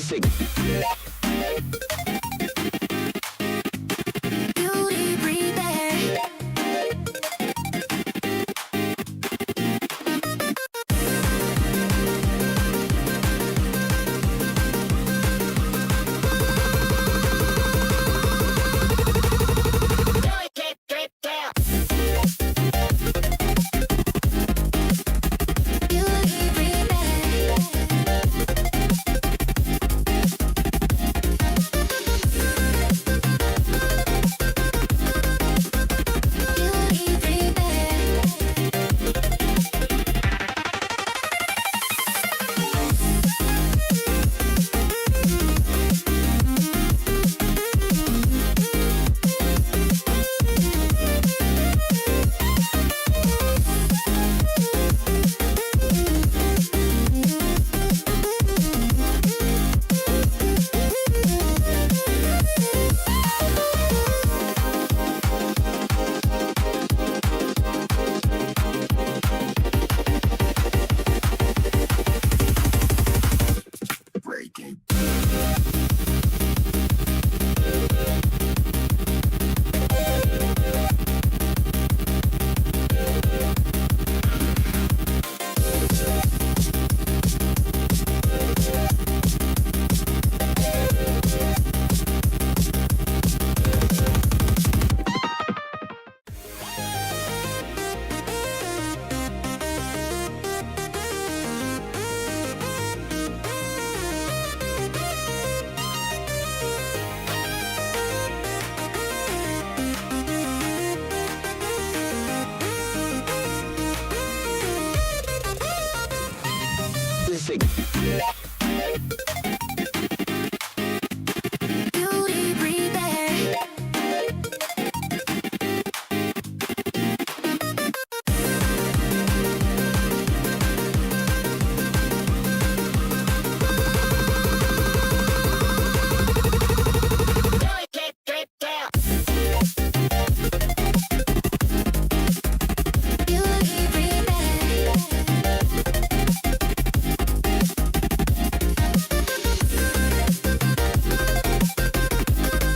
Beauty, Bree there. Beauty, Bree there. Beauty, Bree there. Beauty, Bree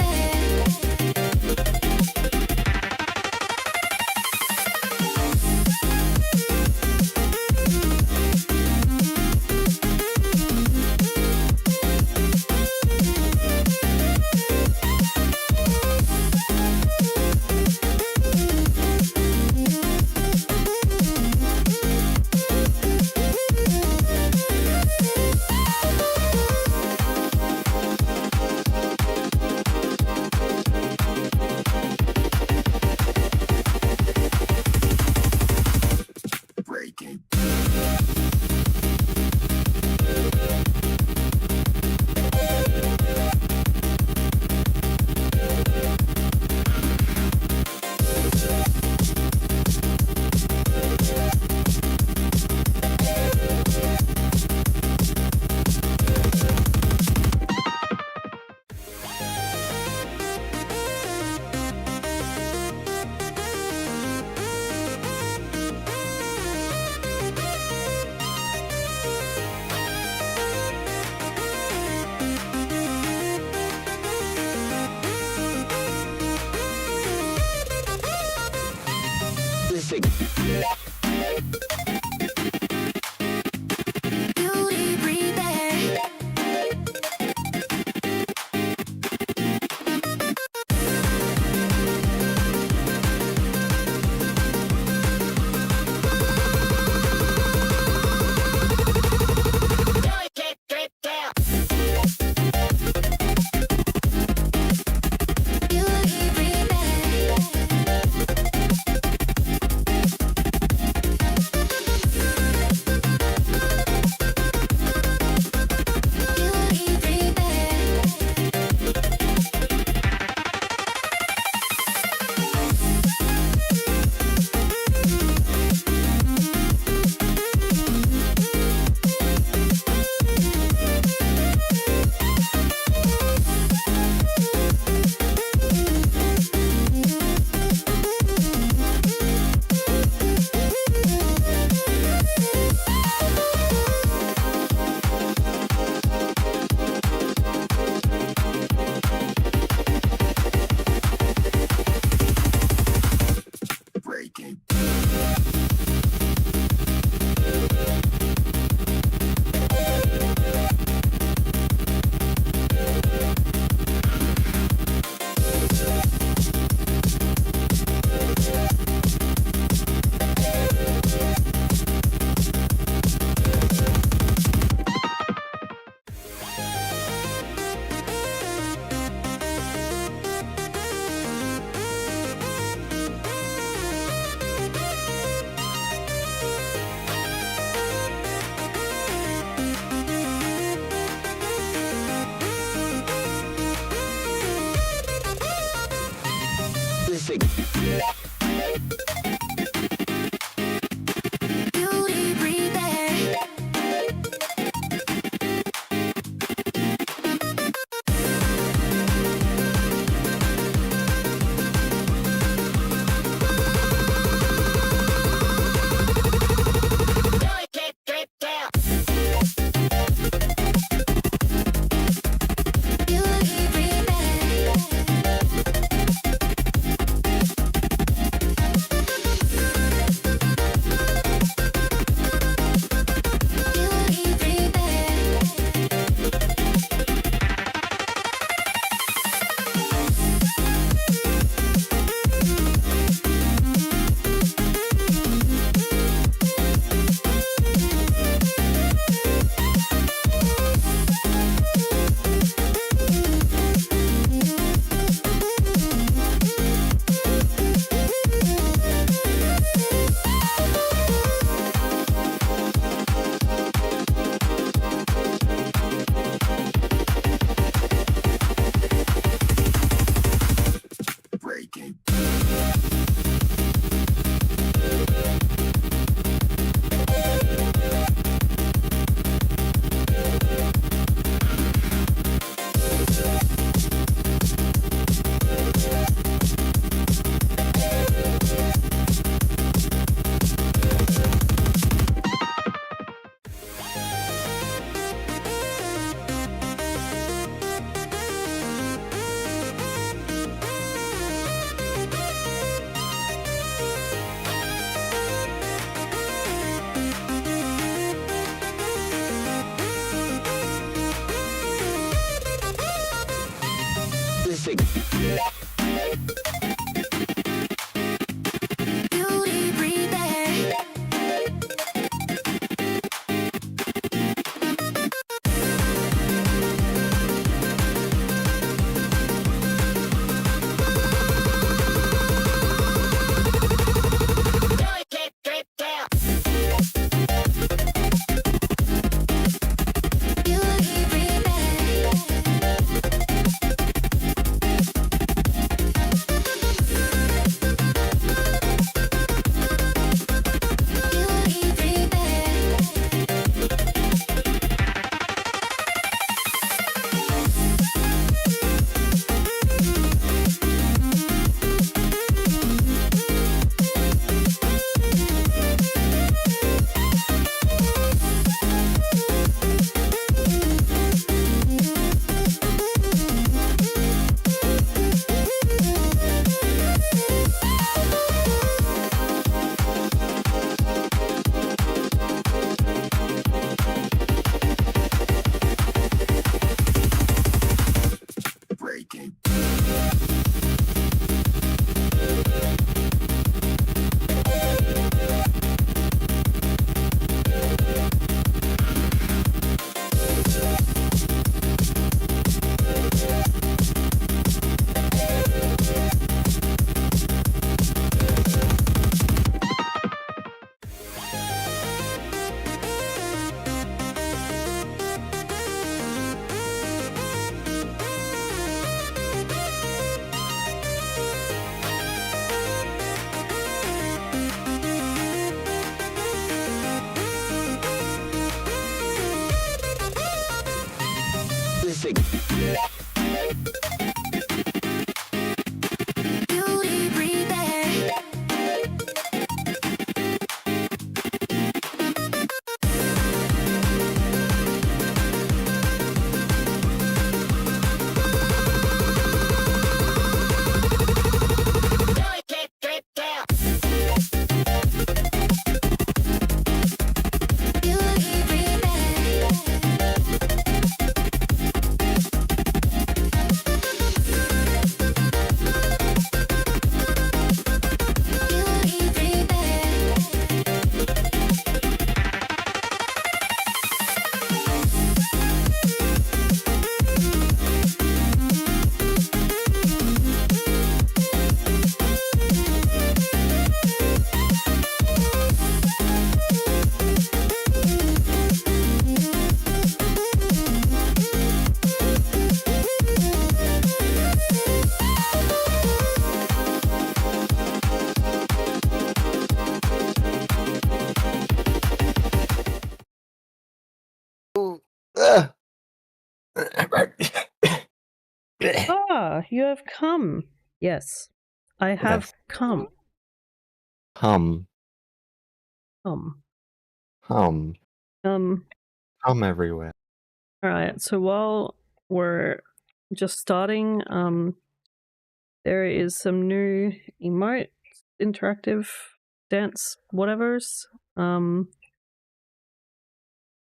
there. Beauty Bree Bear. Beauty Bree Bear. Beauty Bree Bear. Ooh, ugh. Ah, you have come. Yes, I have Yes. come. Hum, Come. hum, hum everywhere. All right. So while we're just starting, there is some new emote, interactive dance, whatevers.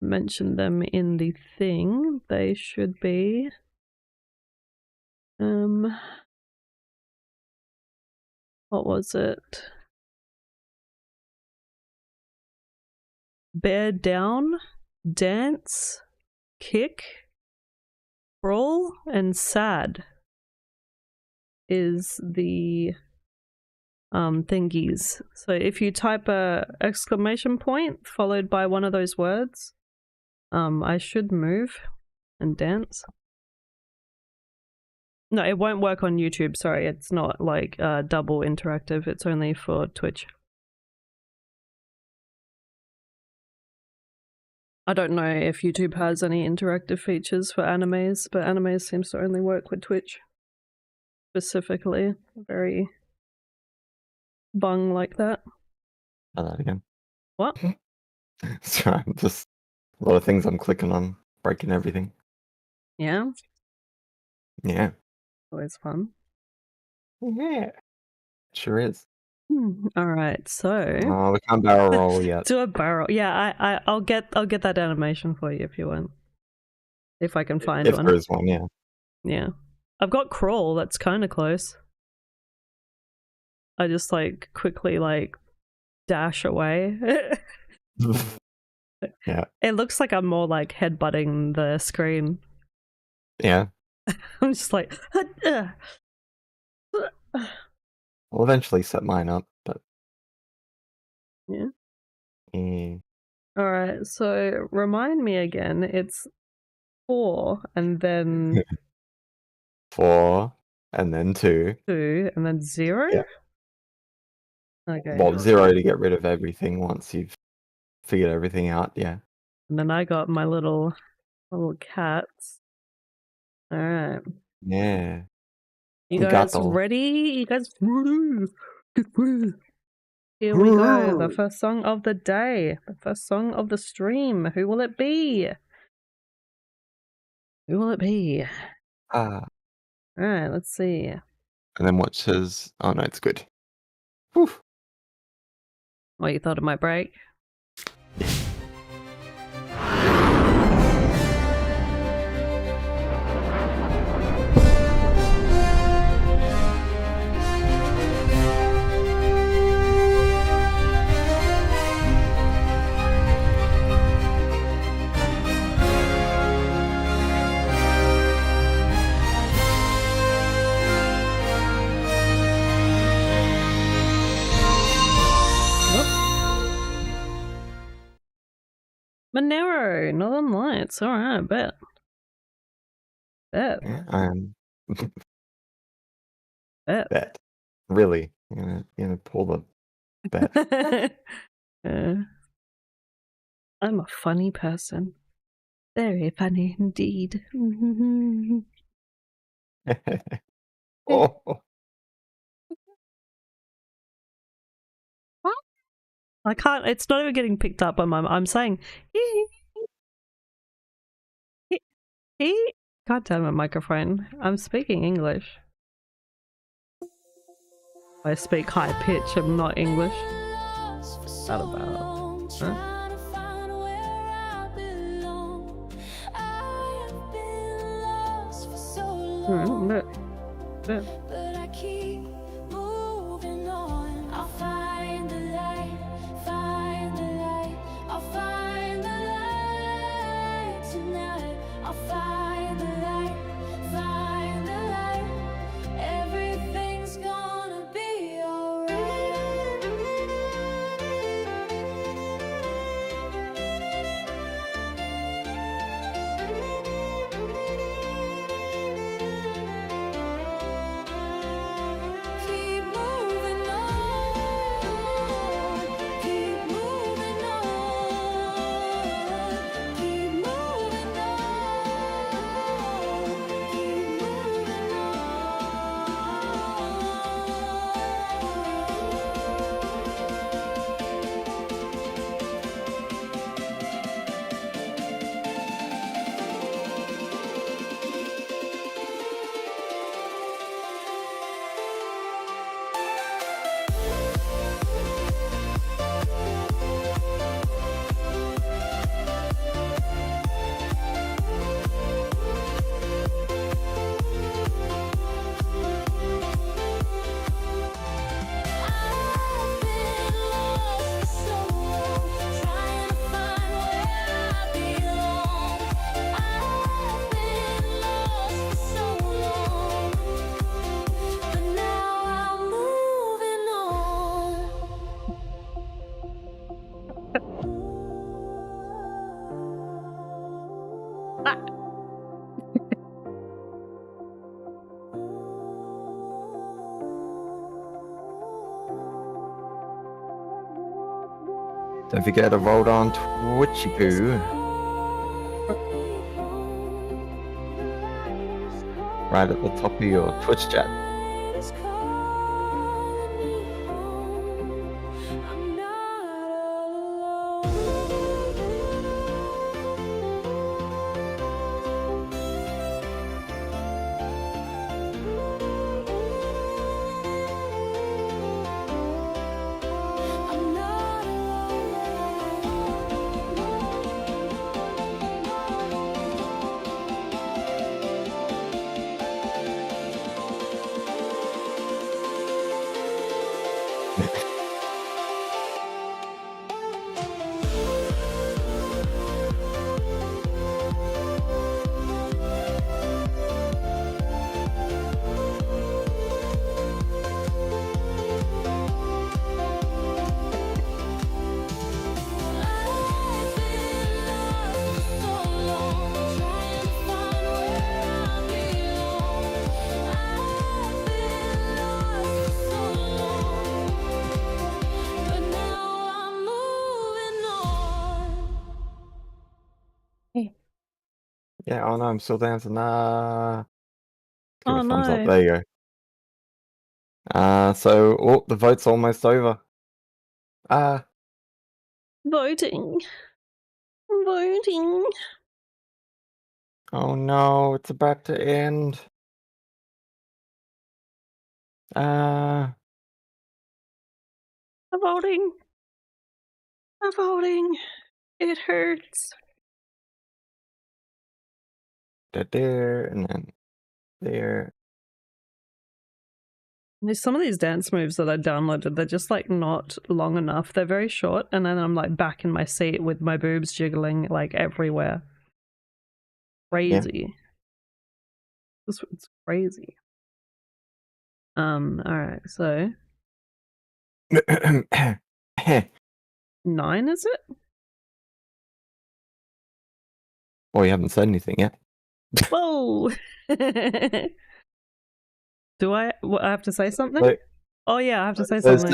Mention them in the thing. They should be. What was it? Bear down, dance, kick, crawl, and sad is the thingies. So if you type a exclamation point followed by one of those words, I should move and dance. No, it won't work on YouTube. Sorry, it's not like double interactive. It's only for Twitch. I don't know if YouTube has any interactive features for animes, but animes seems to only work with Twitch. Specifically, very bung like that. Try that again. What? Sorry, just a lot of things I'm clicking on, breaking everything. Yeah, Yeah. always fun. Yeah. Sure is. All right, so Oh, we can't barrel roll yet. do a barrel. Yeah, I'll get that animation for you if you want. If I can find If one. there is one, yeah. Yeah. I've got crawl, that's kind of close. I just like quickly like dash away. Yeah. It looks like I'm more like headbutting the screen. Yeah. I'm just like I'll eventually set mine up, but yeah. yeah. All right, so remind me again. It's 4 and then 4 and then 2. 2 and then 0? Yeah. Okay. Well, 0 to get rid of everything once you've figured everything out, yeah. And then I got my little cats. All right. Yeah. You We got guys the- ready? You guys ready? Get ready. Here we go. The first song of the day. The first song of the stream. Who will it be? Who will it be? Ah. Alright, let's see. And then watch his. Oh no, it's good. Whew. What, you thought it might break? Monero, Northern Lights. Alright, bet. Bet. Yeah, Bet. bet. Really? You're gonna pull the bet. I'm a funny person. Very funny indeed. Oh, I can't. It's not even getting picked up on my. I'm saying. God damn it, microphone. I'm speaking English. I speak high pitch. I'm not English. That about. Huh? No. But I keep moving on. I'll find the light, find the light. I'll find the light tonight. I'll find the light, find the light. Everything's gonna be Keep moving on, keep moving on, keep moving on, keep moving I've been lost for so long, trying to find where I belong. I've been lost for so long, but now I'm moving don't forget to vote on Twitchy Poo right at the top of your Twitch chat. It's calling me home. I'm not all alone. I'm not I've been lost for so long, trying to find where I belong. I've been lost for so long, but now I'm moving on. Yeah, oh no, I'm still dancing. Nah. Give Oh a thumbs up. no. There you go. So the vote's almost over. Voting. Voting. Oh no, it's about to end. I'm voting. I'm voting. It hurts. There, and then there. There's some of these dance moves that I downloaded, they're just like not long enough. They're very short, and then I'm like back in my seat with my boobs jiggling like everywhere. Crazy. It's crazy. Alright, so 9 is it? Well, you haven't said anything yet. Whoa! Do I have to say something? Like, Oh yeah, I have to say is something.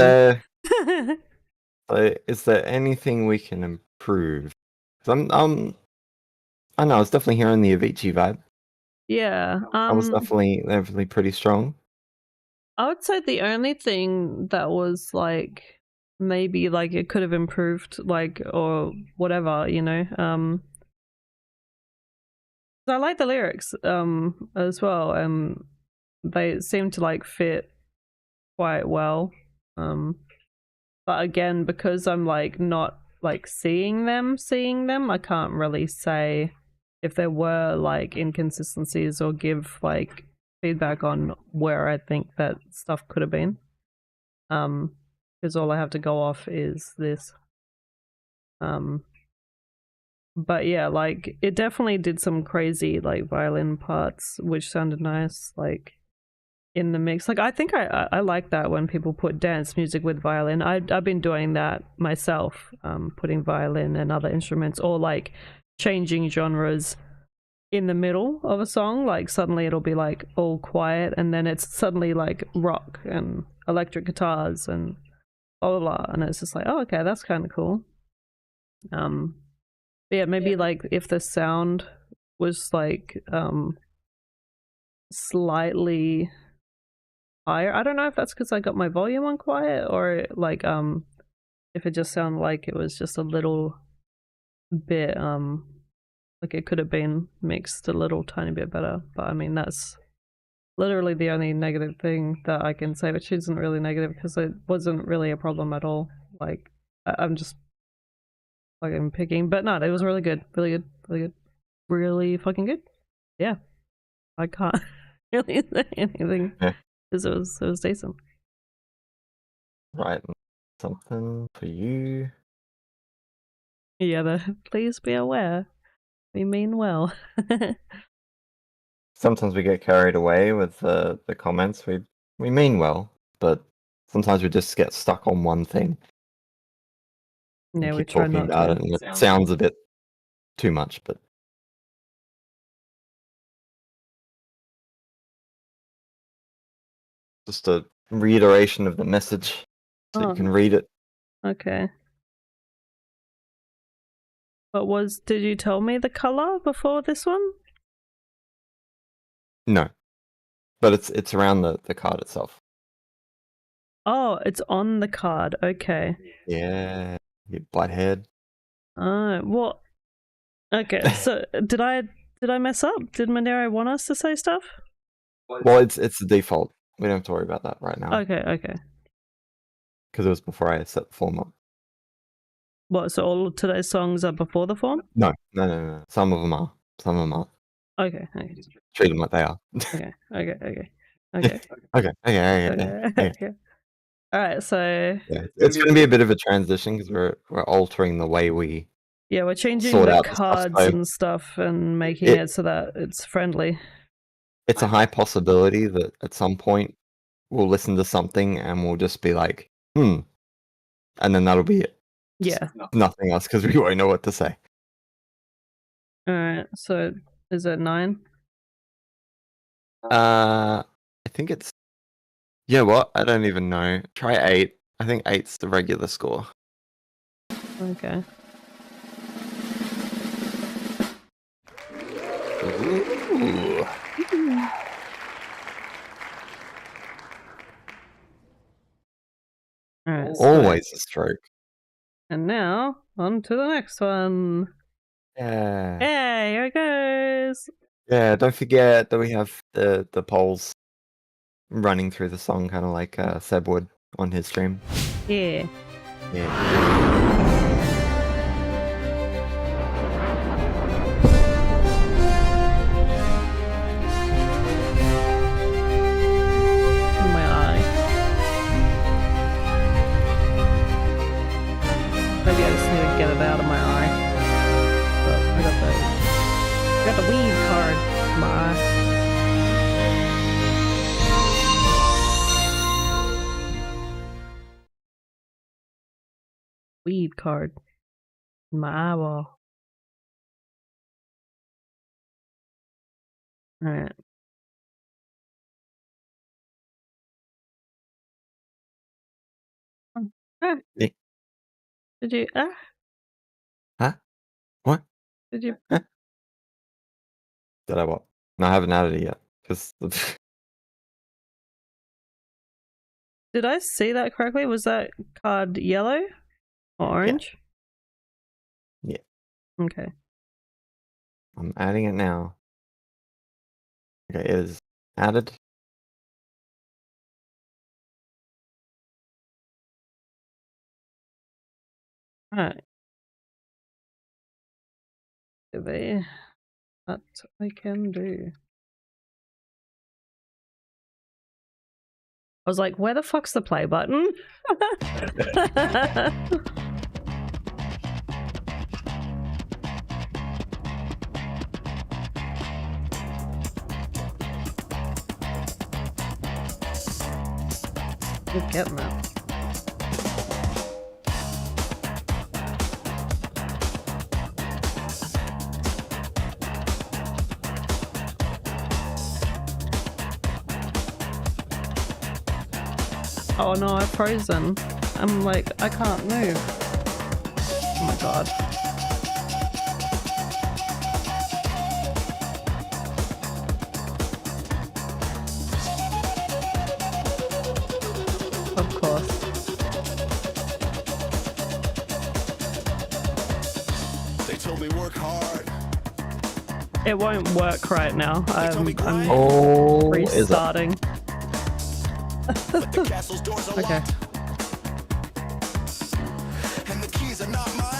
is there anything we can improve? 'Cause I know I was definitely hearing the Avicii vibe. Yeah. That was definitely pretty strong. I would say the only thing that was like maybe like it could have improved, like, or whatever, you know. I like the lyrics as well, and they seem to like fit quite well. But again, because I'm like not like seeing them, I can't really say if there were like inconsistencies or give like feedback on where I think that stuff could have been. Because all I have to go off is this. But yeah, like it definitely did some crazy like violin parts, which sounded nice, like in the mix. Like I think I like that when people put dance music with violin. I've been doing that myself, putting violin and other instruments, or like changing genres in the middle of a song. Like suddenly it'll be like all quiet, and then it's suddenly like rock and electric guitars and blah blah blah, and it's just like, oh okay, that's kind of cool. But yeah, maybe like if the sound was like slightly higher. I don't know if that's because I got my volume on quiet, or like if it just sounded like it was just a little bit like it could have been mixed a little tiny bit better. But I mean that's literally the only negative thing that I can say, which isn't really negative because it wasn't really a problem at all. Like I'm just fucking picking, but no, it was really good, really good, really good, really fucking good. Yeah, I can't really say anything Yeah. because it was decent. Right. Something for you. Yeah, please be aware. We mean well. Sometimes we get carried away with the comments. We mean well, but sometimes we just get stuck on one thing and Yeah, we keep try talking not about to. it, and it sounds a bit too much, but just a reiteration of the message so you can Oh, read it. okay. But did you tell me the color before this one? No, but it's around the card itself. Oh, it's on the card. Okay. Yeah, you butthead. Well, okay. So did I mess up? Did Monero want us to say stuff? Well, it's the default. We don't have to worry about that right now Okay, okay. because it was before I set the form up. What, so all of today's songs are before the form? No, no, no, no. Some of them are. Some of them aren't. Okay, okay. Treat them like they are. Okay, okay, okay. Okay. Okay, okay, okay, Okay. okay. Okay. Alright, so Yeah, it's going to be a bit of a transition because we're altering the way we yeah, we're changing sort the out the stuff. cards So and stuff and making it it so that it's friendly. it's a high possibility that at some point we'll listen to something and we'll just be like, and then that'll be it. Just Yeah. nothing else because we won't know what to say. Alright, so is it 9? I think it's. Yeah, what? I don't even know. Try 8. I think 8's the regular score. Okay. Ooh. Alright, so, Always a stroke. and now on to the next one. Yeah. Hey, here it goes. Yeah, don't forget that we have the polls running through the song, kind of like Seb would on his stream. Yeah. Yeah. In my eye. Maybe I just need to get it out of my eye. But I got the weed card in my eye. Weed card in my eyeball. Alright. Ah, Yeah. did you Huh? What? did you Huh? Did I what? No, I haven't added it yet. Because Did I see that correctly? Was that card yellow or orange? Yeah. Okay. I'm adding it now. Okay, it is added. Alright. That I can do. I was like, where the fuck's the play button? You're getting that. Oh no, I've frozen. I'm like, I can't move. Oh my god. Of course. They told me work hard. It won't work right now. I'm Oh, is that? restarting. But the castle's doors are Okay. locked. And the keys are not mine.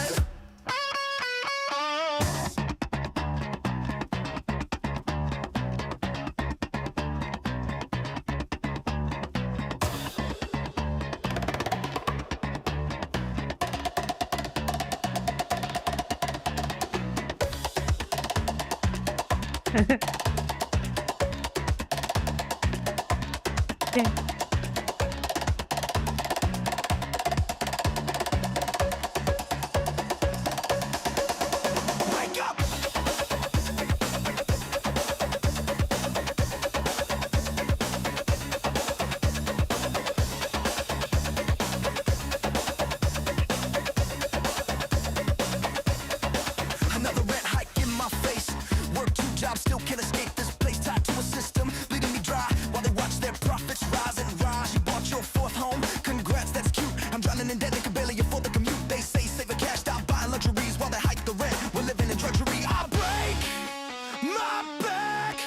Yeah. Wake up! Another rent hike in my face. Work 2 jobs, still can't escape this place. Tied to a system, bleeding me dry while they watch their profits rise and rise. You bought your 4th home, congrats, that's cute. I'm drowning in debt, they can barely afford the commute. They say save a cash, stop buying luxuries while they hike the rent. We're living in drudgery. I break my back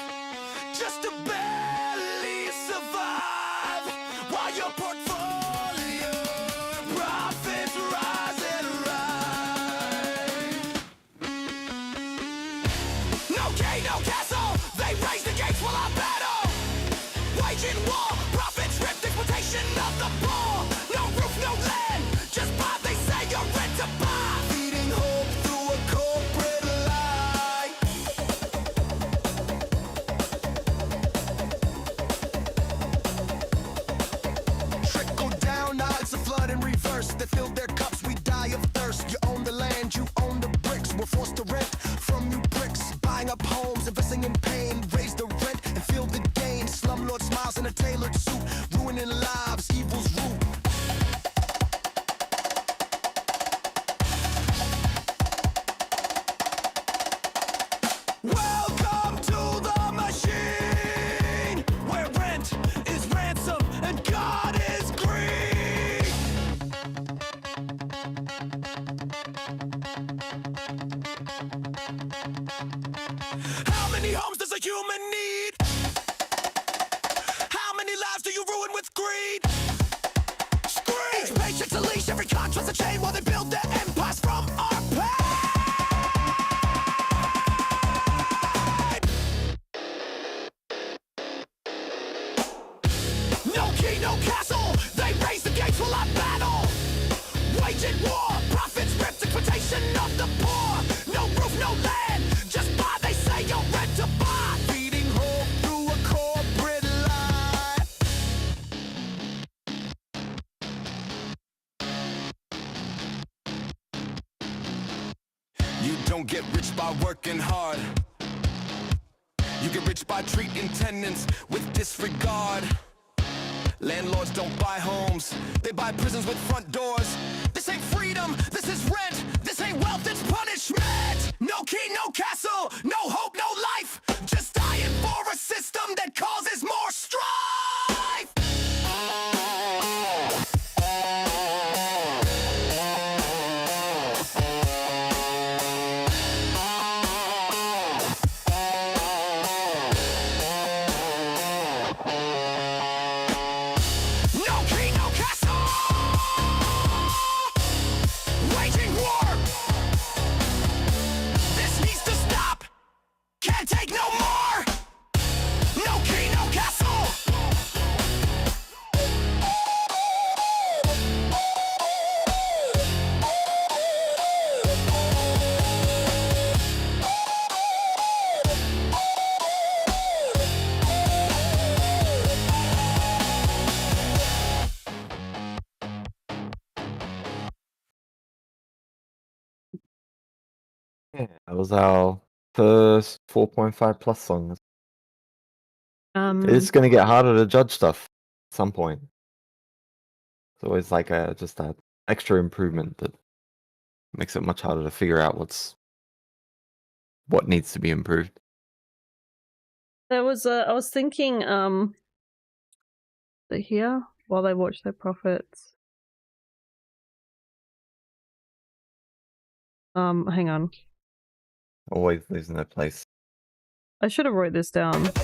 just to barely survive while your portfolio profits rise and rise. No king, no castle. They raise the gates while I battle. Waging war, profits ripped, exploitation of the poor. No roof, no land. Just buy, they say you're rent to buy. Feeding hope through a corporate lie. Trickle down, now it's a flood in reverse. They fill their cups, we die of thirst. You own the land, you own the bricks. We're forced to rent from you bricks. Buying up homes, investing in pain. Raise the rent and feel the gain. Slumlord smiles in a tailored suit. Ruining lives, evil's root. Welcome to the machine, where rent is ransom and God is greed. How many homes does a human need? How many lives do you ruin with greed? Scream! Each paycheck's a leash, every contract's a chain while they build their empires from our pain. No key, no castle. They raise the gates while I battle. Waging war, profits ripped, exploitation of the poor. No roof, no land. Just buy, they say you're rent to buy. Feeding hope through a corporate lie. You don't get rich by working hard. You get rich by treating tenants with disregard. Landlords don't buy homes, they buy prisons with front doors. This ain't freedom, this is rent. This ain't wealth, it's punishment. No key, no castle, no hope, no life. Just was our first 4.5 plus song. It's going to get harder to judge stuff at some point. It's always like just that extra improvement that makes it much harder to figure out what needs to be improved. There was I was thinking here while they watch their prophets. Hang on. Always losing their place. I should have wrote this down. Wake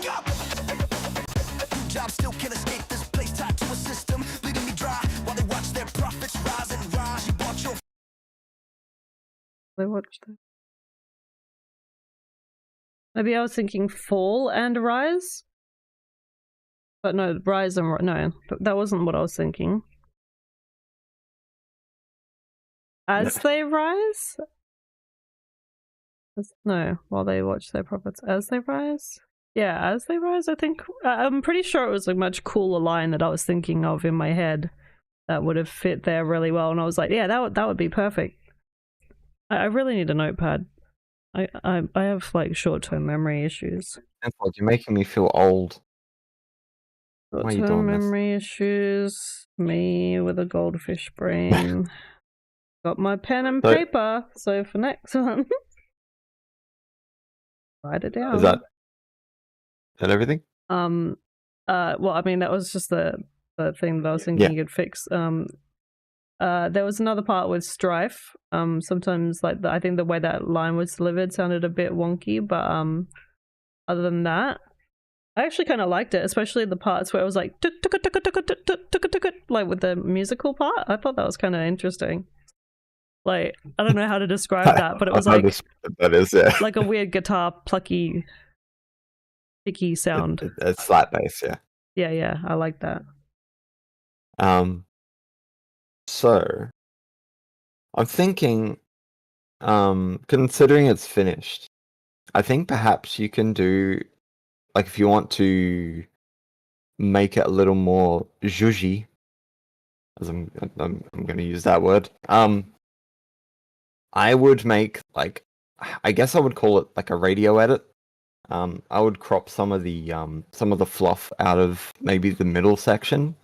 up! Jobs still can't escape this place tied to a system, leaving me dry while they watch their profits rise and rise. You bought your They watched it. Maybe I was thinking fall and rise? But no, rise and no, that wasn't what I was thinking. As they rise? No, while they watch their prophets. As they rise? Yeah, as they rise, I think. I'm pretty sure it was a much cooler line that I was thinking of in my head that would have fit there really well. And I was like, yeah, that would be perfect. I really need a notepad. I have like short-term memory issues. You're making me feel old. Why are you Short-term doing this? memory issues. Me with a goldfish brain. Got my pen and So- paper. So for next one, write it down. Is that everything? Well, I mean, that was just the thing that I was thinking you could fix. There was another part with strife. Sometimes like I think the way that line was delivered sounded a bit wonky, but other than that, I actually kind of liked it, especially the parts where it was like like with the musical part. I thought that was kind of interesting. Like, I don't know how to describe that, but it was like that is like a weird guitar plucky, picky sound. It's flat bass, yeah. Yeah, I like that. So I'm thinking, considering it's finished, I think perhaps you can do, like, if you want to make it a little more zhuzhy, as I'm going to use that word. I would make, like, I guess I would call it like a radio edit. I would crop some of the fluff out of maybe the middle section.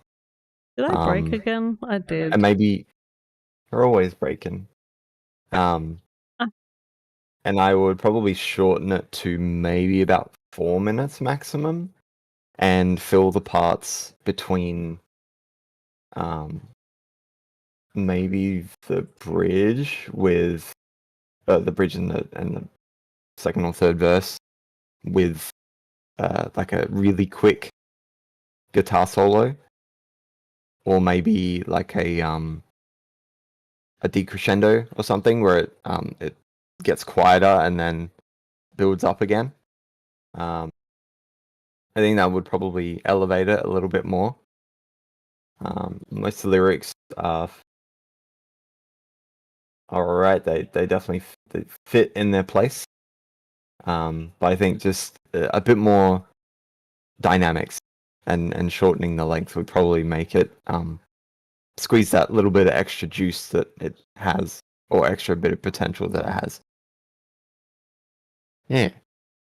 Did I break again? I did. And maybe you're always breaking. And I would probably shorten it to maybe about 4 minutes maximum, and fill the parts between maybe the bridge with the bridge and the second or third verse with like a really quick guitar solo, or maybe like a decrescendo or something where it gets quieter and then builds up again. I think that would probably elevate it a little bit more. Most of the lyrics are alright. They definitely they fit in their place. But I think just a bit more dynamics and shortening the length would probably make it squeeze that little bit of extra juice that it has, or extra bit of potential that it has. Yeah.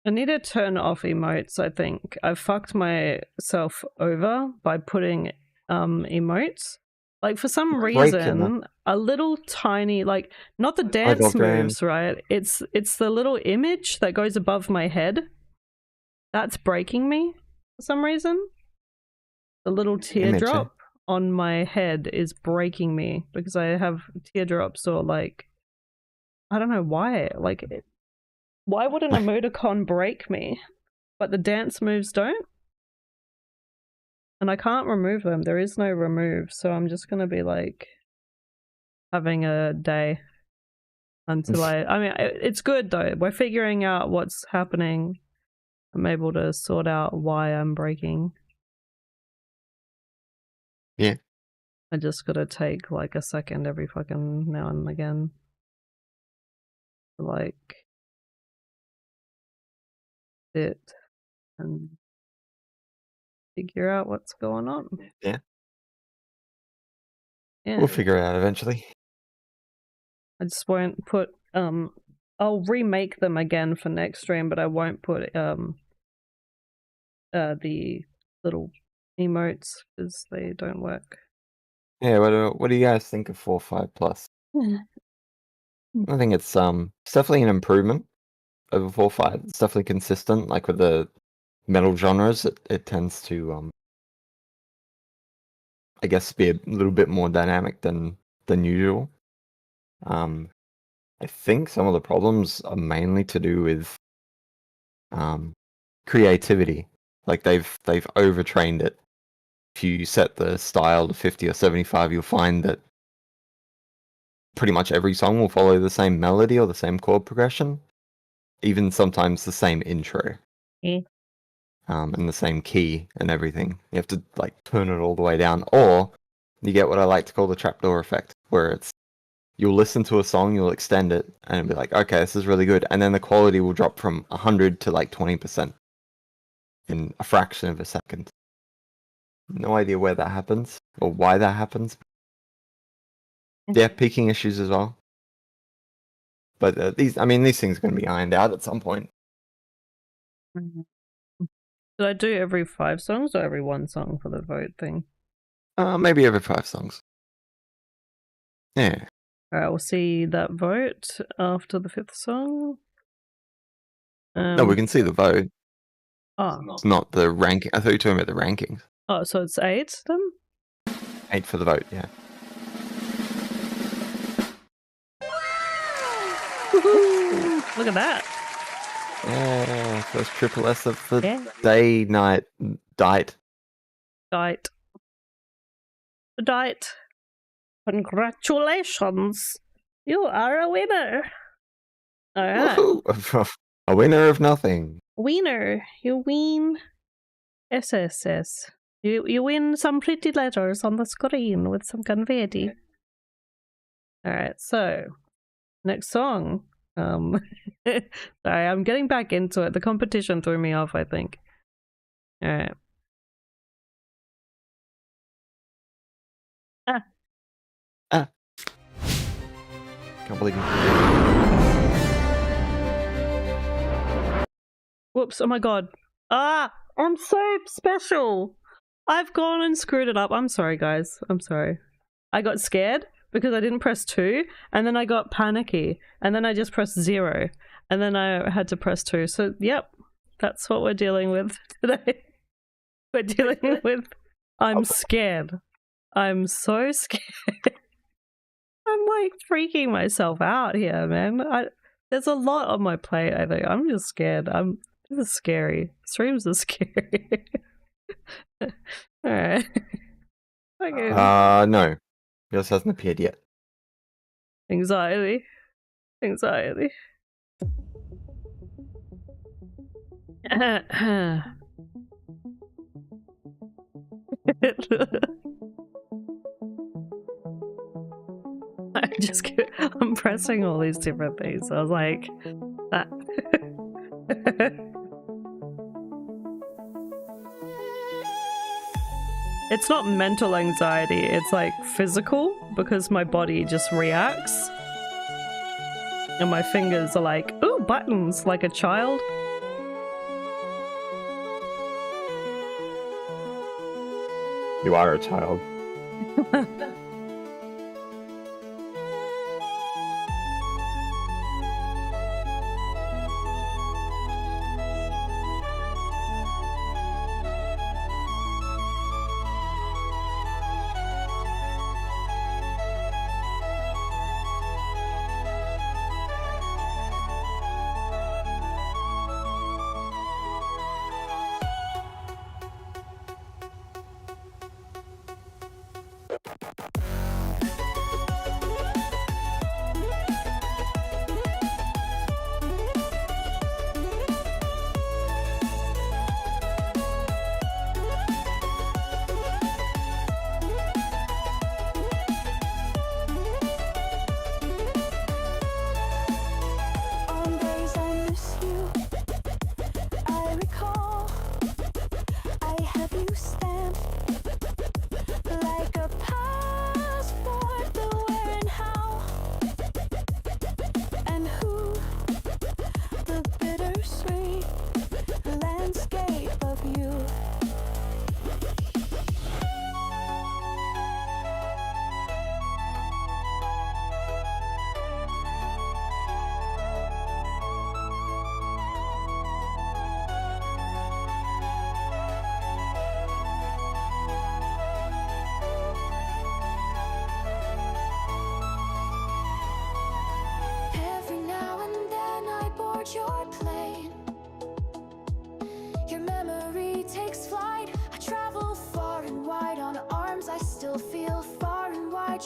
I need to turn off emotes, I think. I fucked myself over by putting emotes. Like, for some reason, a little tiny, like, not the dance moves, right? It's the little image that goes above my head. That's breaking me for some reason. The little teardrop on my head is breaking me because I have teardrops, or like, I don't know why. Like, why would an emoticon break me, but the dance moves don't? And I can't remove them. There is no remove, so I'm just gonna be like having a day until I mean, it's good though. We're figuring out what's happening. I'm able to sort out why I'm breaking. Yeah. I just gotta take like a second every fucking now and again to like sit and figure out what's going on. Yeah. Yeah. We'll figure it out eventually. I just won't put I'll remake them again for next stream, but I won't put the little emotes because they don't work. Yeah, what do you guys think of 4.5 plus? I think it's definitely an improvement over 4.5. It's definitely consistent. Like with the metal genres, it tends to I guess be a little bit more dynamic than usual. I think some of the problems are mainly to do with creativity. Like they've overtrained it. If you set the style to 50 or 75, you'll find that pretty much every song will follow the same melody or the same chord progression, even sometimes the same intro. Yeah. And the same key and everything. You have to like turn it all the way down, or you get what I like to call the trapdoor effect, where it's you'll listen to a song, you'll extend it, and it'll be like, okay, this is really good, and then the quality will drop from 100 to like 20% in a fraction of a second. No idea where that happens or why that happens. Yeah, peaking issues as well. But these things are going to be ironed out at some point. Did I do every 5 songs or every 1 song for the vote thing? Maybe every 5 songs. Yeah. Alright, we'll see that vote after the 5th song. No, we can see the vote. Oh. It's not the ranking. I thought you were talking about the rankings. Oh, so it's 8 then? 8 for the vote, yeah. Woohoo! Look at that. Yeah, first triple S of the Yeah. day, night, diet. Diet. Diet. Congratulations. You are a winner. Alright. Woohoo! A winner of nothing. Wiener. You win SSS. You win some pretty letters on the screen with some confetti. Alright, so next song. Sorry, I'm getting back into it. The competition threw me off, I think. Alright. Can't believe you. Whoops, oh my god. Ah! I'm so special! I've gone and screwed it up. I'm sorry, guys. I'm sorry. I got scared because I didn't press 2, and then I got panicky, and then I just pressed 0, and then I had to press 2. So, yep, that's what we're dealing with today. We're dealing with I'm scared. I'm so scared. I'm like freaking myself out here, man. There's a lot on my plate, I think. I'm just scared. This is scary. Streams are scary. Alright. Okay. No. Yours hasn't appeared yet. Anxiety. Anxiety. I'm pressing all these different things. I was like, that. It's not mental anxiety, it's like physical because my body just reacts. And my fingers are like, ooh, buttons, like a child. You are a child.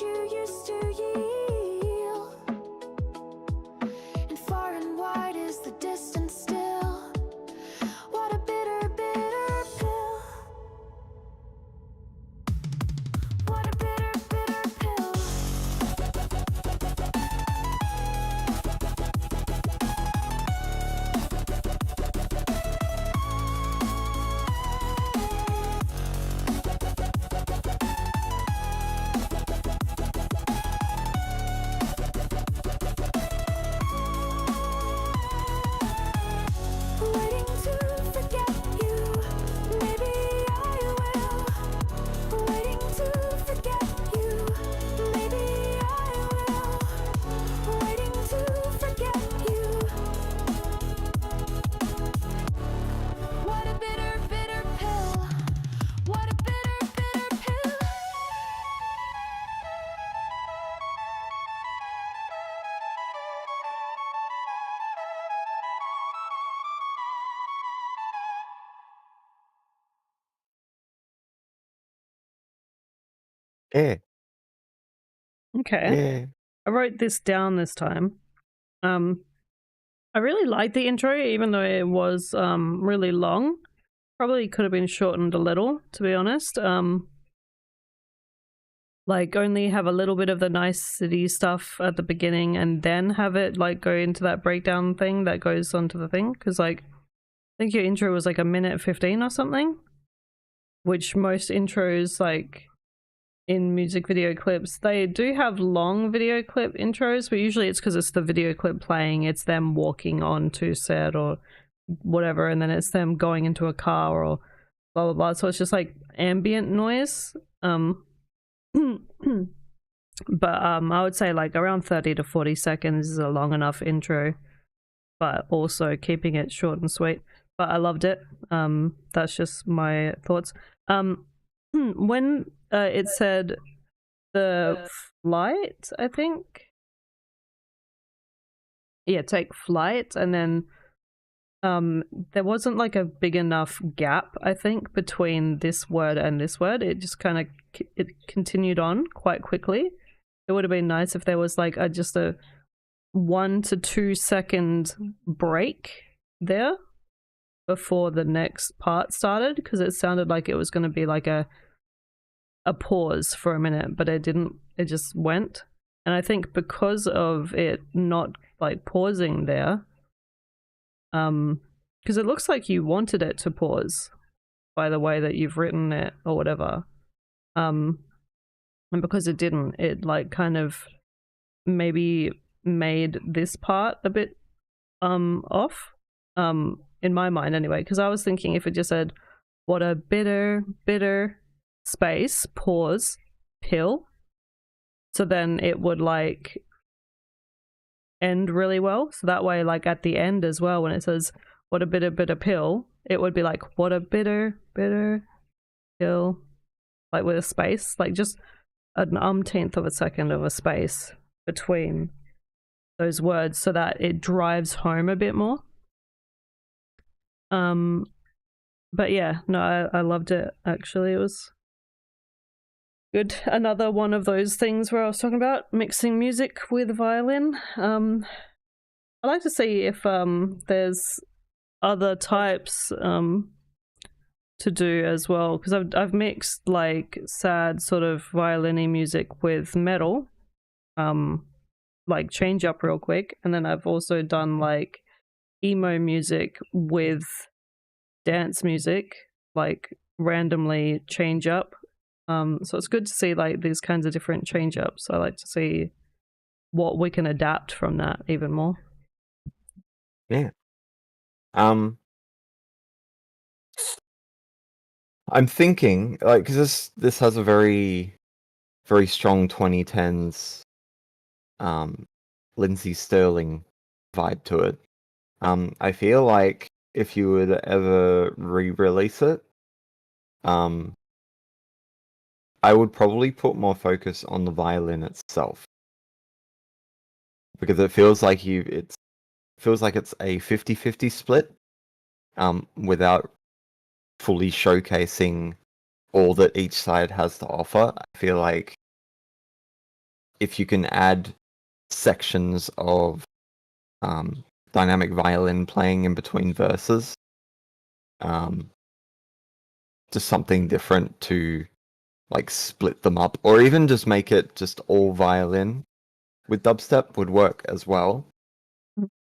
you used to yield, and far and wide is the distance still. What a bitter, bitter pill. What a bitter, bitter pill. Waiting to forget you, maybe I will. Waiting to forget you, maybe I will. Waiting to forget you. What a bitter, bitter pill. What a bitter, bitter pill. Yeah, Okay. yeah. I wrote this down this time. I really liked the intro, even though it was really long. Probably could have been shortened a little, to be honest. Like only have a little bit of the nice city stuff at the beginning, and then have it like go into that breakdown thing that goes onto the thing. Because like, I think your intro was like 1:15 or something, which most intros like in music video clips, they do have long video clip intros, but usually it's because it's the video clip playing, it's them walking on to set or whatever, and then it's them going into a car or blah blah blah. So it's just like ambient noise. But I would say like around 30 to 40 seconds is a long enough intro, but also keeping it short and sweet. But I loved it. That's just my thoughts. When it said the flight, I think. Yeah, take flight, and then there wasn't like a big enough gap, I think, between this word and this word. It just kind of it continued on quite quickly. It would have been nice if there was like just a 1 to 2 second break there before the next part started, because it sounded like it was going to be like a pause for a minute, but it didn't. It just went. And I think because of it not like pausing there, because it looks like you wanted it to pause by the way that you've written it or whatever, and because it didn't, it like kind of maybe made this part a bit off, in my mind anyway, because I was thinking if it just said what a bitter space pause pill, so then it would like end really well. So that way, like at the end as well, when it says what a bitter pill, it would be like what a bitter pill, like with a space, like just an umpteenth of a second of a space between those words, so that it drives home a bit more. But yeah, no, I loved it actually. It was good. Another one of those things where I was talking about mixing music with violin. I'd like to see if there's other types to do as well, because I've mixed like sad sort of violin-y music with metal, like change up real quick, and then I've also done like emo music with dance music, like randomly change up. So it's good to see like these kinds of different change ups. I like to see what we can adapt from that even more. Yeah. I'm thinking like, because this has a very strong 2010s Lindsey Sterling vibe to it. I feel like if you were to ever re-release it, I would probably put more focus on the violin itself, because it feels like it's a 50-50 split, without fully showcasing all that each side has to offer. I feel like if you can add sections of dynamic violin playing in between verses, just something different to like split them up, or even just make it just all violin with dubstep would work as well.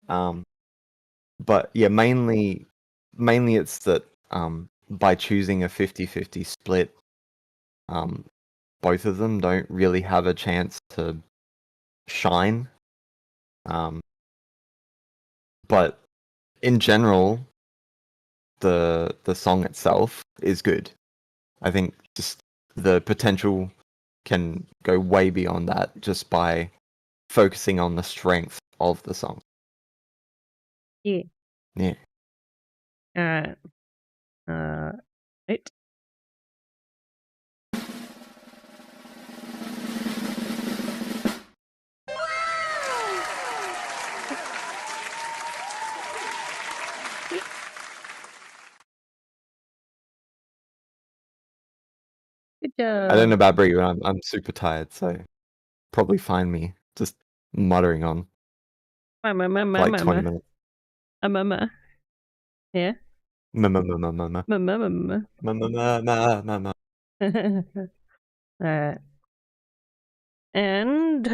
But yeah, mainly it's that by choosing a 50-50 split, both of them don't really have a chance to shine. But in general, the song itself is good. I think just the potential can go way beyond that just by focusing on the strength of the song. Yeah. Yeah. Alright. Right. Good job. I don't know about Bree, but I'm super tired, so probably find me just muttering on for like 20 minutes. Yeah. Alright. And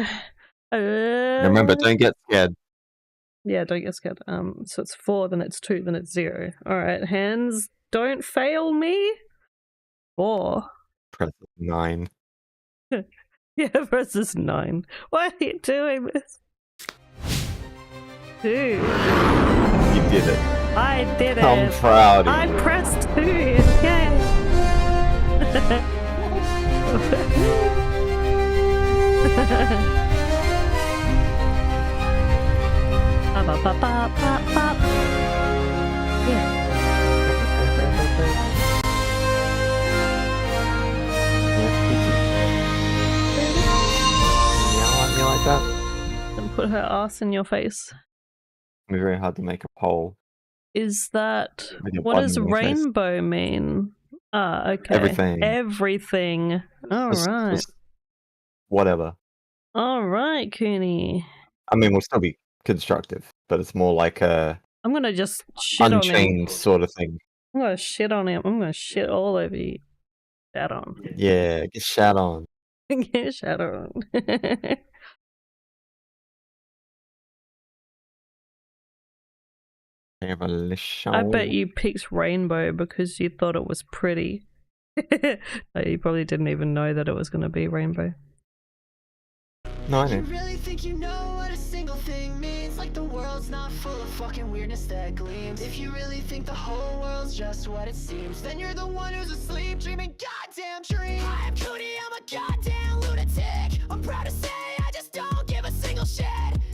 Remember, don't get scared. yeah, don't get scared. So it's 4, then it's 2, then it's 0. Alright, hands, don't fail me. 4. Press 9. Yeah, versus 9. Why are you doing this? 2. You did it. I did it. I'm proud of I you. pressed 2. Yay. Yeah. You like that? And put her ass in your face. It's very hard to make a poll. Is that With your what bum does in your face. rainbow mean? Ah, okay. Everything. Everything. All right. Just whatever. All right, Cooney. I mean, we'll still be constructive, but it's more like a I'm gonna just shit on him. unchained sort of thing. I'm gonna shit on him. I'm gonna shit all over you. Shat on. Yeah, get shat on. Get shat on. I bet you picked rainbow because you thought it was pretty. You probably didn't even know that it was gonna be rainbow. No, I You know. really think you know what a single thing means? Like the world's not full of fucking weirdness that gleams. If you really think the whole world's just what it seems, then you're the one who's asleep, dreaming goddamn dreams. I am Cootie, I'm a goddamn lunatic. I'm proud to say I just don't give a single shit.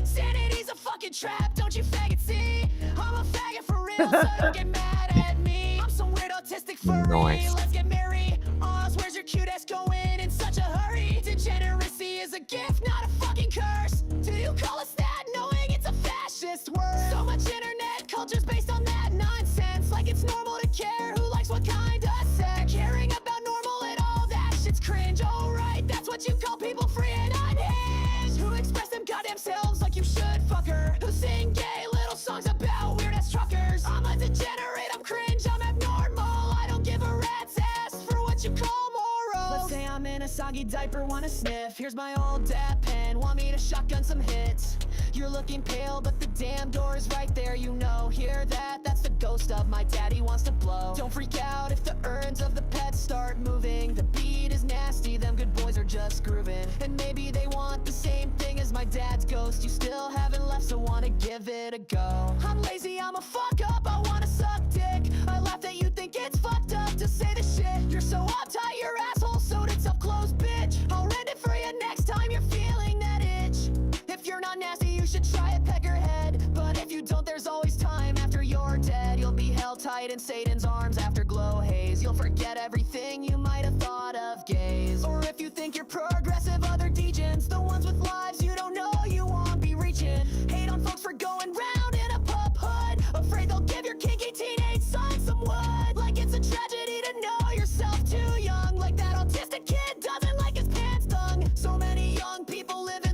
Sanity's a fucking trap, don't you faggot see? I'm a faggot for real, so don't get mad at me. I'm some weird autistic furry, Nice. let's get merry. Oz, where's your cute ass going in such a hurry? Degeneracy is a gift, not a fucking curse. Do you call us that, knowing it's a fascist word? So much internet culture's based on that nonsense. Like it's normal to care who likes what kind of sex. Caring about normal and all that shit's cringe. Alright, that's what you call people free and unhinged. Who express them goddamn selves like you should, fucker. Who sing gay little songs about weird ass truckers. I'm a degenerate, I'm cringe, I'm abnormal. I don't give a rat's ass for what you call morals. Let's say I'm in a soggy diaper, wanna sniff. Here's my old dad pen, want me to shotgun some hits. You're looking pale, but the damn door is right there, you know. Hear that? That's the ghost of my daddy wants to blow. Don't freak out if the urns of the pets start moving. The beat is nasty, them good boys are just grooving. And maybe they want the same thing as my dad's ghost. You still haven't left, so wanna give it a go. I'm lazy, I'm a fuck up, I wanna suck dick. I laugh that you think it's fucked up to say the shit. You're so uptight, your asshole sewed itself closed, bitch. I'll rent it for you next time you're feeling that itch. If you're not nasty, you should try it, peckerhead. But if you don't, there's always time after you're dead. You'll be held tight in Satan's arms after glow haze. You'll forget everything you might have thought of gays. Or if you think you're progressive, other degens, the ones with lives you don't know, you won't be reaching. Hate on folks for going round in a pup hood, afraid they'll give your kinky teenage son some wood. Like it's a tragedy to know yourself too young. Like that autistic kid doesn't like his pants done. So many young people live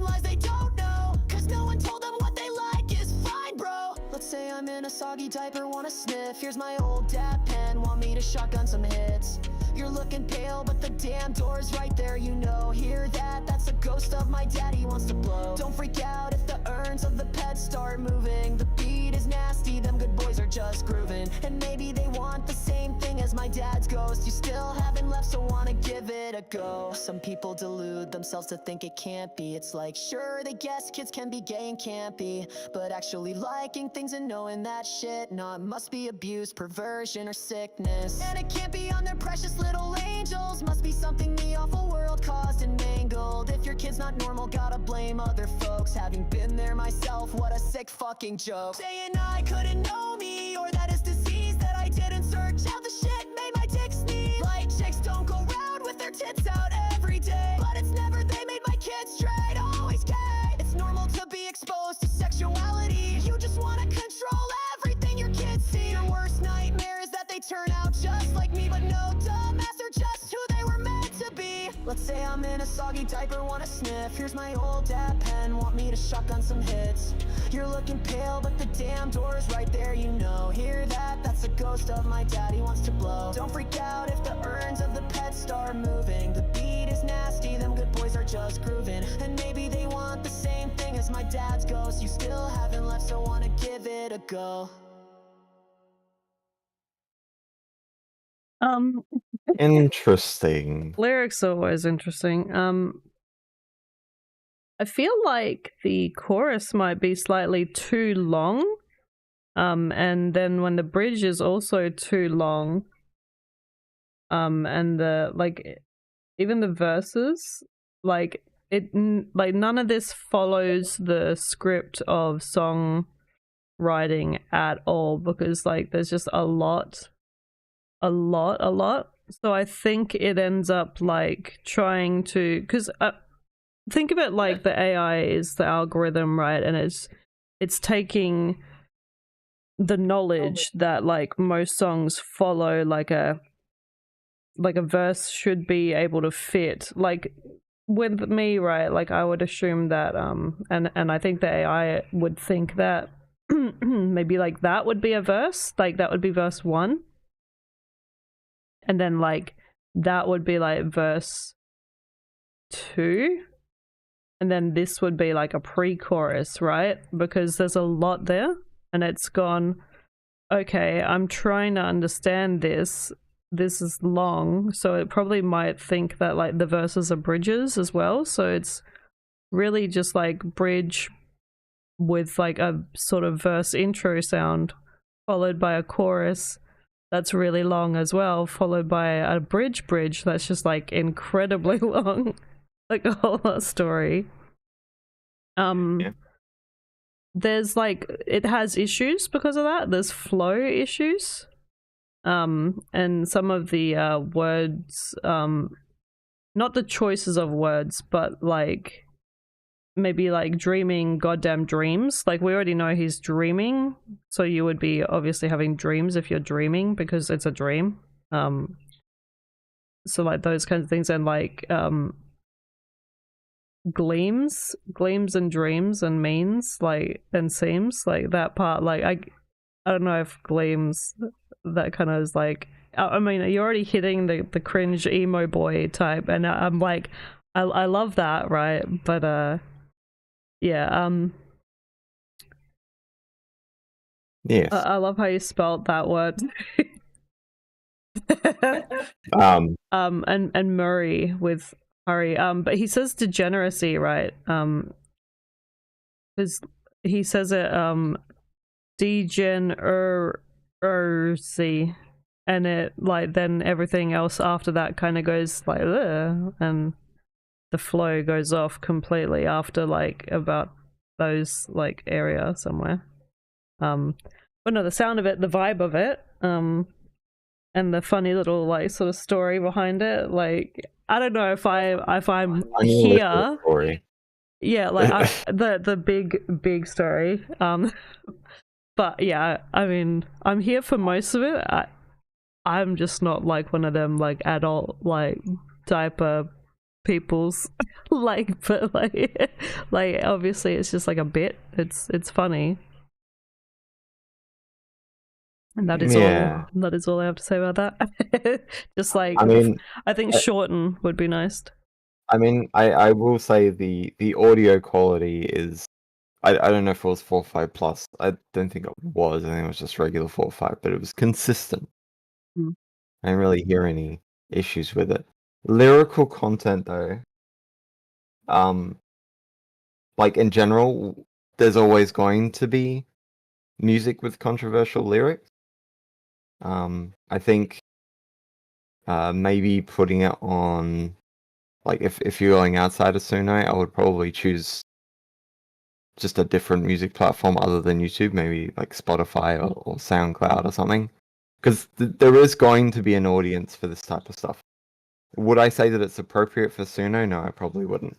soggy diaper, wanna sniff. Here's my old dad pen, want me to shotgun some hits. You're looking pale, but the damn door's right there, you know. Hear that? That's the ghost of my daddy wants to blow. Don't freak out if the urns of the pets start moving. The beat is nasty, them good boys are just grooving. And maybe they want the same thing as my dad's ghost. You still haven't left, so wanna give it a go. Some people delude themselves to think it can't be. It's like, sure, they guess kids can be gay and campy, but actually liking things and knowing that shit, nah, it must be abuse, perversion, or sickness. And it can't be on their precious little angels. Must be something the awful world caused and mangled. If your kid's not normal, gotta blame other folks. Having been there myself, what a sick fucking joke. Saying I couldn't know me, or that it's disease that I didn't search out. The shit made my dick sneeze. Like chicks don't go round with their tits out every day, but it's never they made my kids straight, always gay. It's normal to be exposed to sexuality. You just wanna control everything your kids see. Your worst nightmare is that they turn out just like me, but no, dumbass, are just who they were meant to be. Let's say I'm in a soggy diaper, wanna sniff. Here's my old dad pen, want me to shotgun some hits. You're looking pale, but the damn door's right there, you know. Hear that? That's the ghost of my daddy wants to blow. Don't freak out if the urns of the pets start moving. The beat is nasty, them good boys are just grooving. And maybe they want the same thing as my dad's ghost. You still haven't left, so wanna give it a go. Interesting. Lyrics are always interesting. I feel like the chorus might be slightly too long. And then when the bridge is also too long, and the like, even the verses, like none of this follows the script of song writing at all, because like there's just a lot. So I think it ends up like trying to, because think of it like the AI is the algorithm, right? And it's taking the knowledge that like most songs follow like a verse should be able to fit. Like with me, right? Like I would assume that and I think the AI would think that maybe like that would be a verse, like that would be verse 1. And then like that would be like verse 2. And then this would be like a pre-chorus, right? Because there's a lot there. And it's gone, okay, I'm trying to understand this. This is long. So it probably might think that like the verses are bridges as well. So it's really just like bridge with like a sort of verse intro sound, followed by a chorus that's really long as well, followed by a bridge that's just like incredibly long, like a whole lot story. Yeah. There's like, it has issues because of that. There's flow issues, and some of the words, not the choices of words, but like maybe like dreaming goddamn dreams. Like we already know he's dreaming, so you would be obviously having dreams if you're dreaming because it's a dream. So like those kinds of things, and like gleams and dreams and means, like, and seems, like that part, like I don't know if gleams, that kind of is like, I mean you're already hitting the cringe emo boy type, and I'm like I love that, right? But yeah, yes. I love how you spelled that word. And Murray with hurry, but he says degeneracy, right? Because he says it degeneracy, and it like then everything else after that kind of goes like ugh, and the flow goes off completely after like about those like area somewhere. But no, the sound of it, the vibe of it, and the funny little like sort of story behind it, like I don't know if I'm here, yeah, like the big story, but yeah, I mean I'm here for most of it. I'm just not like one of them like adult like diaper people's like, but like obviously it's just like a bit, it's funny. And that is Yeah. all. That is all I have to say about that. Just like, I mean, I think shorten would be nice. I will say the audio quality is. I don't know if it was 4.5 plus. I don't think it was. I think it was just regular 4.5, but it was consistent. Mm. I didn't really hear any issues with it. Lyrical content though, like in general, there's always going to be music with controversial lyrics. I think maybe putting it on, like if you're going outside of Suno, I would probably choose just a different music platform other than YouTube, maybe like Spotify or SoundCloud or something, because there is going to be an audience for this type of stuff. Would I say that it's appropriate for Suno? No, I probably wouldn't.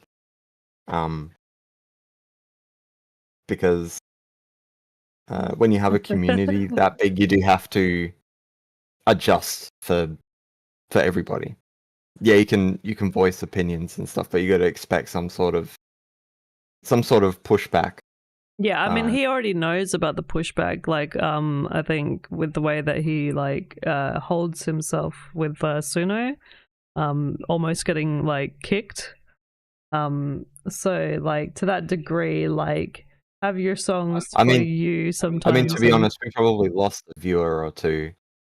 Because when you have a community that big, you do have to adjust for everybody. Yeah, you can voice opinions and stuff, but you got to expect some sort of pushback. Yeah, I mean, he already knows about the pushback. Like, I think with the way that he like holds himself with Suno, almost getting like kicked. So like to that degree, like have your songs for you sometimes. I mean, to be honest, we probably lost a viewer or two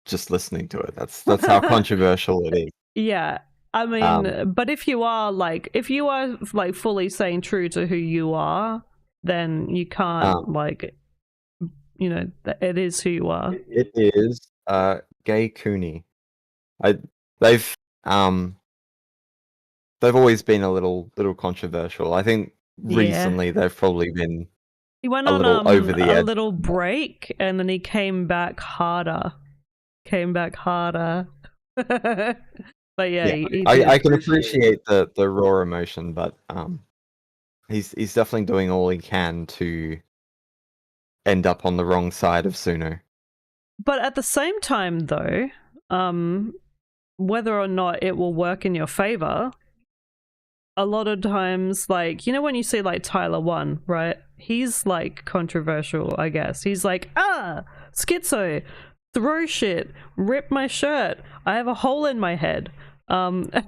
just listening to it. That's how controversial it is. Yeah. I mean, but if you are like fully staying true to who you are, then you can't like, you know, it is who you are. It is Gay Cooney. They've always been a little controversial. I think recently they've probably been. He went a on little over the edge. Little break, and then he came back harder. But yeah, he I can appreciate the raw emotion, but he's definitely doing all he can to end up on the wrong side of Suno. But at the same time, though, whether or not it will work in your favor, a lot of times, like, you know, when you see like Tyler 1, right? He's like controversial, I guess. He's like, schizo, throw shit, rip my shirt, I have a hole in my head. And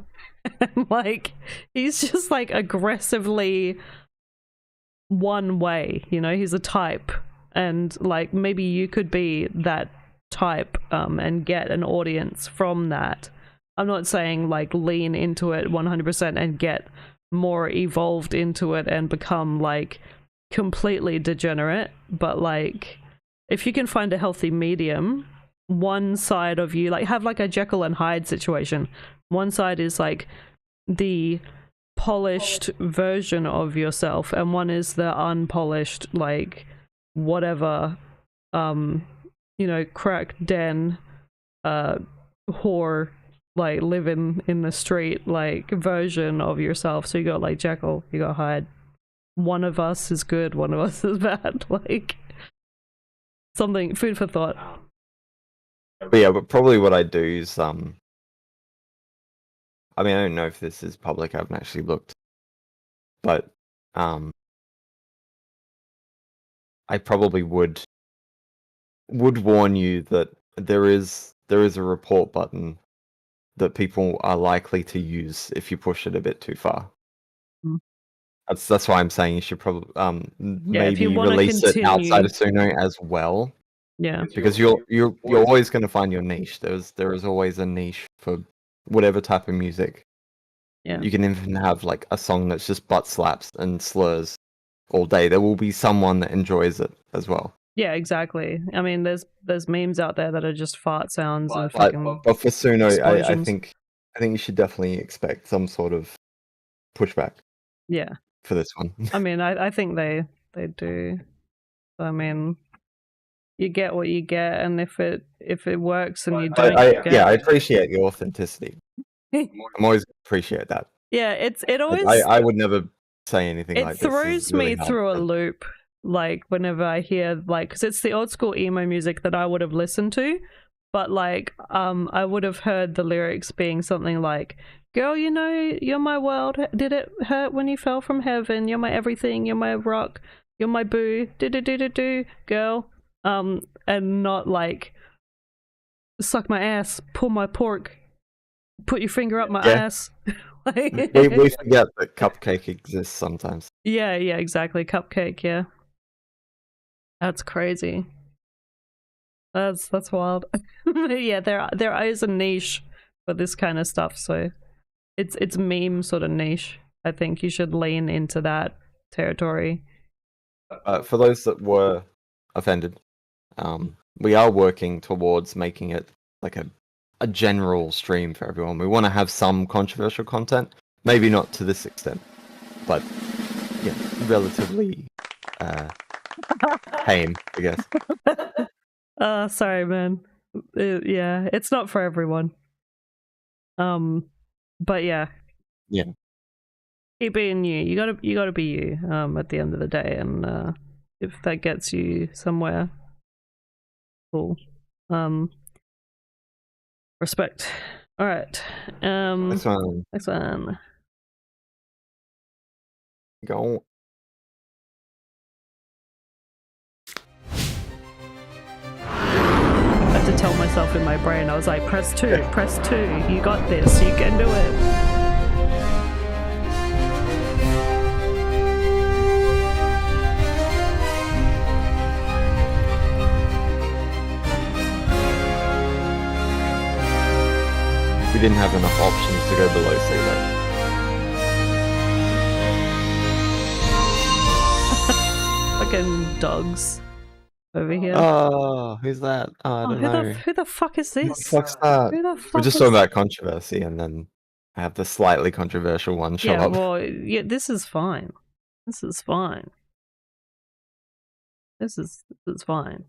like, he's just like aggressively one way, you know, he's a type. And like, maybe you could be that type and get an audience from that. I'm not saying like lean into it 100% and get more evolved into it and become like completely degenerate, but like if you can find a healthy medium, one side of you, like have like a Jekyll and Hyde situation. One side is like the polished version of yourself, and one is the unpolished, like whatever, you know, crack den, whore, like living in the street, like version of yourself. So you got like Jekyll, you got Hyde. One of us is good, one of us is bad. Like something, food for thought. But yeah, but probably what I do is I mean, I don't know if this is public, I haven't actually looked, but I probably would warn you that there is a report button that people are likely to use if you push it a bit too far. That's why I'm saying you should probably maybe release it outside of Suno as well. Yeah, because you're always going to find your niche. There is always a niche for whatever type of music. Yeah, you can even have like a song that's just butt slaps and slurs all day. There will be someone that enjoys it as well. Yeah, exactly. I mean, there's memes out there that are just fart sounds and fucking. But for Suno, I think you should definitely expect some sort of pushback. Yeah. For this one. I mean, I think they do. I mean, you get what you get, and if it works and you don't, I appreciate the authenticity. I'm always appreciate that. Yeah, it always. I would never say anything like this. It throws me through a loop, like whenever I hear like, because it's the old school emo music that I would have listened to, but like I would have heard the lyrics being something like, "Girl, you know, you're my world. Did it hurt when you fell from heaven? You're my everything. You're my rock. You're my boo. Do, girl." And not like, suck my ass, pull my pork, put your finger up my Yeah. ass. We forget that Cupcake exists sometimes. Yeah, exactly. Cupcake, yeah. That's crazy. That's wild. Yeah, there is a niche for this kind of stuff, so it's meme sort of niche. I think you should lean into that territory. For those that were offended, we are working towards making it like a general stream for everyone. We want to have some controversial content, maybe not to this extent, but yeah, relatively tame, I guess. Sorry, man. Yeah, it's not for everyone. But yeah. Yeah. Keep being you. You gotta be you. At the end of the day, and if that gets you somewhere, cool. Respect. All right. Next one. Next one. Go. I had to tell myself in my brain, I was like, press 2, press 2, you got this, you can do it. We didn't have enough options to go below sea though. Fucking dogs over here. Oh, who's that? Oh, I don't know. Who the fuck is Who the this? fuck's that? Who the fuck We're just is... talking about controversy, and then I have the slightly controversial one show Yeah, up. well, yeah, this is fine. This is fine. This is fine.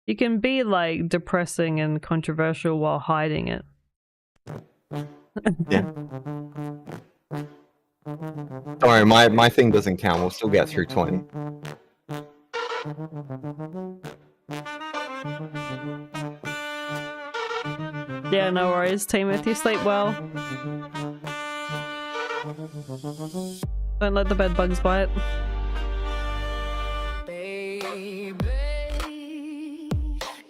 You can be like depressing and controversial while hiding it. Yeah. Don't worry, my thing doesn't count. We'll still get through 20. Yeah, no worries, Timothy. Sleep well. Don't let the bed bugs bite. Baby,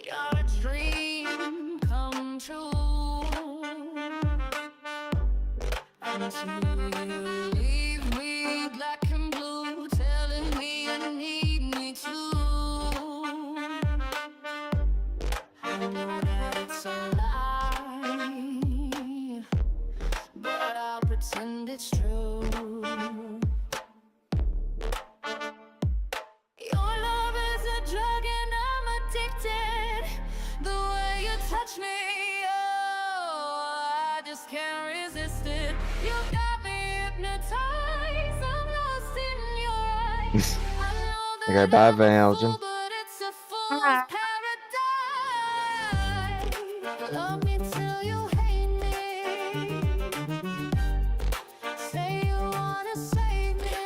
you're a dream come true. Until you leave me black and blue, telling me you need me too. I know that it's a lie, but I'll pretend it's true. Your love is a drug and I'm addicted. The way you touch me, oh, I just can't resist it. You got me hypnotized, I'm lost in your eyes. I know that Okay, bye, I'm a Belgium. fool, but it's a fool's paradise. Love me till you hate me. Say you wanna save me.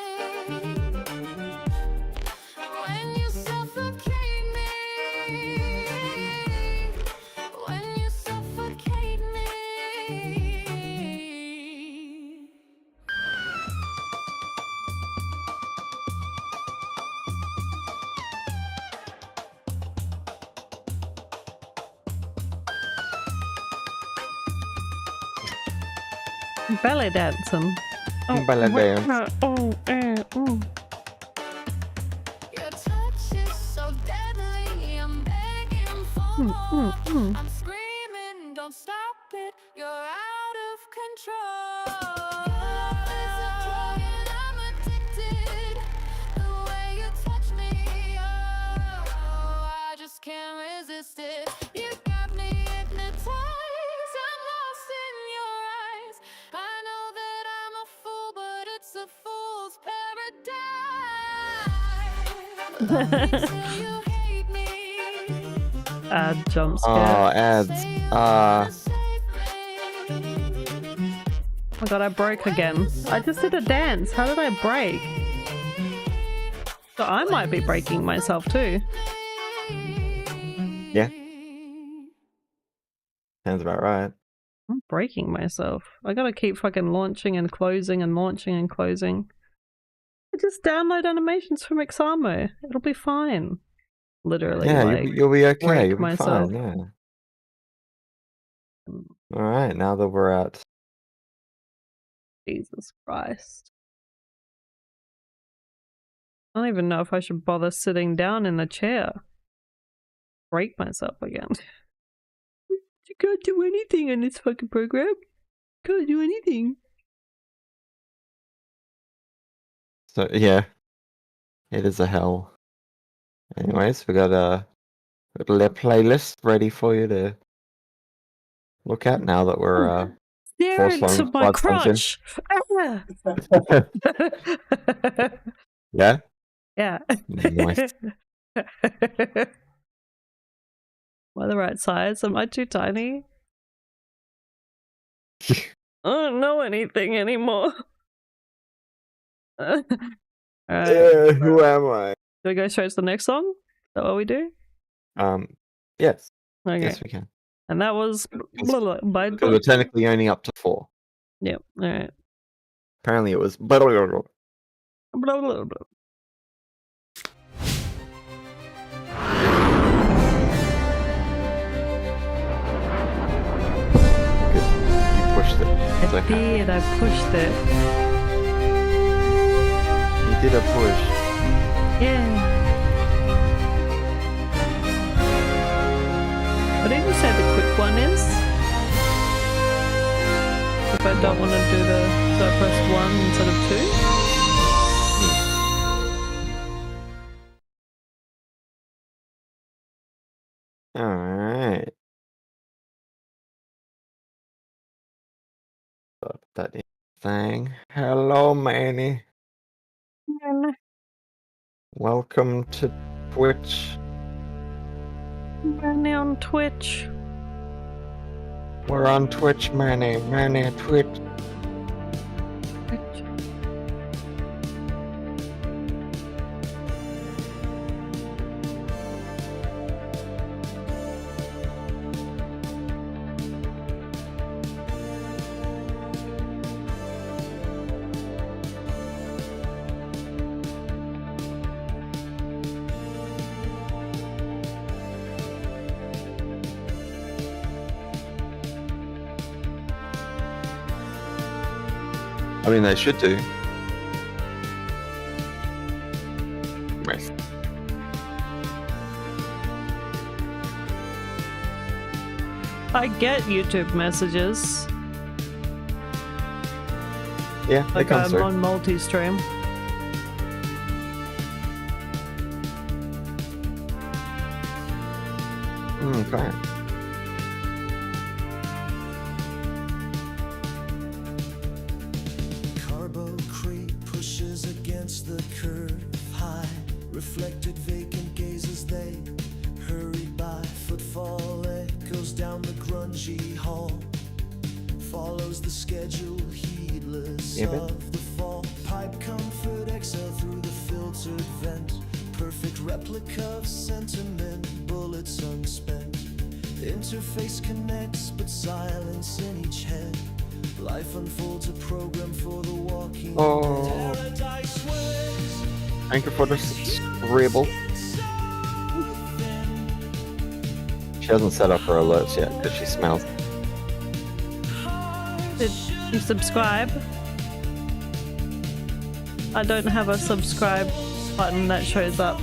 When you suffocate me, when you suffocate me. Ballet dancing. Ballet wait, dance. oh. Your touch is so deadly, I'm begging for more. I'm screaming, don't stop it, you're out of control. Love is a drug and I'm addicted. The way you touch me, oh, I just can't resist it. You got me hypnotized, I'm lost in your eyes. I know that I'm a fool, but it's a fool's paradise. Love me till you hate me. Ad jump scare. Oh, ads. Say you wanna save me. Oh my god, I broke again. I just did a dance. How did I break? So I might be breaking myself too. Yeah. Sounds about right. I'm breaking myself. I gotta keep fucking launching and closing and launching and closing. I just download animations from Examo. It'll be fine. Literally, Yeah, like, you'll be okay. break You'll be myself. fine. Yeah. All right, now that we're at Jesus Christ. I don't even know if I should bother sitting down in the chair. Break myself again. You can't do anything in this fucking program. Can't do anything. so yeah, it is a hell. Anyways, we got a little playlist ready for you to look at now that we're Stare songs, into my 5 songs in. crotch! Ah! Yeah. Yeah. Nice. Am I the right size? Am I too tiny? I don't know anything anymore. Alright. Who am I? Do we go straight to the next song? Is that what we do? Yes. Okay. Yes, we can. And that was by Because we're technically only up to 4. Yep. Alright. Apparently, it was. You pushed it. It's I okay. did, I pushed it. You did a push. Yeah. What did you say the quick one is? If I don't want to do the... So I press 1 instead of 2? Alright. Put that in thing. Hello, Manny. Welcome to Twitch. Manny on Twitch. We're on Twitch, Manny. Manny, Twitch. I mean, they should do. Right. I get YouTube messages. Yeah, they Like come I'm through. on multi-stream. Okay. Carbo crate pushes against the curve high. Reflected vacant gazes they hurry by. Footfall echoes down the grungy hall. Follows the schedule heedless Yeah, man. of the fall. Pipe comfort exhale through the filtered vent. Perfect replica of sentiment. Bullets unspent. Interface connects but silence in each head. Life unfolds a program for the walking Oh. dead. Paradise ways. Thank you for the subscribe. She hasn't set up her alerts yet because she smells. Did you subscribe? I don't have a subscribe button that shows up.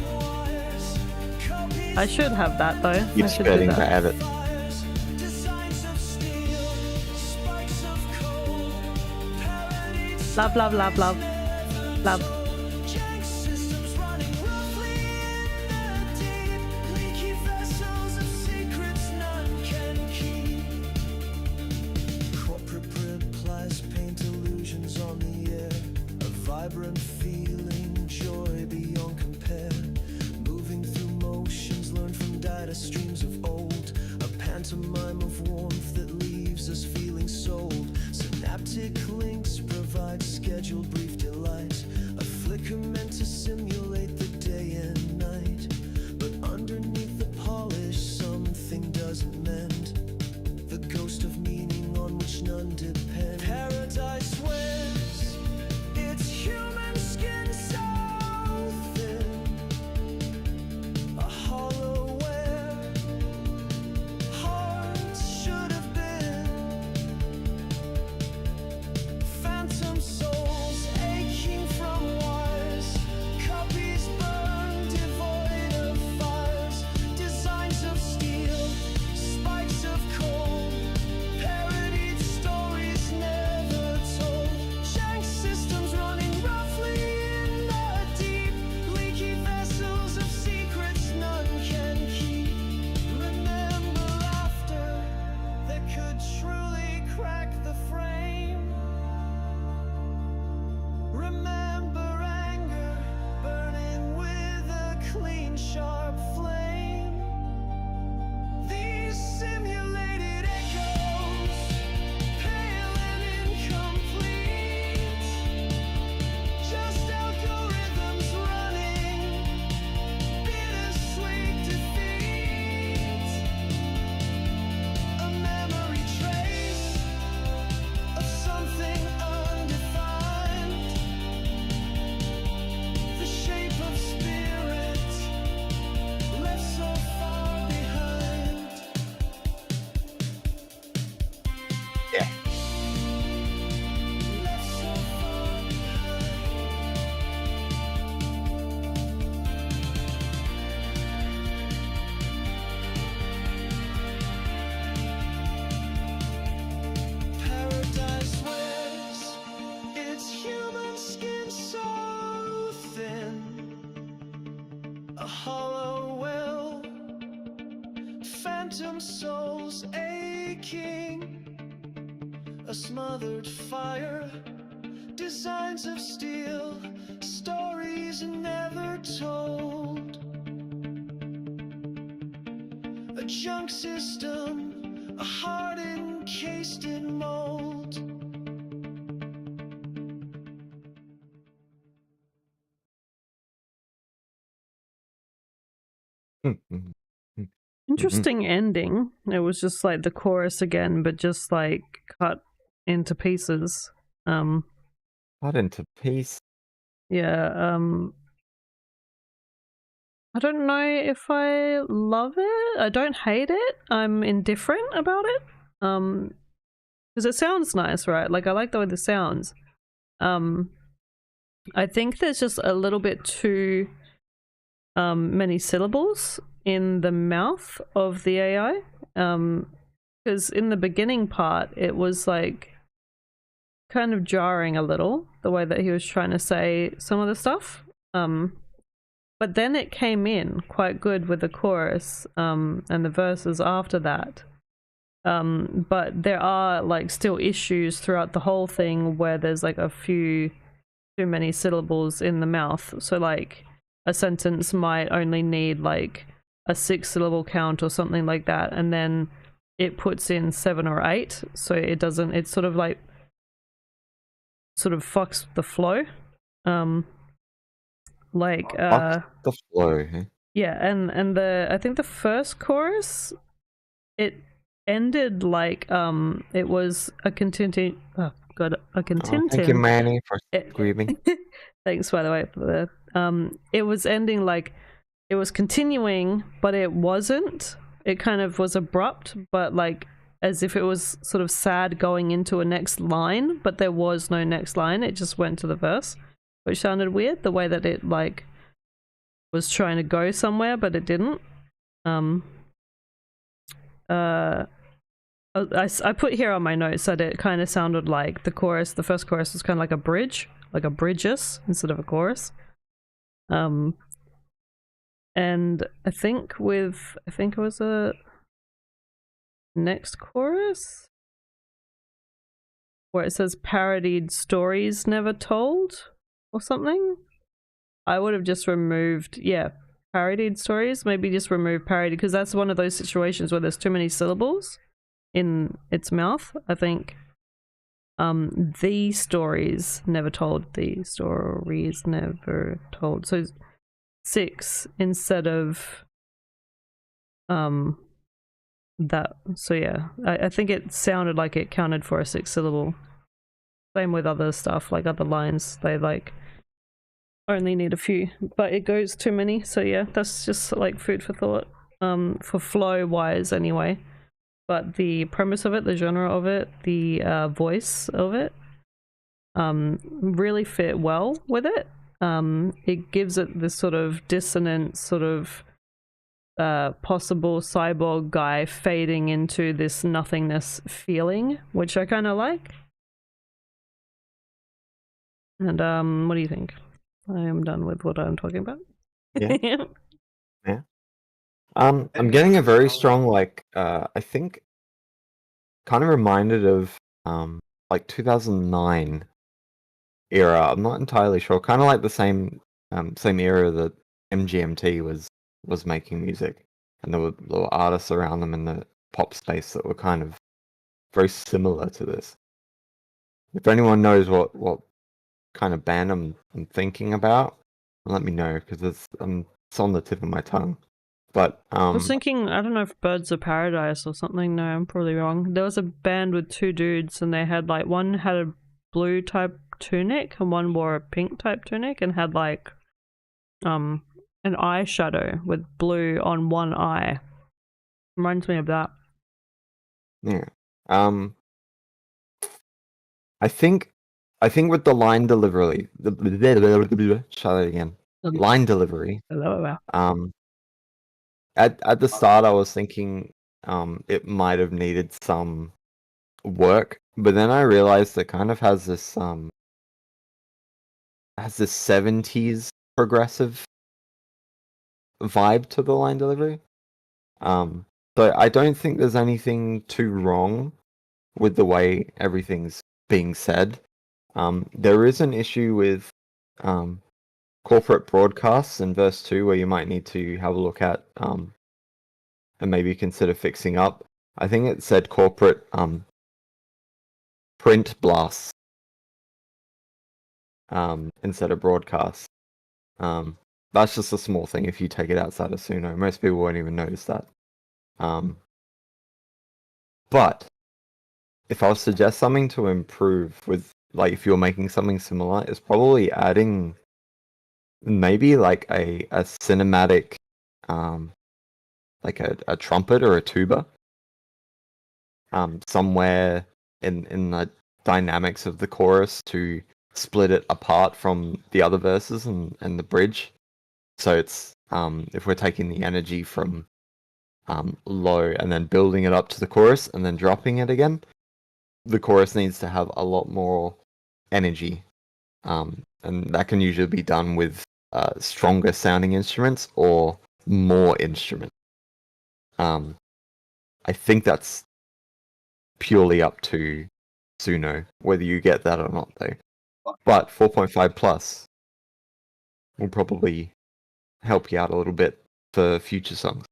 I should have that though. I Keep should do spitting that. to edit. Love, love, love, love. Love. Corporate replies paint illusions on the air. A vibrant feeling, joy beyond compare. Moving through motions learned from data streams of old. A pantomime of warmth that leaves us feeling sold. Synaptic links provide scheduled brief delight. A flicker meant to simulate the day and night. But underneath the polish, something doesn't mend. The ghost of meaning on which none depend. Paradise wins. It's human skin so thin. A hollow where hearts should have been. a hollow well, phantom souls aching, a smothered fire, designs of steel, stories never told, a junk system, a heart encased in mold. Interesting ending. It was just like the chorus again, but just like cut into pieces. Cut into piece. Yeah, I don't know if I love it. I don't hate it. I'm indifferent about it. Because it sounds nice, right? Like I like the way this sounds. I think there's just a little bit too many syllables in the mouth of the AI. Because in the beginning part, it was like kind of jarring a little the way that he was trying to say some of the stuff. But then it came in quite good with the chorus and the verses after that. But there are like still issues throughout the whole thing where there's like a few too many syllables in the mouth. So like a sentence might only need like a 6-syllable count or something like that, and then it puts in 7 or 8, so it doesn't, it's sort of like fucks the flow. Fuck the flow. Hey? Yeah, and the I think the first chorus, it ended like it was a continue. Oh god, a continue. Thank you, Manny, for screaming. Thanks, by the way, for the it was ending like it was continuing, but it wasn't. It kind of was abrupt, but like as if it was sort of sad going into a next line, but there was no next line. It just went to the verse, which sounded weird, the way that it like was trying to go somewhere, but it didn't. I put here on my notes that it kind of sounded like the chorus, the first chorus was kind of like a bridge, like a bridges instead of a chorus. And I think it was a next chorus where it says parodied stories never told or something. I would have just removed, yeah, parodied stories, maybe just remove parody, because that's one of those situations where there's too many syllables in its mouth. I think the stories never told, the stories never told. So 6 instead of that. So yeah, I think it sounded like it counted for a 6-syllable. Same with other stuff, like other lines, they like only need a few, but it goes too many. So yeah, that's just like food for thought, for flow wise anyway. But the premise of it, the genre of it, the voice of it, really fit well with it. It gives it this sort of dissonant sort of possible cyborg guy fading into this nothingness feeling, which I kind of like. And what do you think? I am done with what I'm talking about. Yeah. Yeah. I'm getting a very strong, like, I think, kind of reminded of, like 2009 era. I'm not entirely sure. Kind of like the same era that MGMT was making music, and there were little artists around them in the pop space that were kind of very similar to this. If anyone knows what kind of band I'm thinking about, let me know, because it's on the tip of my tongue. But I was thinking, I don't know if Birds of Paradise or something. No, I'm probably wrong. There was a band with 2 dudes, and they had like, one had a blue type tunic and one wore a pink type tunic and had like an eyeshadow with blue on one eye. Reminds me of that. Yeah. I think with the line delivery, try that again. Line delivery. At the start, I was thinking it might have needed some work, but then I realized it kind of has this 70s progressive vibe to the line delivery. So I don't think there's anything too wrong with the way everything's being said. There is an issue with corporate broadcasts in verse 2 where you might need to have a look at and maybe consider fixing up. I think it said corporate print blasts instead of broadcasts. That's just a small thing if you take it outside of Suno. Most people won't even notice that. But if I was to suggest something to improve with, like, if you're making something similar, it's probably adding maybe like a cinematic, like a trumpet or a tuba, somewhere in the dynamics of the chorus to split it apart from the other verses and the bridge. So it's if we're taking the energy from low and then building it up to the chorus and then dropping it again, the chorus needs to have a lot more energy, and that can usually be done with stronger sounding instruments or more instruments. I think that's purely up to Suno whether you get that or not, though. But 4.5 plus will probably help you out a little bit for future songs.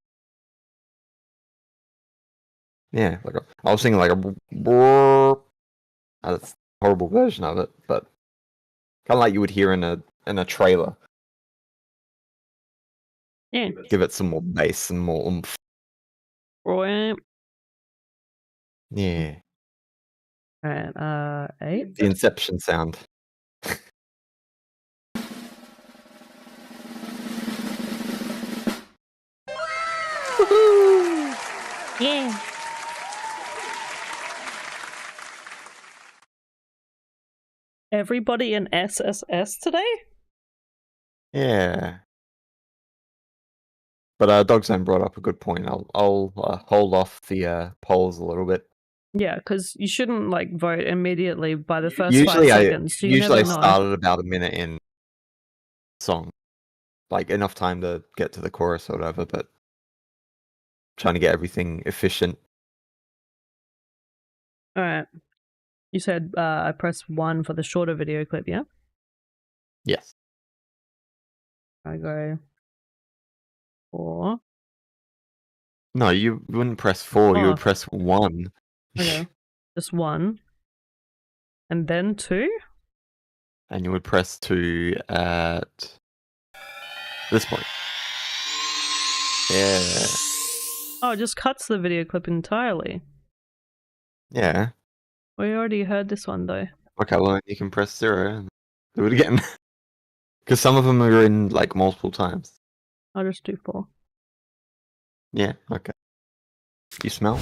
Yeah, I was thinking like a that's a horrible version of it, but kind of like you would hear in a trailer. Yeah. Give it some more bass and more oomph. Right. Yeah. Alright, 8. The Inception sound. Woohoo! Yeah. Everybody in SSS today? Yeah. But Dogzone brought up a good point. I'll hold off the polls a little bit. Yeah, because you shouldn't like vote immediately by the first Usually 5 seconds. You usually I never know. started about a minute in song, like enough time to get to the chorus or whatever. But trying to get everything efficient. All right. You said I press 1 for the shorter video clip, yeah? Yes. I go 4. No, you wouldn't press 4. You Oh. would press 1. Okay. Just 1. And then 2? And you would press 2 at this point. Yeah. Oh, it just cuts the video clip entirely. Yeah. We already heard this one though. Okay, well, you can press 0 and do it again. Because some of them are in like multiple times. I'll just do 4. Yeah, okay. You smell?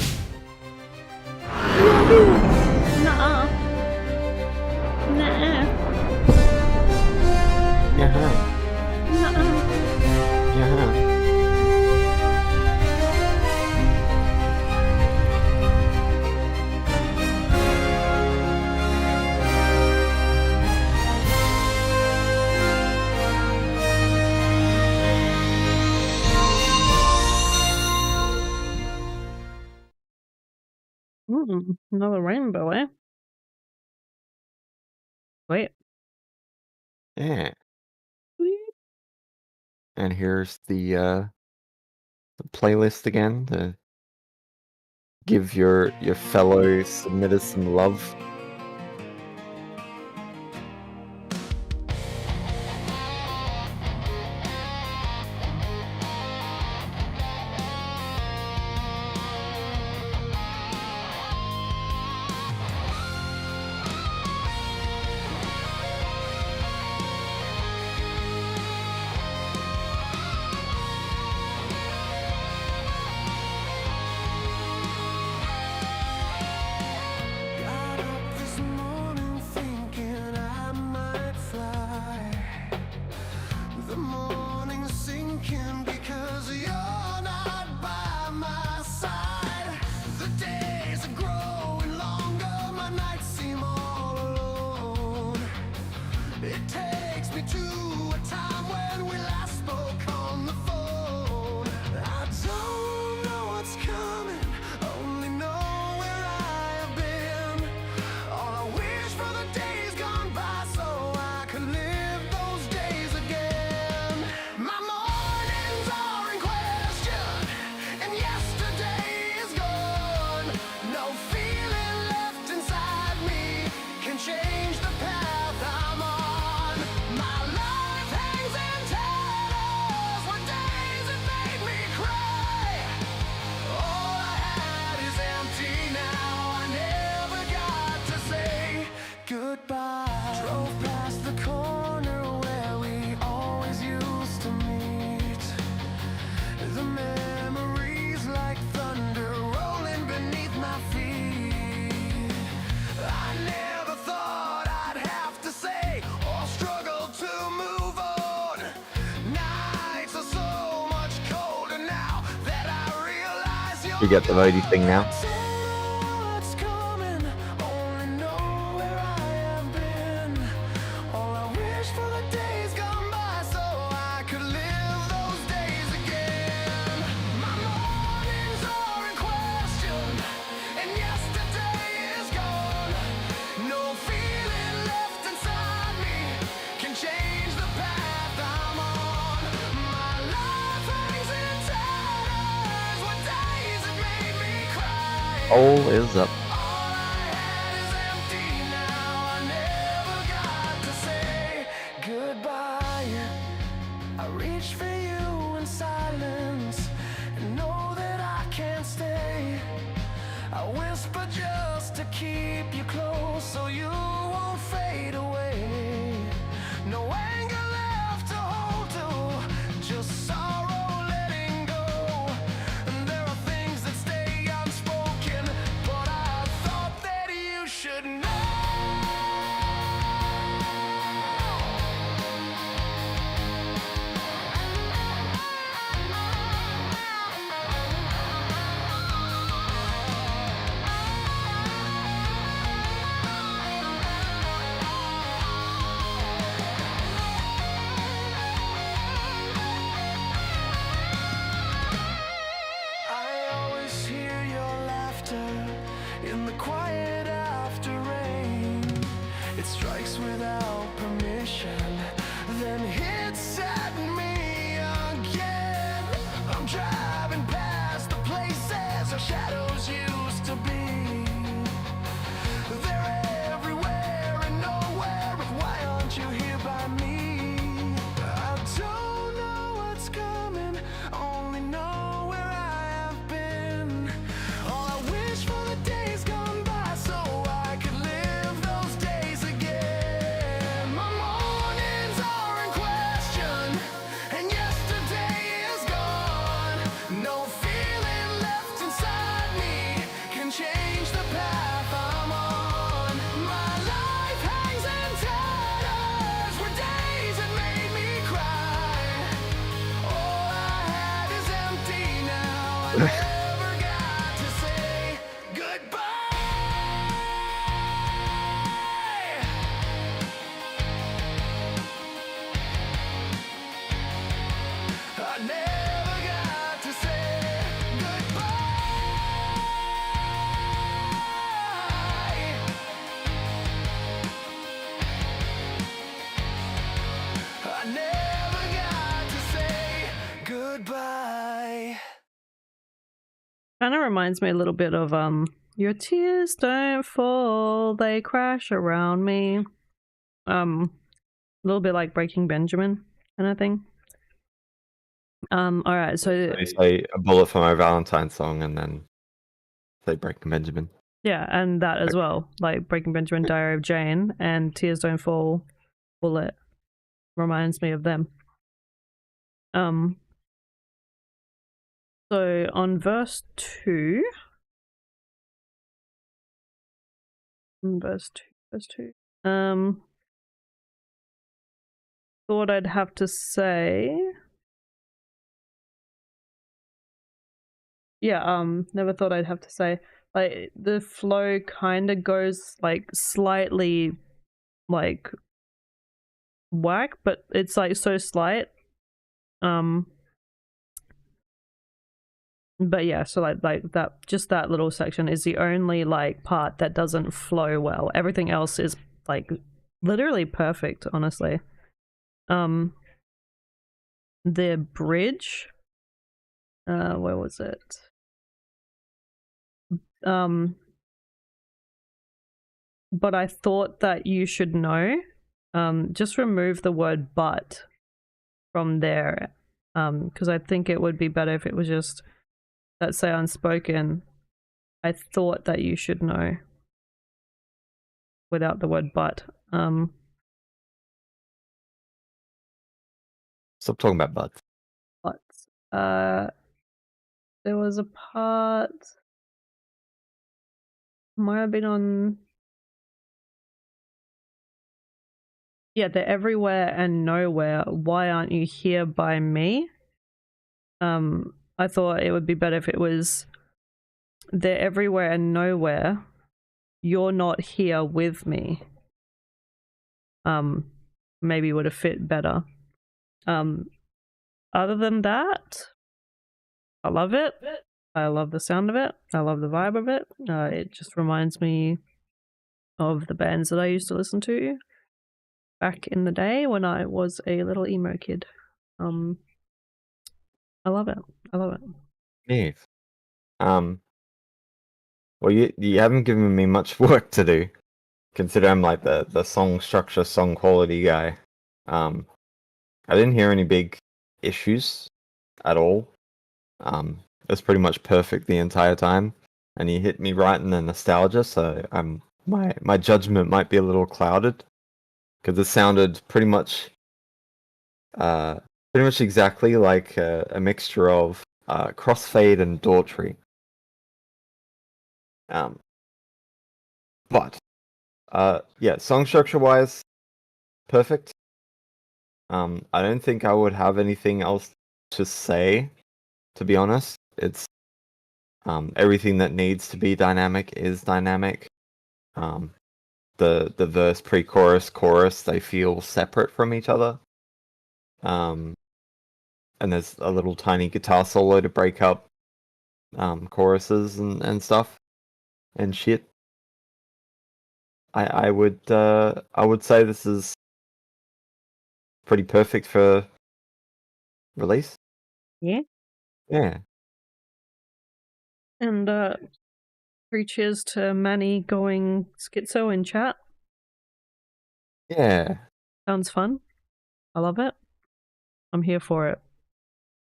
Nuh-uh. Nuh-uh. Yeah. Nuh-uh. Yeah. Another rainbow, eh? Wait. Yeah. And here's the playlist again to give your fellow submitters some love. Got up this morning thinking I might fly. The morning's sinking because you're not by my side. The days are growing longer, my nights seem all alone. It takes me to a time when we last spoke on the phone. You get the Modi thing now. What's coming? Only know where I have been. All I wish for the days gone by so I could live those days again. My mornings are in question, and yesterday is gone. No feeling left inside me can change the path I'm on. My life hangs in tatters with days that made me cry. All is up. All I had is empty now. I never got to say goodbye. I reach for you in silence and know that I can't stay. I whisper just to keep you close so you won't fade away. No anger left to hold to, just sorrow letting go. And there are things that stay unspoken, but I thought that you should know. I always hear your laughter in the quiet after rain. It strikes without permission, then hits at me again. I'm driving past the places our shadows used to be. They're everywhere and nowhere, but why aren't you here by me? I don't know what's coming, only know where I have been. All I wish for the days gone by so I could live those days again. My mornings are in question, and yesterday is gone. No feeling left inside me can change the path I'm on. My life hangs in tatters with days that made me cry. All I had is empty now. I never got to say goodbye. I never got to say goodbye. I never got to say goodbye. Kind of reminds me a little bit of your tears don't fall, they crash around me. A little bit like Breaking Benjamin kind of thing. All right, so They say a bullet for my Valentine song, and then they break Benjamin. yeah, and that as Okay. well, like Breaking Benjamin, Diary of Jane, and Tears Don't Fall, Bullet reminds me of them. So on verse 2, thought I'd have to say, never thought I'd have to say, like, the flow kind of goes like slightly like whack, but it's like so slight. But yeah, so like that, just that little section is the only like part that doesn't flow well. Everything else is like literally perfect, honestly. The bridge, where was it? But I thought that you should know. Just remove the word "but" from there, because I think it would be better if it was just, let's say, unspoken. I thought that you should know without the word "but." Stop talking about butts. But there was a part, might have been on, yeah, they're everywhere and nowhere. Why aren't you here by me? I thought it would be better if it was they're everywhere and nowhere. You're not here with me. Maybe would have fit better. Other than that, I love it. I love the sound of it. I love the vibe of it. It just reminds me of the bands that I used to listen to back in the day when I was a little emo kid. I love it. I love it. Yes. Well, you haven't given me much work to do. Consider I'm like the song structure, song quality guy. I didn't hear any big issues at all. It's pretty much perfect the entire time, and you hit me right in the nostalgia. So my judgment might be a little clouded because it sounded pretty much exactly like a mixture of Crossfade and Daughtry. But yeah, song structure wise, perfect. I don't think I would have anything else to say, to be honest. It's everything that needs to be dynamic is dynamic. The verse, pre-chorus, chorus, they feel separate from each other. And there's a little tiny guitar solo to break up choruses and stuff and shit. I would say this is pretty perfect for release. Yeah. Yeah. And 3 cheers to Manny going schizo in chat. Yeah. Sounds fun. I love it. I'm here for it.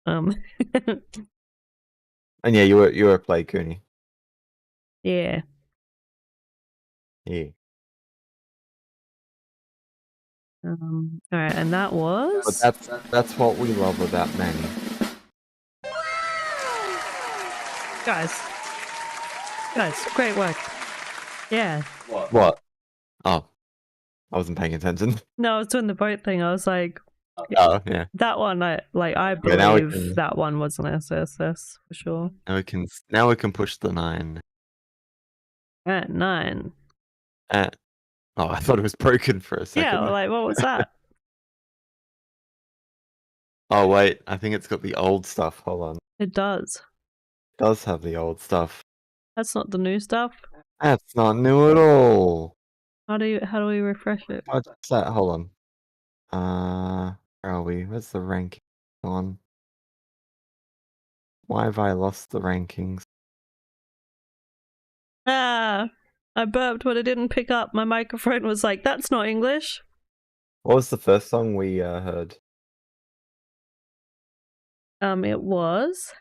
And yeah, you were a play Cooney. Yeah. Yeah. Alright, and that was... But that's what we love about Manny. Guys, great work. Yeah. What? Oh. I wasn't paying attention. No, I was doing the boat thing. I was like, Oh, yeah. that one, I believe now we can- that one was an SSS for sure. Now we can push the 9. At 9. Oh, I thought it was broken for a second. Yeah, like, what was that? Oh wait, I think it's got the old stuff. Hold on. It does. It does have the old stuff. That's not the new stuff. That's not new at all. How do we refresh it? What's that? Hold on. Where are we? Where's the ranking on? Why have I lost the rankings? Ah, I burped when it didn't pick up. My microphone was like, that's not English. What was the first song we heard? It was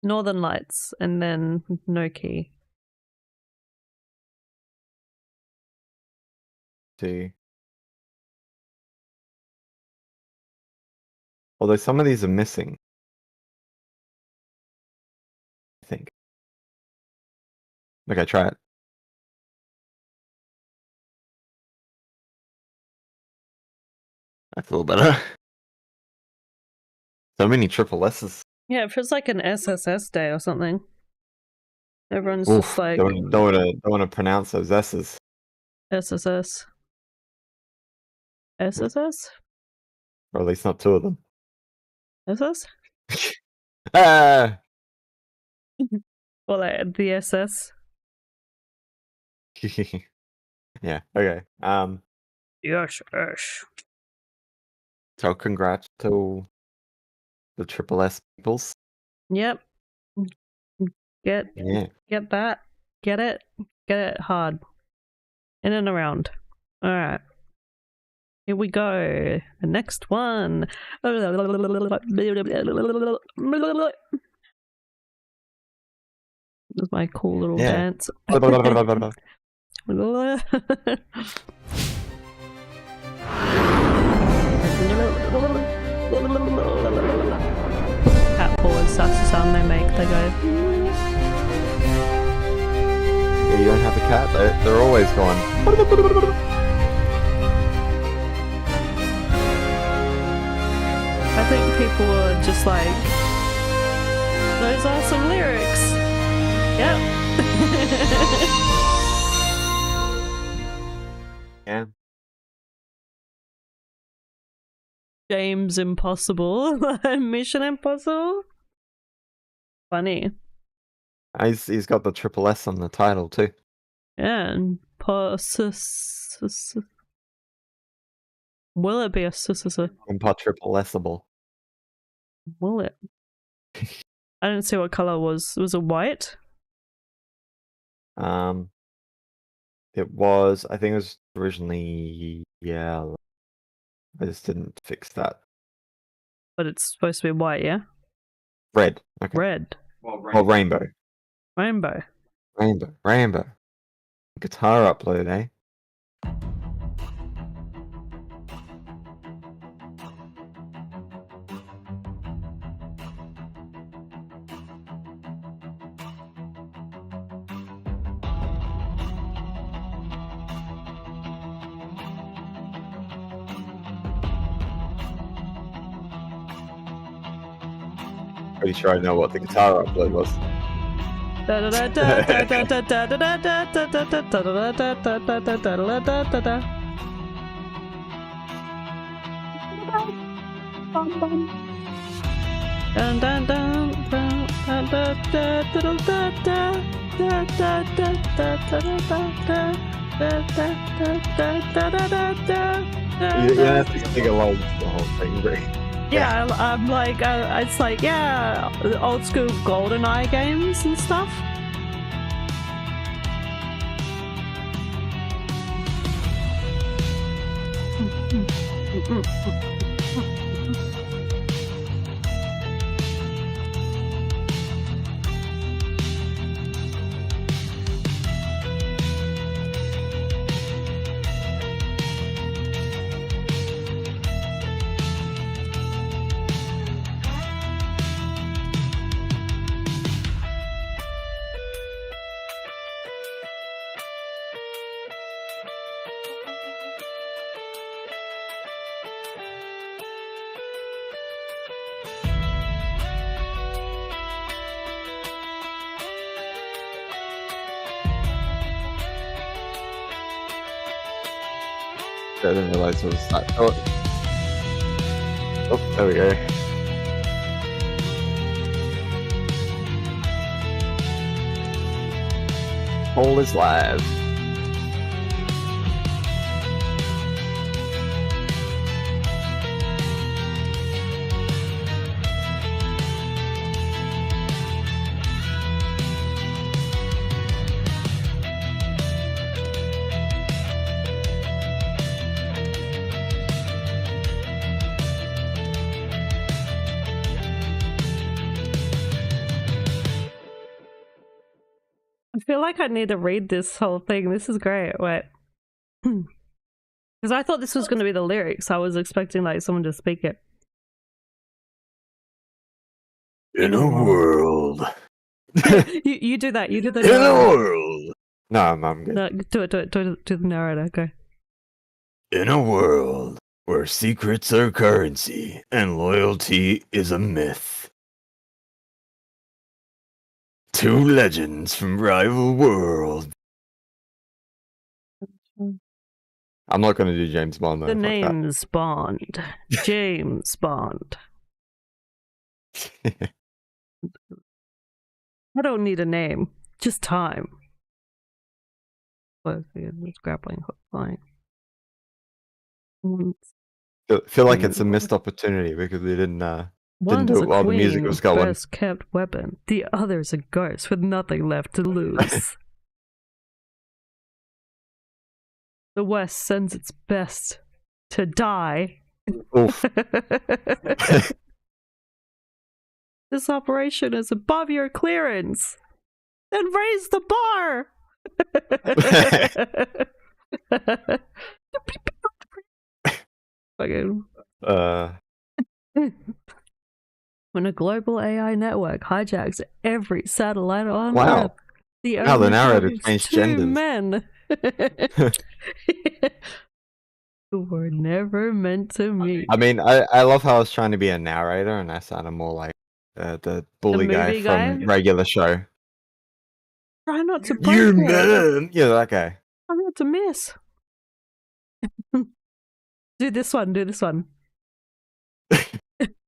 Northern Lights and then No Key. Although some of these are missing. I think. Okay, try it. That's a little better. So many triple S's. Yeah, it feels like an SSS day or something. Everyone's Oof, just like don't want to pronounce those S's. SSS. SSS? Or at least not 2 of them. SS? Ah! Or like the SS? Yeah, okay. Yes. So congrats to the triple S peoples. Yep. Get that. Get it hard. In and around. Alright. Here we go. The next one. That's my cool little dance. Cat paws, that's the sound they make. They go. Yeah, you don't have a cat? They're always going. I think people are just like, those are some lyrics. Yep. Yeah. James Impossible. Mission Impossible. Funny. He's got the triple S on the title too. Yeah, and will it be a Impotriple-essable. Will it? I didn't see what color it was. Was it white? It was. I think it was originally yellow. I just didn't fix that. But it's supposed to be white, yeah? Red. Okay. Red. Or rainbow. Rainbow. Rainbow. Guitar upload, eh? Pretty sure I know what the guitar upload was. You have to sing along to the whole thing, Bree. Yeah, I'm like, it's like, yeah, old school GoldenEye games and stuff. I didn't realize it was that. Oh, there we go. All is live. I feel like I need to read this whole thing. This is great. Wait. Because I thought this was going to be the lyrics. I was expecting like someone to speak it. In a world. You do that. You do the In a narrator. world. No, I'm good. No, do the narrator. Okay. In a world where secrets are currency and loyalty is a myth. Two legends from rival worlds. I'm not going to do James Bond though. The fuck name's Bond. James Bond. that. I don't need a name. Just time. What's grappling hook line? Feel like it's a missed opportunity because we didn't do One's it a while the music queen, was going. best kept weapon. The other's a ghost with nothing left to lose. The West sends its best to die. Oof. This operation is above your clearance. Then raise the bar. Fucking. When a global AI network hijacks every satellite on Wow. Earth, the Wow, the only narrator choice changed two genders. men who were never meant to meet. I mean, I love how I was trying to be a narrator and I sounded more like the bully guy movie from guy? Regular Show. Try not to You break it. man! Yeah, that guy. Try not to miss. Do this one. Do this one.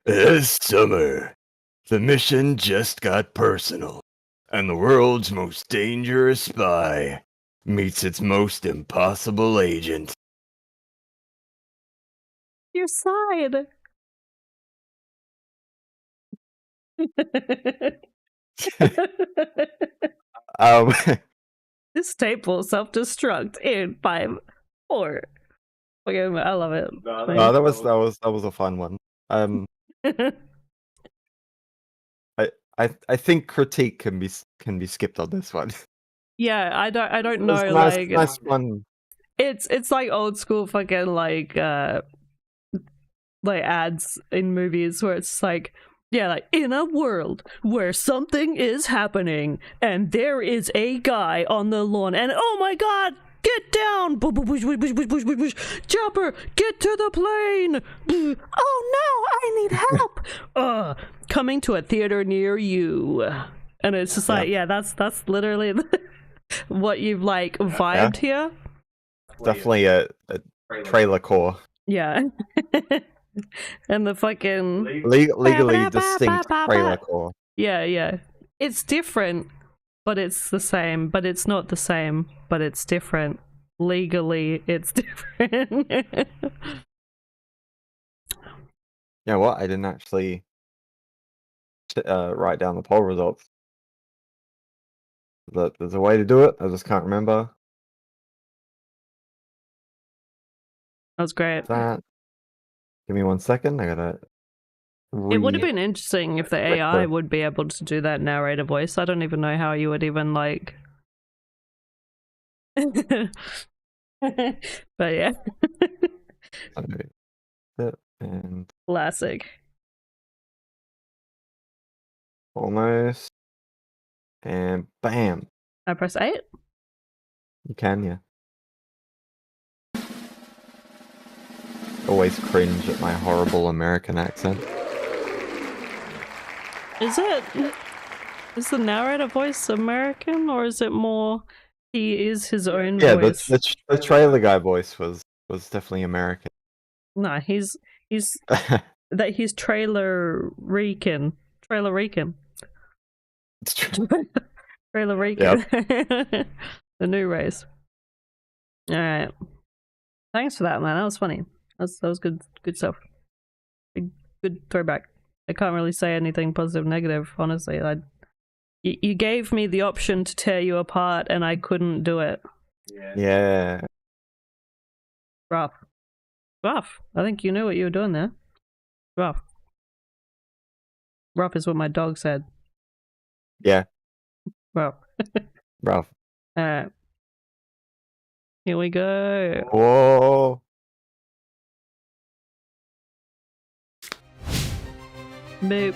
This summer, the mission just got personal, and the world's most dangerous spy meets its most impossible agent. Your side. This tape will self-destruct in 5, 4. Okay, I love it. No, that was a fun one. I think critique can be skipped on this one. Yeah, I don't It know. was a nice, Like nice one. it's like old school fucking like ads in movies where it's like, yeah, like in a world where something is happening and there is a guy on the lawn and oh my god, get down, Chopper, get to the plane. Oh no, I need help. Coming to a theater near you. And it's just like, yeah, that's literally what you've like vibed here. Definitely a trailer core. Yeah. And the fucking Legally distinct trailer core. yeah. It's different, but it's the same. But it's not the same, but it's different. Legally, it's different. Yeah, what? I didn't actually write down the poll results. There's a way to do it. I just can't remember. That was great. That. Give me 1 second. I gotta. It would have been interesting if the AI would be able to do that narrator voice. I don't even know how you would even like. But yeah. And Classic. almost. And bam. I press 8. You can, yeah. Always cringe at my horrible American accent. Is the narrator voice American or is it more he is his own voice? Yeah, the trailer guy voice was definitely American. No, he's Trailer Rican. Trailer Rican. Trailer Rican. Yep. The new race. Alright. Thanks for that, man. That was funny. That was good stuff. Good throwback. I can't really say anything positive, negative, honestly. You gave me the option to tear you apart and I couldn't do it. Yeah. Rough. I think you knew what you were doing there. Rough. Rough is what my dog said. Yeah. Rough. Alright. Here we go. Whoa. Boop.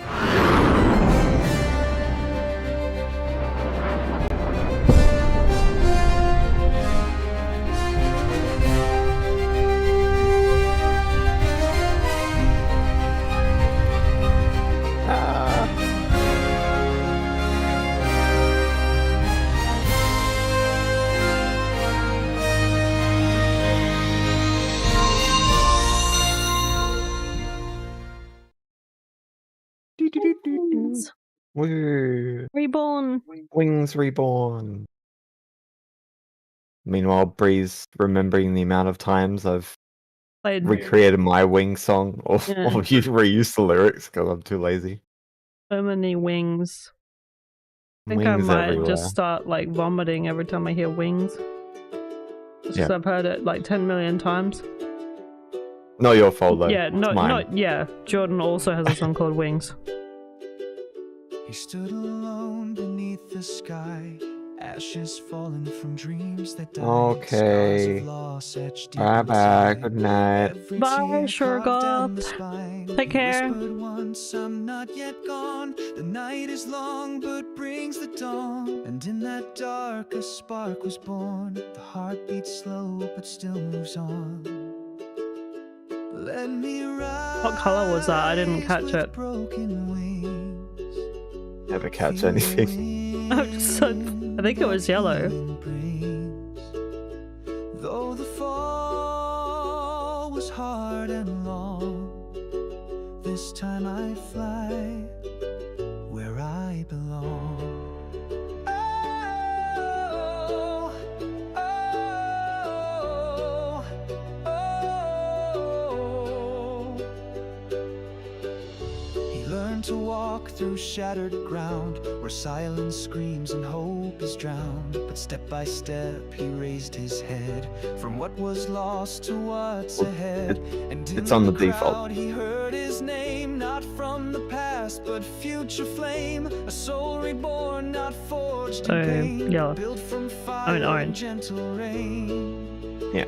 Reborn. Wings reborn. Meanwhile, Bree's remembering the amount of times I've recreated my wing song or reused the lyrics because I'm too lazy. So many wings. I think Wings I might everywhere. just start like vomiting every time I hear wings. Just 'cause I've heard it like 10 million times. Not your fault though. Yeah, yeah. Jordan also has a song called Wings. He stood alone beneath the sky, ashes falling from dreams that died. Okay. Bye. Good night. Bye, Sugar. Take care. Once, I'm not yet gone. The night is long, but brings the dawn. And in that dark, a spark was born. The heart beats slow, but still moves on. Let me ride. What color was that? I didn't catch it. Broken wings. Never catch anything. I'm just so I think it was Yellow. Though the fall was hard and long, this time I fly where I belong. Oh, oh, oh. He learned to walk through shattered ground where silence screams and hope is drowned. But step by step he raised his head from what was lost to what's ahead. And It's in on the crowd, default. he heard his name, not from the past but future flame. A soul reborn, not forged in pain, Yellow. built from fire and orange. gentle rain. Yeah.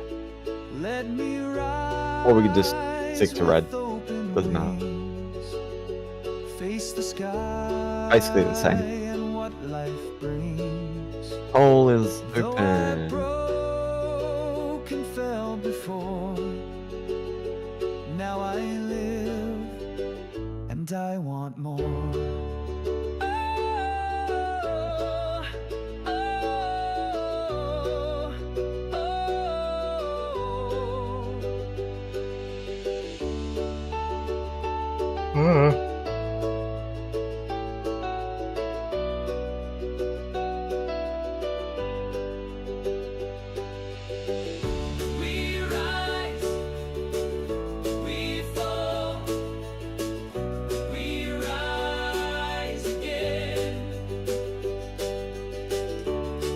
Let me rise Or we could just stick to red. with open Doesn't matter. wings. Face the sky Basically the same. and what life brings. Hole is Though I open. broke and fell before, now I live and I want more. Oh, oh, oh. We rise, we fall, we rise again.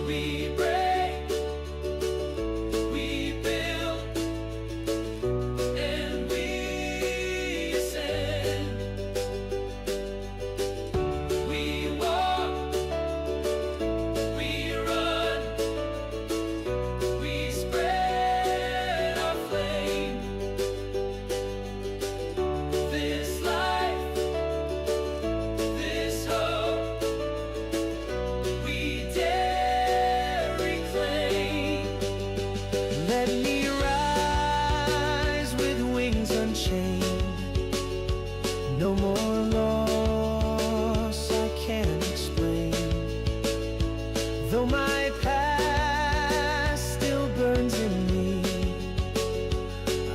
We break, we build, and we ascend. We walk, we run, we spread our flame. This life, this hope, we dare reclaim. Let me rise with wings unchained. No more loss I can't explain. Though my past still burns in me,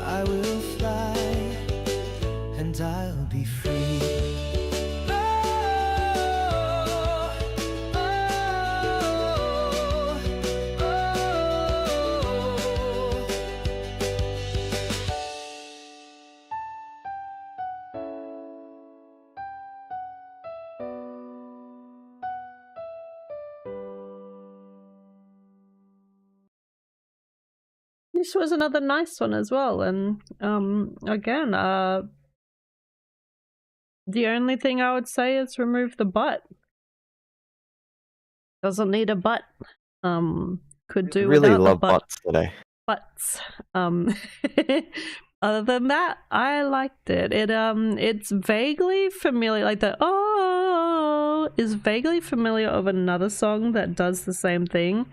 I will fly and I'll be free. Oh, oh, oh. This was another nice one as well, and again, the only thing I would say is remove the butt. Doesn't need a butt. Could do Really without love the butt. butts today. Butts. Other than that, I liked it. It's vaguely familiar, like the oh is vaguely familiar of another song that does the same thing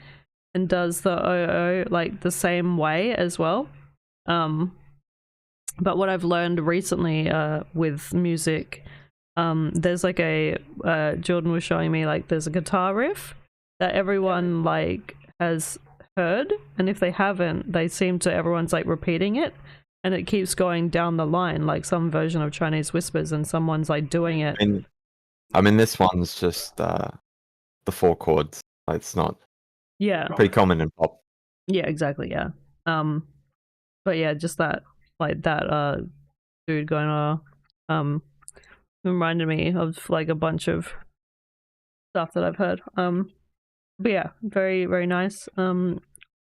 and does the oh like the same way as well. But what I've learned recently with music, there's like a Jordan was showing me, like there's a guitar riff that everyone like has heard, and if they haven't, they seem to everyone's like repeating it, and it keeps going down the line like some version of Chinese whispers, and someone's like doing it. I mean, this one's just the 4 chords. Like, it's not pretty common in pop. Yeah, exactly. Yeah. But yeah, just that like that dude going reminded me of like a bunch of stuff that I've heard. But yeah, very very nice. The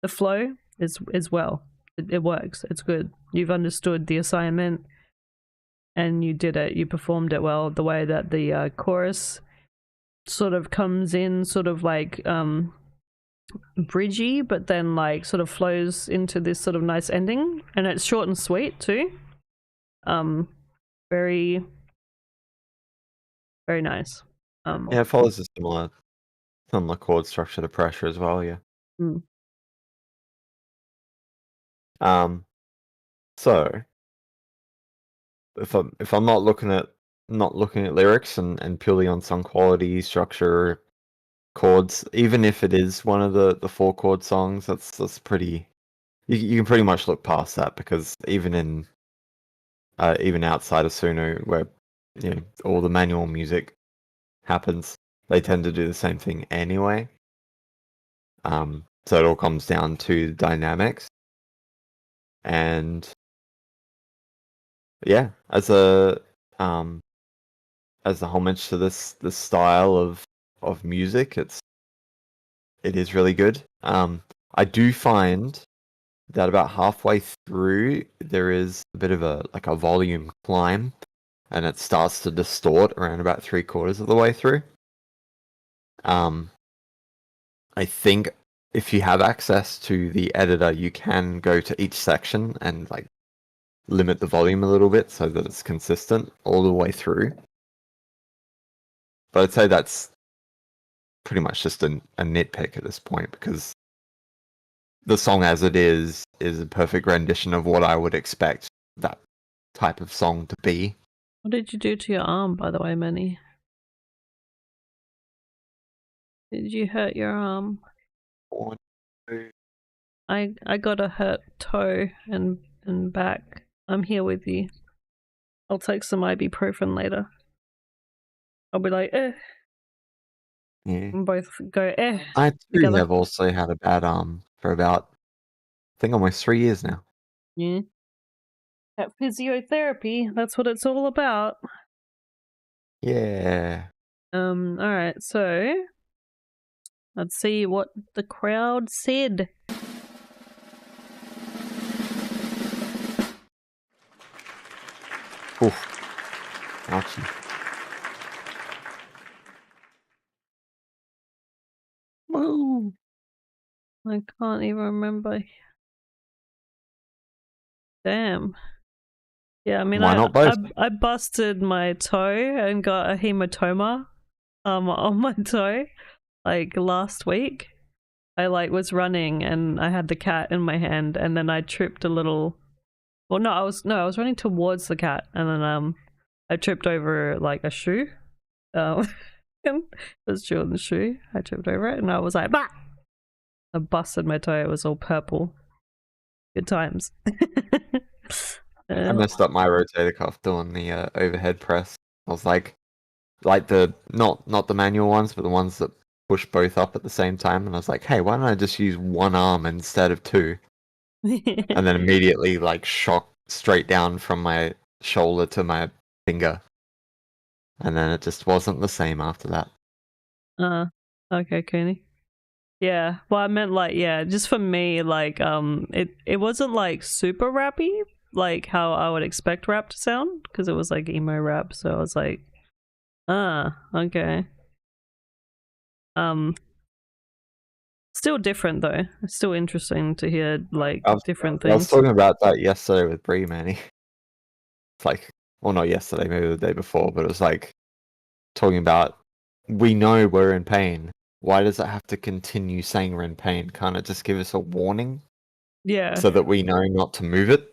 flow is well. It works. It's good. You've understood the assignment and you did it. You performed it well. The way that the chorus sort of comes in sort of like bridgy, but then like sort of flows into this sort of nice ending, and it's short and sweet too. Very very nice. Yeah, it follows a similar chord structure to Pressure as well. Yeah. Mm. So if I'm not looking at lyrics and purely on song quality, structure, chords, even if it is one of the 4-chord songs, that's pretty. You can pretty much look past that because even outside of Suno, where all the manual music happens, they tend to do the same thing anyway. So it all comes down to dynamics, and yeah, as a homage to this style of music, it is really good. I do find that about halfway through there is a bit of a volume climb, and it starts to distort around about 3/4 of the way through. I think if you have access to the editor, you can go to each section and limit the volume a little bit so that it's consistent all the way through. But I'd say that's pretty much just a nitpick at this point, because the song as it is a perfect rendition of what I would expect that type of song to be. What did you do to your arm, by the way, Manny? Did you hurt your arm? I got a hurt toe and back. I'm here with you. I'll take some ibuprofen later. I'll be like, eh. Yeah. And both go, eh. I too together. have also had a bad arm for about, I think, almost 3 years now. Yeah. That physiotherapy, that's what it's all about. Yeah. Alright, so let's see what the crowd said. Oof. Ouchie. Woo. I can't even remember. Damn. Yeah, I mean, Why not both? I busted my toe and got a hematoma on my toe last week. I was running and I had the cat in my hand, and then I tripped a little. Well, I was running towards the cat, and then I tripped over a shoe. It was Jordan's shoe. I tripped over it, and I was like, bah! I busted my toe. It was all purple. Good times. I messed up my rotator cuff doing the overhead press. I was like the not the manual ones, but the ones that push both up at the same time. And I was like, hey, why don't I just use one arm instead of two? And then immediately shock straight down from my shoulder to my finger. And then it just wasn't the same after that. Okay, Cooney. Yeah, well, I meant just for me, it wasn't super rappy, how I would expect rap to sound, because it was emo rap. So I was like, okay. Still different though. It's still interesting to hear different things. I was talking about that yesterday with Bree, Manny. It's well, not yesterday, maybe the day before, but it was talking about, we know we're in pain. Why does it have to continue saying we're in pain? Can't it just give us a warning? Yeah. So that we know not to move it?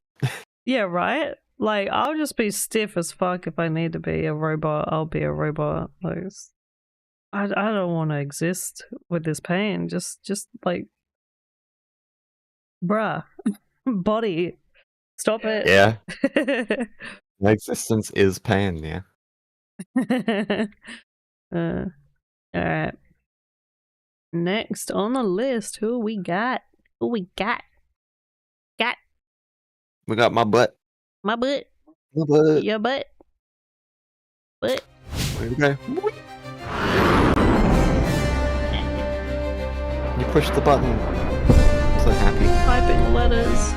Yeah, right? I'll just be stiff as fuck if I need to be a robot. I'll be a robot. I don't want to exist with this pain. Just bruh. Body. Stop it. Yeah. My existence is pain, yeah. Alright. Next on the list, who we got? We got my butt. My butt. My butt. Your butt. Butt. There we go. You push the button. I'm so happy. Typing letters.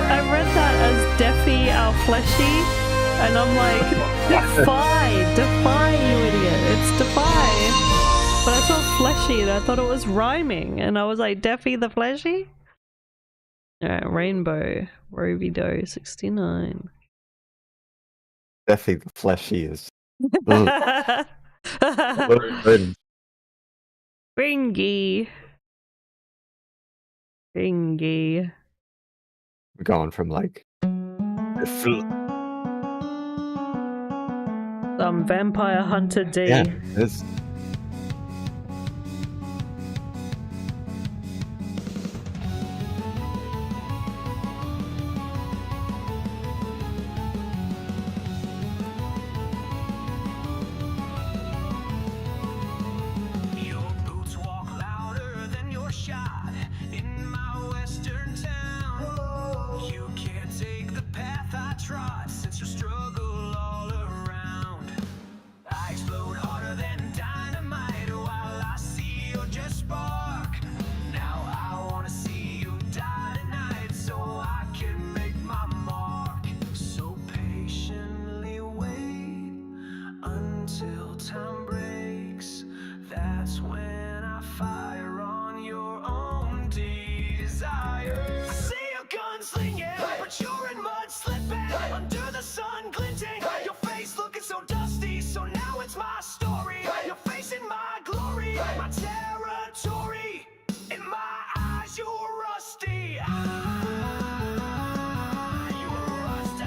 I read that as Deafy our fleshy, and I'm like, defy, you idiot, it's defy. But I saw fleshy and I thought it was rhyming, and I was like, Deafy the fleshy? Alright, Rainbow, Roby Doe 69. Definitely the fleshy is. Ringy. We're going from like Some Vampire Hunter D. yeah, it's Your boots walk louder than your shot in my western town. You can't take the path I trod since your struggle all around. I explode harder than dynamite while I see your just spark. Now I wanna see you die tonight so I can make my mark. So patiently wait until time breaks. That's when I fire on your own desire. I see your gun slinging, but you're in mud slipping. Under the sun glinting, your face looking so dusty. So now it's my story. You're facing my glory, my territory. In my eyes, you're rusty. You're rusty.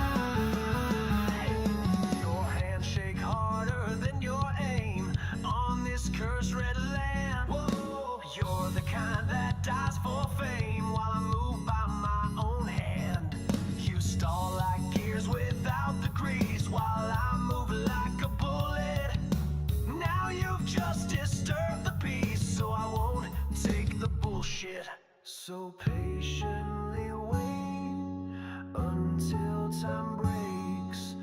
Your hands shake harder than your aim on this cursed red land. Whoa, you're the kind that dies for fame while I move by my own hand. You stall like gears without the grease while I move like a bullet. Now you've just disturbed the peace, so I won't take the bullshit. So patiently wait until time breaks.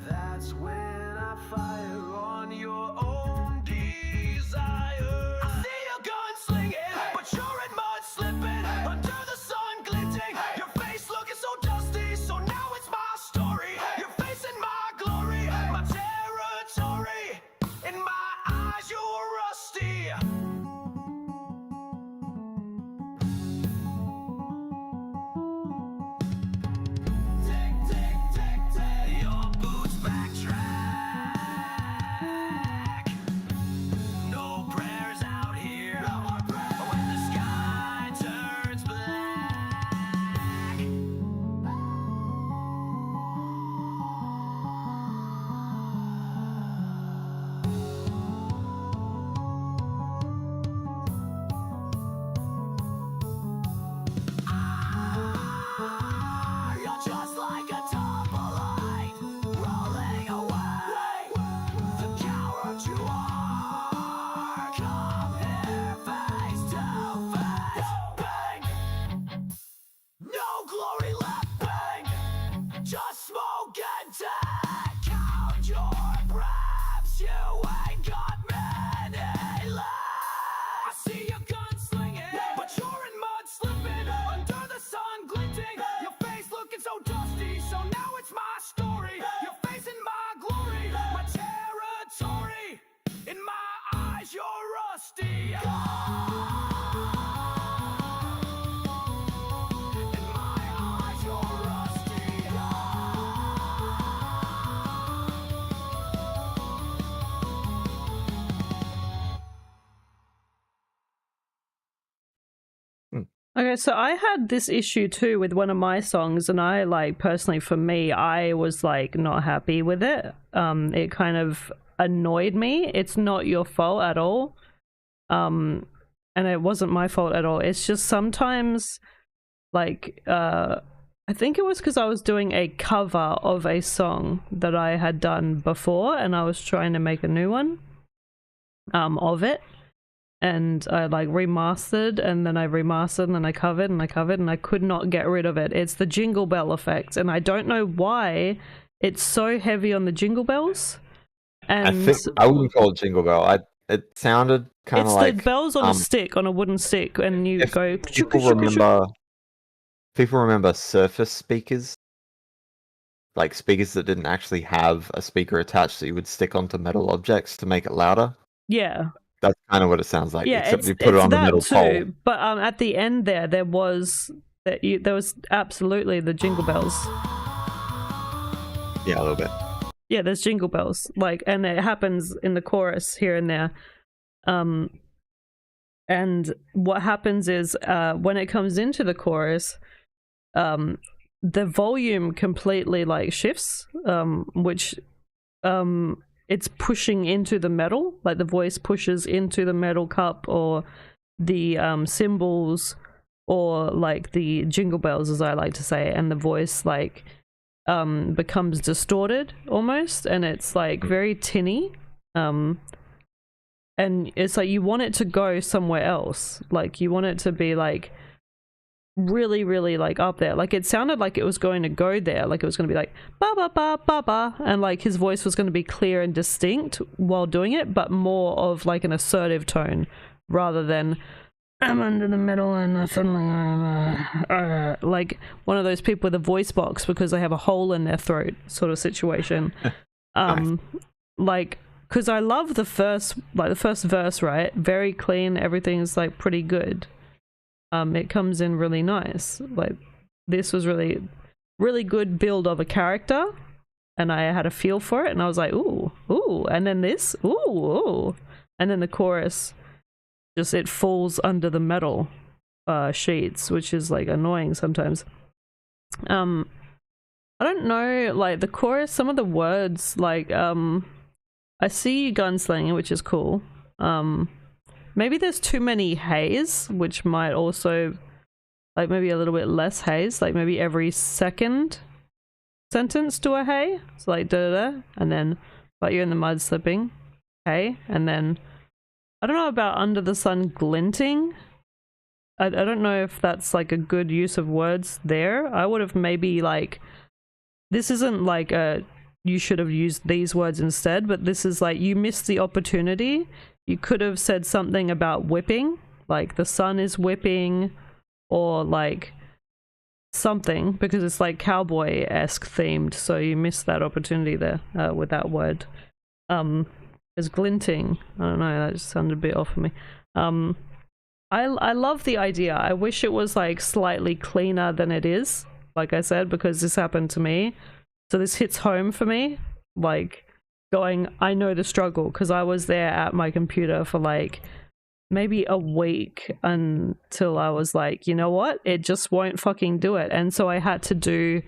That's when I fire on your own desire. I see your gun slinging, but you're in mud slipping. Under the sun glinting, your face looking so dusty. So now it's my story. You're facing my glory, my territory. In my eyes, you're rusty. Tick, tick, tick, tick. Your boots backtrack. No prayers out here. No more prayers. When the sky turns black. You're just like a tumbleite rolling away. The coward you are. Come here face to face. Bang. No glory left. Bang. Just smoke and take. Count your breaths. You ain't got many left. I see your gun slinging, but you're in mud slipping. Under the sun glinting, your face looking so dusty. So now it's my story. You're facing my glory, my territory. In my eyes, you're rusty. In my eyes, you're rusty. Okay, so I had this issue too with one of my songs, and I like personally for me, I was like not happy with it. It kind of annoyed me. It's not your fault at all. And it wasn't my fault at all. It's just sometimes like I think it was because I was doing a cover of a song that I had done before, and I was trying to make a new one of it. And I like remastered, and then I remastered, and then I covered, and I covered, and I could not get rid of it. It's the Jingle Bell effect, and I don't know why it's so heavy on the jingle bells. And I think I wouldn't call it Jingle Bell. It sounded kind of it's like the bells on a stick, on a wooden stick, and you if go. people remember Surface speakers, like speakers that didn't actually have a speaker attached that you would stick onto metal objects to make it louder. Yeah, That's kind of what it sounds like. yeah, except it's, you put it it's on the that metal too. pole. But at the end there was absolutely the jingle bells. Yeah, a little bit. Yeah, there's jingle bells, like, and it happens in the chorus here and there. And what happens is when it comes into the chorus, the volume completely like shifts, which it's pushing into the metal, like the voice pushes into the metal cup or the cymbals or like the jingle bells, as I like to say, and the voice like becomes distorted almost, and it's like very tinny, and it's like you want it to go somewhere else, like you want it to be like really really like up there. Like it sounded like it was going to go there, like it was going to be like ba ba ba ba ba, and like his voice was going to be clear and distinct while doing it, but more of like an assertive tone rather than I'm under the metal and suddenly I'm like one of those people with a voice box because they have a hole in their throat sort of situation. Nice. Like, because I love the first verse, right? Very clean, everything's like pretty good. It comes in really nice. Like this was really, really good build of a character, and I had a feel for it, and I was like, ooh, ooh, and then this, ooh, ooh, and then the chorus. Just it falls under the metal sheets, which is like annoying sometimes. I don't know, like the chorus, some of the words, like I see you gunslinging, which is cool. Maybe there's too many hays, which might also like maybe a little bit less hays, like maybe every second sentence do a hey. So like da da da, and then but you're in the mud slipping, hey, and then I don't know about under the sun glinting. I don't know if that's like a good use of words there. I would have maybe like, this isn't like a, you should have used these words instead, but this is like, you missed the opportunity. You could have said something about whipping, like the sun is whipping, or like something, because it's like cowboy-esque themed, so you missed that opportunity there with that word. As glinting, I don't know, that just sounded a bit off for me. I love the idea. I wish it was like slightly cleaner than it is, like I said, because this happened to me, so this hits home for me, like going, I know the struggle, because I was there at my computer for like maybe a week until I was like, you know what, it just won't fucking do it, and so I had to do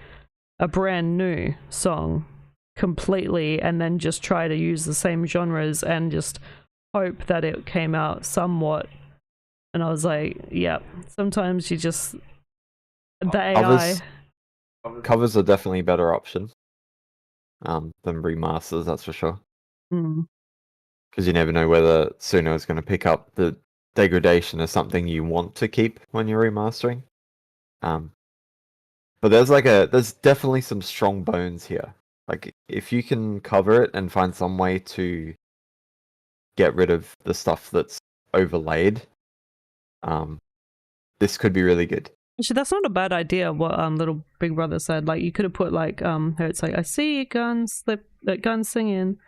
a brand new song completely and then just try to use the same genres and just hope that it came out somewhat. And I was like, yeah, sometimes you just the AI Covers are definitely a better option than remasters, that's for sure, because you never know whether Suno is going to pick up the degradation as something you want to keep when you're remastering. But there's definitely some strong bones here. Like, if you can cover it and find some way to get rid of the stuff that's overlaid, this could be really good. Actually, that's not a bad idea. What little Big Brother said, like you could have put like here it's like I see guns singing.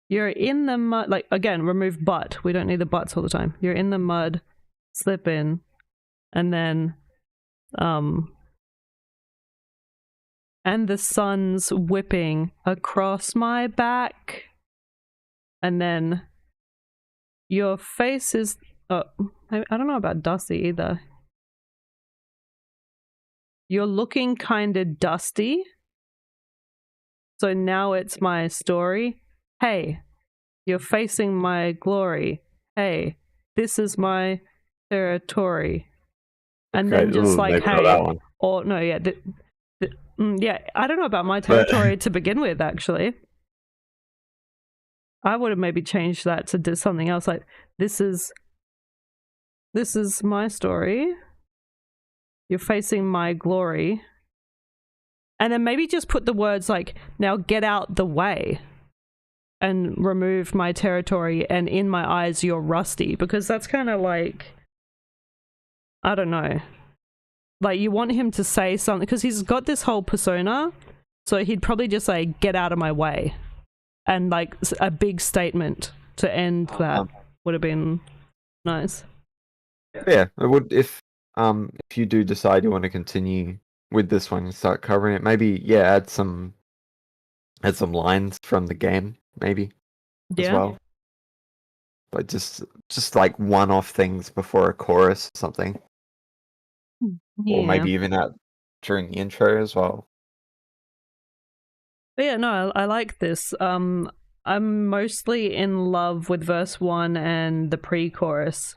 You're in the mud. Like again, remove but. We don't need the buts all the time. You're in the mud, slip in, and then and the sun's whipping across my back, and then your face is I don't know about dusty either. You're looking kind of dusty, so now it's my story. Hey, you're facing my glory. Hey, this is my territory. And then just like, hey, or no, yeah, yeah, I don't know about my territory to begin with, actually. I would have maybe changed that to do something else, like this is my story. You're facing my glory. And then maybe just put the words like, now get out the way and remove my territory, and in my eyes you're rusty, because that's kind of like, I don't know. Like you want him to say something, because he's got this whole persona, so he'd probably just say, get out of my way. And like a big statement to end that would have been nice. Yeah, it would if you do decide you want to continue with this one and start covering it, maybe add some lines from the game, maybe as well. Like just like one-off things before a chorus or something. Yeah. Or maybe even during the intro as well. But yeah, no, I like this. I'm mostly in love with verse 1 and the pre-chorus.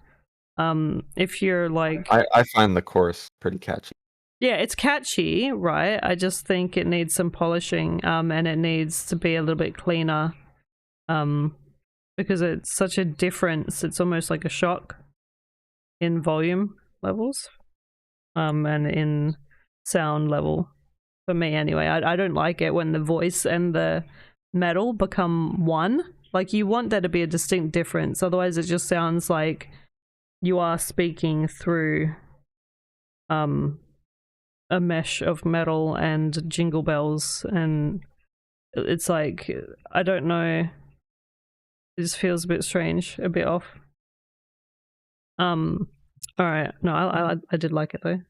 If you're like, I find the chorus pretty catchy. yeah, it's catchy, right? I just think it needs some polishing, and it needs to be a little bit cleaner, because it's such a difference. It's almost like a shock in volume levels, and in sound level. For me, anyway, I don't like it when the voice and the metal become one. Like, you want there to be a distinct difference, otherwise it just sounds like you are speaking through a mesh of metal and jingle bells, and it's like, I don't know, it just feels a bit strange, a bit off. All right, no, I did like it though.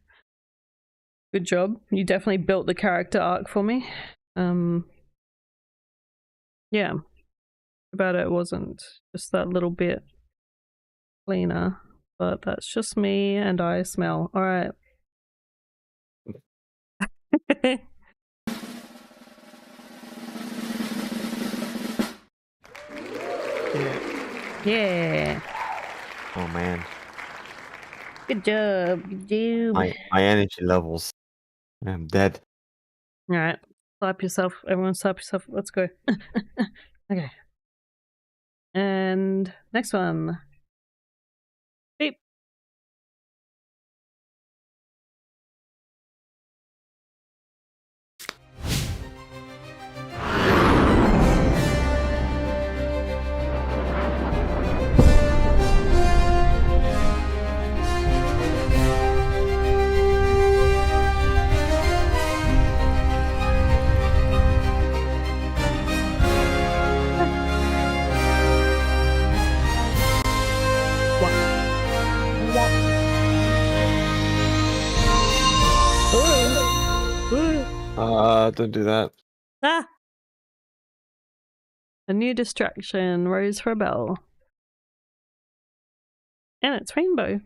Good job. You definitely built the character arc for me. Yeah. About it wasn't just that little bit cleaner, but that's just me and I smell. All right. Yeah. Oh man, Good job. Good job. my energy levels. I'm dead. All right. Slap yourself. Everyone slap yourself. Let's go. Okay. And next one. Beep. Don't do that. Ah! A new distraction. Rose for a bell. And it's rainbow.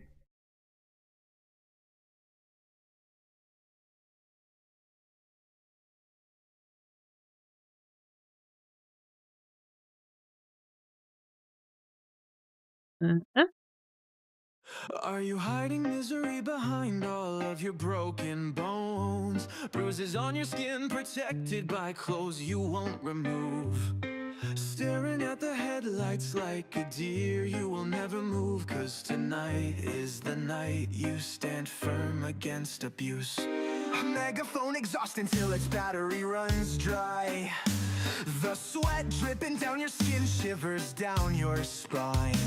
Are you hiding misery behind all of your broken bones? Bruises on your skin protected by clothes you won't remove. Staring at the headlights like a deer, you will never move. 'Cause tonight is the night you stand firm against abuse. A megaphone exhaust until its battery runs dry. The sweat dripping down your skin shivers down your spine.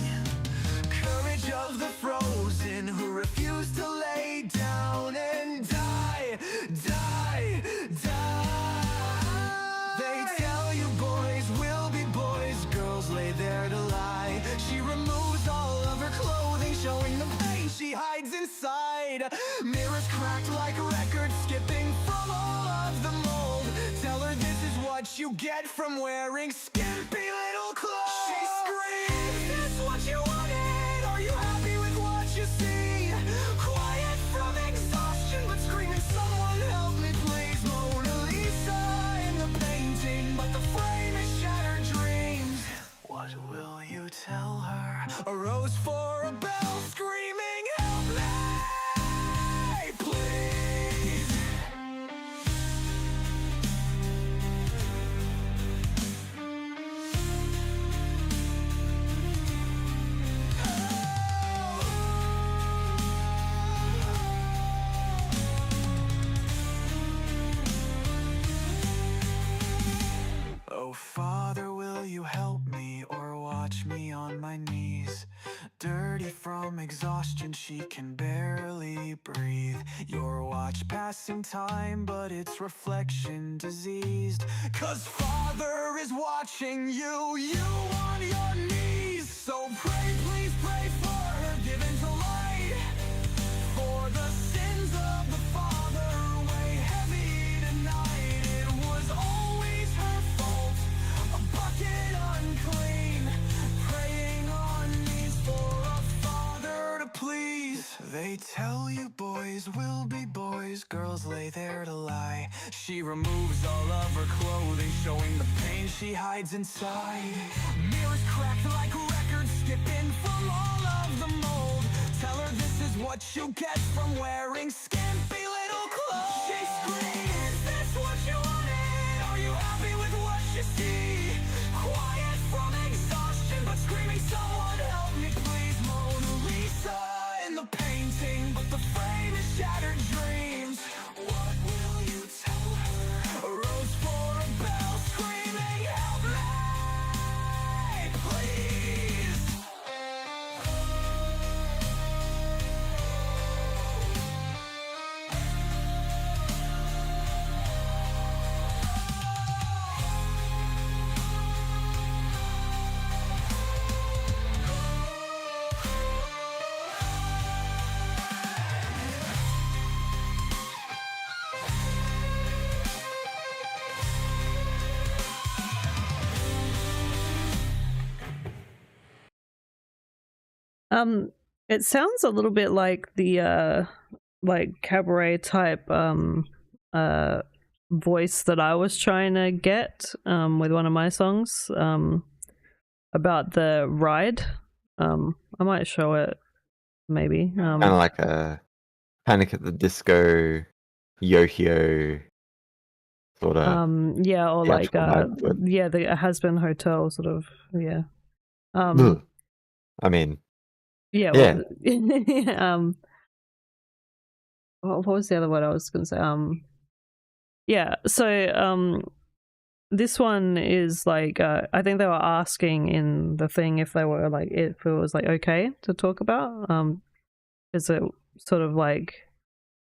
Courage of the frozen who refuse to lay down and die, die, die. They tell you boys will be boys, girls lay there to lie. She removes all of her clothing, showing the pain she hides inside. Mirrors cracked like records, skipping from all of the mold. Tell her this is what you get from wearing skimpy little clothes. She screams, is this what you wanted? Are you happy with what you see? Quiet from exhaustion, but screaming, someone help me please. Mona Lisa in the painting, but the frame is shattered dreams. What will you tell her? A rose for a bell, screaming, help me, please. Oh, Father, will you help me or watch me on my knees? Dirty from exhaustion, she can barely breathe. Your watch passing time, but its reflection diseased. 'Cause Father is watching you, you on your knees. So pray, please pray for her, given to light. For the sins of the father weigh heavy tonight. It was always her fault, a bucket unclean, praying on knees for a father to please. They They tell you boys will be boys, girls lay there to lie. She removes all of her clothing, showing the pain she hides inside. Mirrors cracked like records, skipping from all of the mold. Tell her this is what you get from wearing skimpy little clothes. She screams, is this what you wanted? Are you happy with what you see? Quiet from exhaustion, but screaming, someone help me please. Mona Lisa in the painting, but the frame is shattered dreams. What will you tell her? A rose for a bell, screaming, help me, please. It sounds a little bit like the like cabaret type voice that I was trying to get with one of my songs about the ride. I might show it maybe. Kind of like a Panic at the Disco, Yo-Yo sort of. Yeah, or the like actual vibe to it. yeah, the Has-Been Hotel sort of, yeah. Ugh. I mean, Yeah, yeah. well, what was the other word I was gonna say? Yeah, so this one is like I think they were asking in the thing if they were like if it was like okay to talk about because it sort of like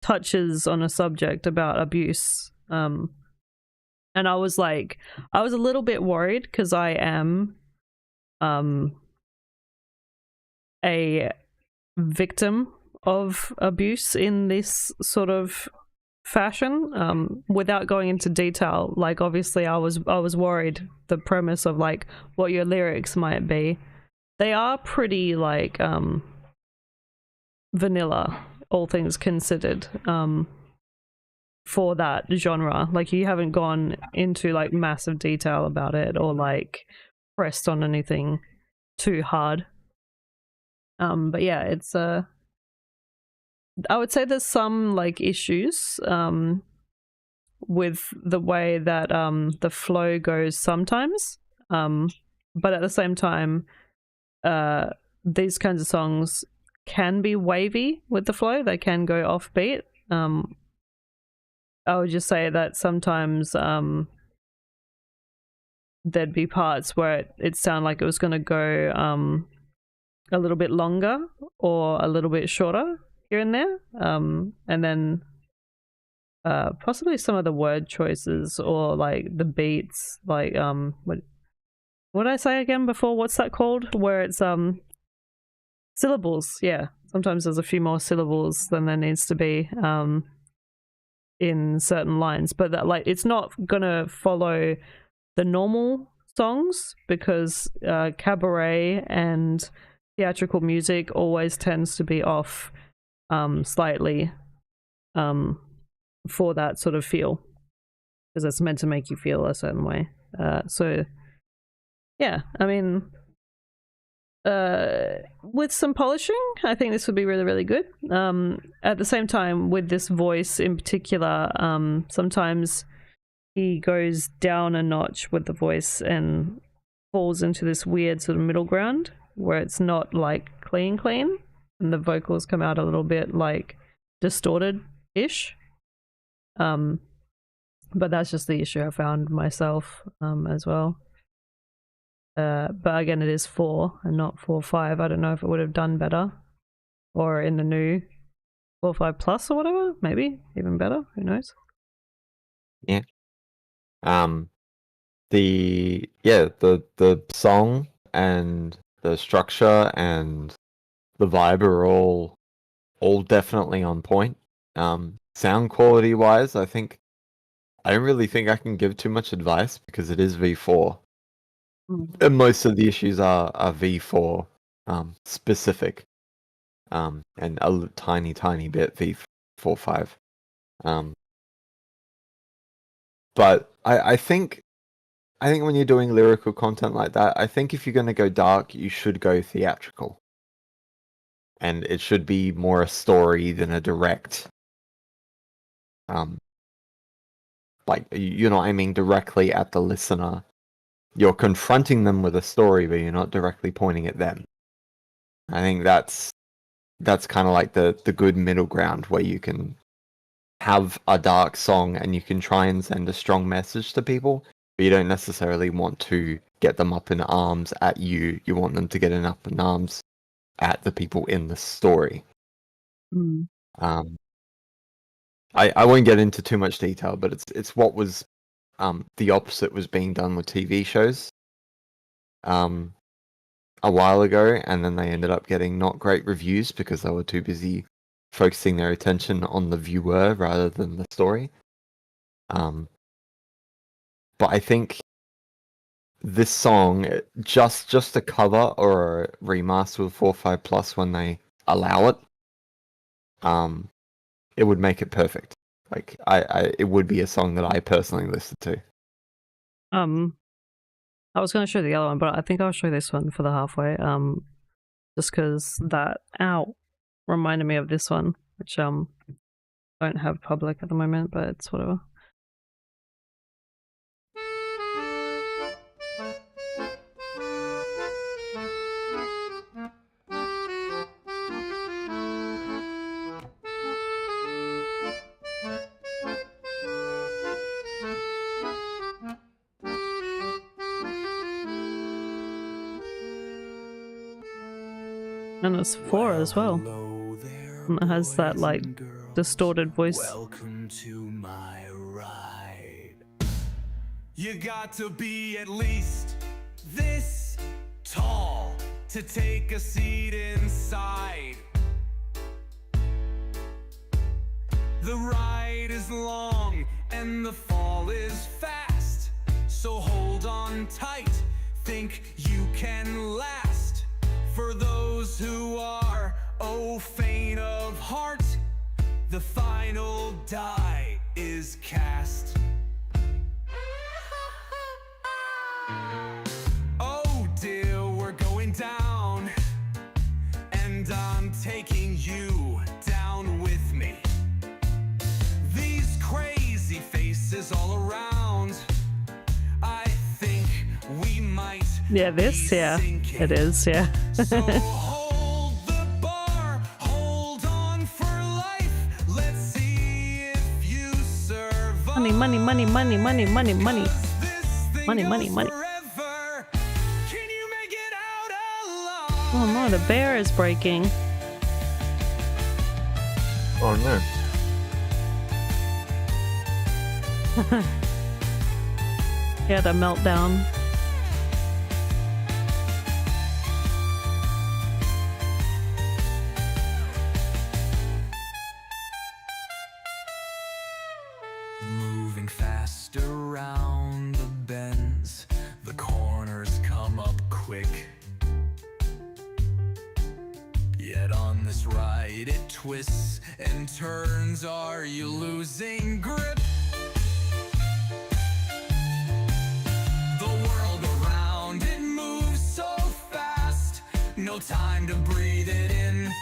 touches on a subject about abuse. And I was like, I was a little bit worried because I am a victim of abuse in this sort of fashion. Without going into detail, like obviously I was worried the premise of like what your lyrics might be. They are pretty like vanilla, all things considered, for that genre. Like you haven't gone into like massive detail about it or like pressed on anything too hard. But yeah, it's I would say there's some like issues with the way that the flow goes sometimes. But at the same time, these kinds of songs can be wavy with the flow. They can go offbeat. I would just say that sometimes there'd be parts where it sounded like it was going to go a little bit longer or a little bit shorter here and there. And then possibly some of the word choices or like the beats, like what did I say again before? What's that called? Where it's syllables. Yeah, sometimes there's a few more syllables than there needs to be in certain lines, but that like it's not gonna follow the normal songs because cabaret and theatrical music always tends to be off slightly for that sort of feel because it's meant to make you feel a certain way. So yeah, I mean with some polishing I think this would be really, really good. At the same time, with this voice in particular, sometimes he goes down a notch with the voice and falls into this weird sort of middle ground where it's not like clean and the vocals come out a little bit like distorted-ish. But that's just the issue I found myself as well. But again, it is 4 and not 4.5. I don't know if it would have done better or in the new 4.5 plus or whatever, maybe even better, who knows. Yeah. The song and the structure and the vibe are all definitely on point. Sound quality wise, I don't really think I can give too much advice because it is V4. And most of the issues are V4 specific. and a tiny bit V45. But I think when you're doing lyrical content like that, I think if you're going to go dark, you should go theatrical. And it should be more a story than a direct, like, you're not aiming directly at the listener. You're confronting them with a story, but you're not directly pointing at them. I think that's kind of like the good middle ground where you can have a dark song and you can try and send a strong message to people, but you don't necessarily want to get them up in arms at you. You want them to get up in arms at the people in the story. I won't get into too much detail, but it's what was the opposite was being done with TV shows a while ago, and then they ended up getting not great reviews because they were too busy focusing their attention on the viewer rather than the story. But I think this song, just a cover or a remaster with 4.5 Plus when they allow it, it would make it perfect. Like it would be a song that I personally listen to. I was going to show the other one, but I think I'll show this one for the halfway. Just because that "Ow" reminded me of this one, which don't have public at the moment, but it's whatever. And it's 4 as well. And it has that like distorted voice. Welcome to my ride. You got to be at least this tall to take a seat inside. The ride is long and the fall is fast, so hold on tight, think you can last. For those who are, faint of heart, the final die is cast. Oh dear, we're going down, and I'm taking you down with me. These crazy faces all around, I think we might. Yeah, this, yeah, it is, yeah. So hold the bar, hold on for life. Let's see if you survive. Money, money, money, money, money, money, money. 'Cause this thing Money, money, goes money. forever. Can you make it out alive? Oh no, the bear is breaking. Oh no. He had a meltdown. Moving fast around the bends, the corners come up quick. Yet on this ride it twists and turns. Are you losing grip? The world around it moves so fast, no time to breathe it in.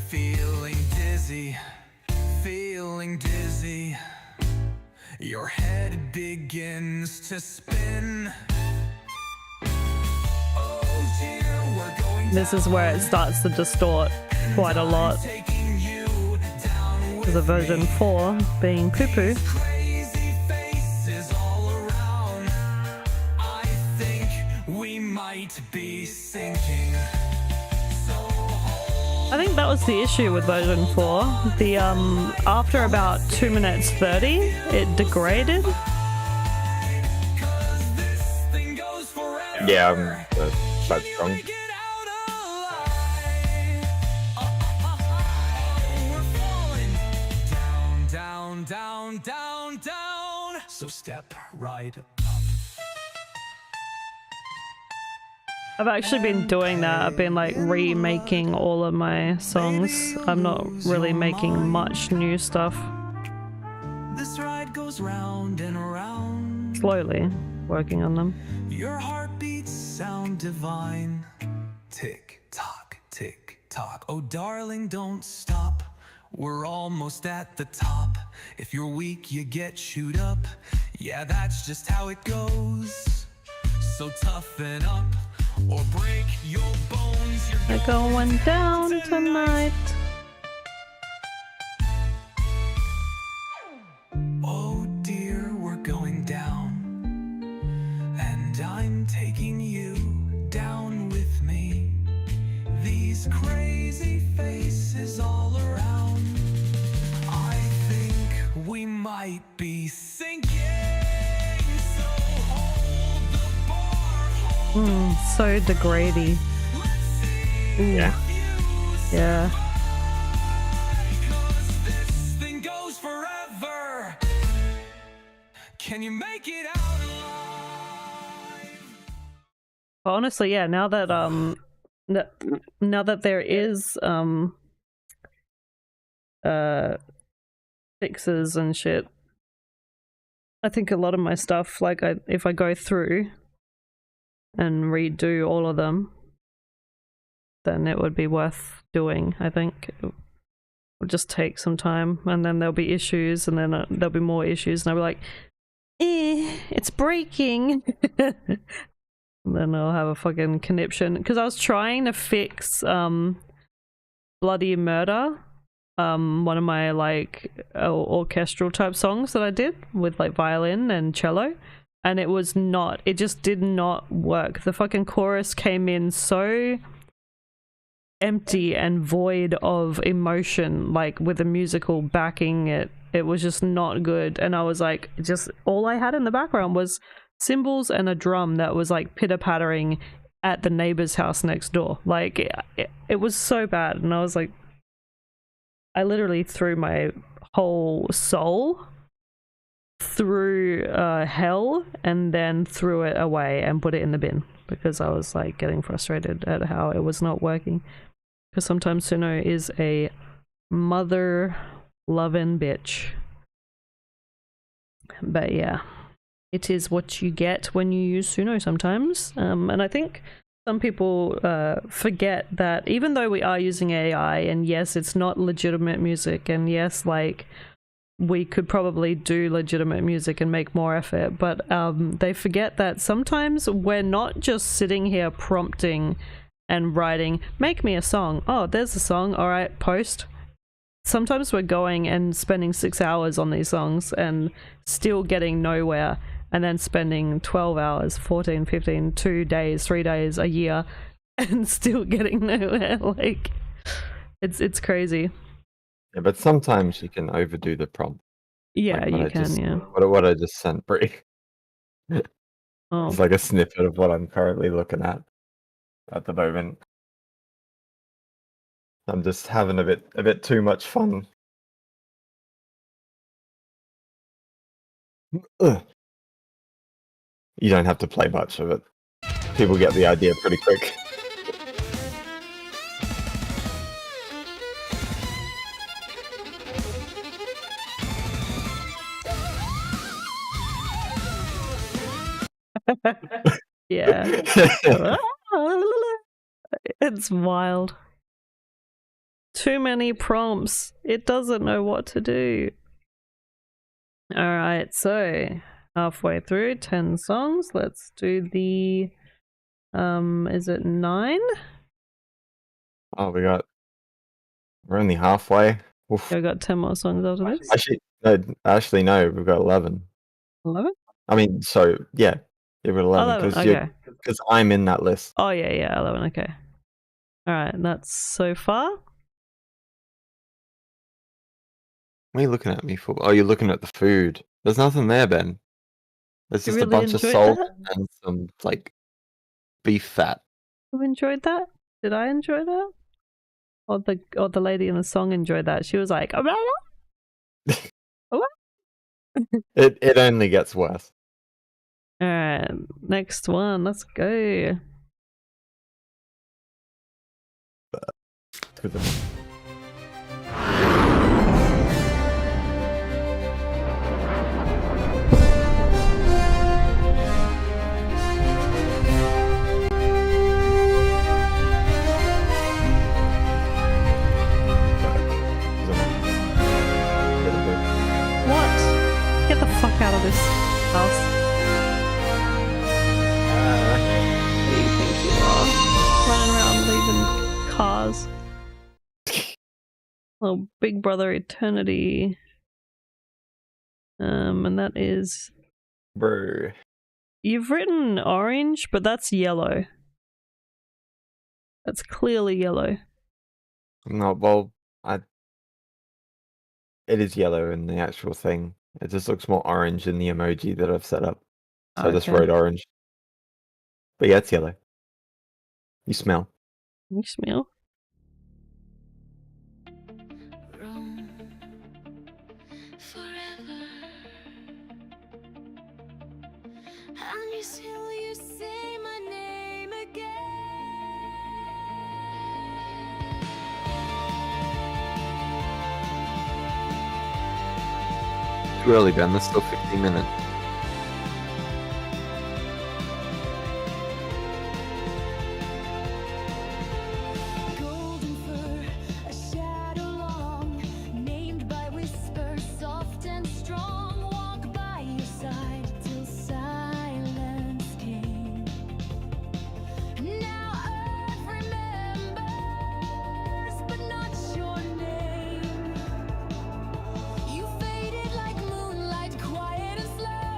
Feeling dizzy, feeling dizzy. Your head begins to spin. Oh dear, we're going This is where it starts to distort quite a lot. taking you down with The version 4 being poo-poo. crazy faces all around. I think we might be sinking. So hold I think that was the issue with version 4. The after about 2 minutes 30, it degraded. 'cause this thing goes forever. Yeah, that's quite Can you strong. make it out alive? We're falling down, down, down, down, down. So step right up. I've actually been doing that. I've been like remaking all of my songs. I'm not really making much new stuff. This ride goes round and around. Slowly working on them. Your heartbeats sound divine. Tick tock. Oh darling, don't stop. We're almost at the top. If you're weak, you get chewed up. Yeah, that's just how it goes. So toughen up or break your bones. You're They're going down tonight. Oh dear, we're going down, and I'm taking you down with me. These crazy faces all around, I think we might be sinking. So hold the bar, So degrading. Yeah. Yeah. this thing goes forever. Can you make it out alive? But honestly, yeah, now that now that there is fixes and shit, I think a lot of my stuff, like if I go through and redo all of them, then it would be worth doing. I think it would just take some time, and then there'll be issues, and then there'll be more issues, and I'll be like, it's breaking. And then I'll have a fucking conniption, because I was trying to fix Bloody Murder, one of my like orchestral type songs that I did with like violin and cello, and it just did not work. The fucking chorus came in so empty and void of emotion, like with the musical backing it. It was just not good, and I was like, just all I had in the background was cymbals and a drum that was like pitter-pattering at the neighbor's house next door. Like it was so bad, and I was like, I literally threw my whole soul through hell and then threw it away and put it in the bin, because I was like getting frustrated at how it was not working. Because sometimes Suno is a mother loving bitch. But yeah, it is what you get when you use Suno sometimes. And I think some people forget that even though we are using AI, and yes, it's not legitimate music, and yes, like we could probably do legitimate music and make more effort, but they forget that sometimes we're not just sitting here prompting and writing, make me a song. Oh, there's a song. All right, post. Sometimes we're going and spending 6 hours on these songs and still getting nowhere, and then spending 12 hours, 14, 15, 2 days, 3 days, a year, and still getting nowhere. Like, it's crazy. Yeah, but sometimes you can overdo the prompt. Yeah, Like you I can, just- yeah. What I just sent Bree. Oh, It's like a snippet of what I'm currently looking at the moment. I'm just having a bit too much fun. Ugh. You don't have to play much of it. People get the idea pretty quick. yeah. It's wild. Too many prompts. It doesn't know what to do. Alright, so halfway through 10 songs. Let's do the is it 9? Oh, we're only halfway. Oof. We got 10 more songs after this. Actually, no, we've got 11. 11? I mean, so yeah, we've got 11 because okay. I'm in that list. Oh yeah, 11, okay. Alright, that's so far. What are you looking at me for? Oh, you're looking at the food. There's nothing there, Ben. There's You just a really bunch of enjoyed salt that? and some like beef fat. You enjoyed that? Did I enjoy that? Or the lady in the song enjoyed that? She was like, It only gets worse. Alright, next one. Let's go. with them. What? Get the fuck out of this house. Who do you think you are? Running around leaving cars. Oh, Big Brother Eternity. And that is... Bro. You've written orange, but that's yellow. That's clearly yellow. No, well, it is yellow in the actual thing. It just looks more orange in the emoji that I've set up. So I just Okay. wrote orange. But yeah, it's yellow. You smell. You smell? Roam forever. And you still you say my name again. Too early, Ben. There's still 15 minutes. Golden fur, a shadow long, named by whisper, soft and strong. Walk by your side till silence came. Now earth remembers, but not your name. You faded like moonlight, quiet and slow.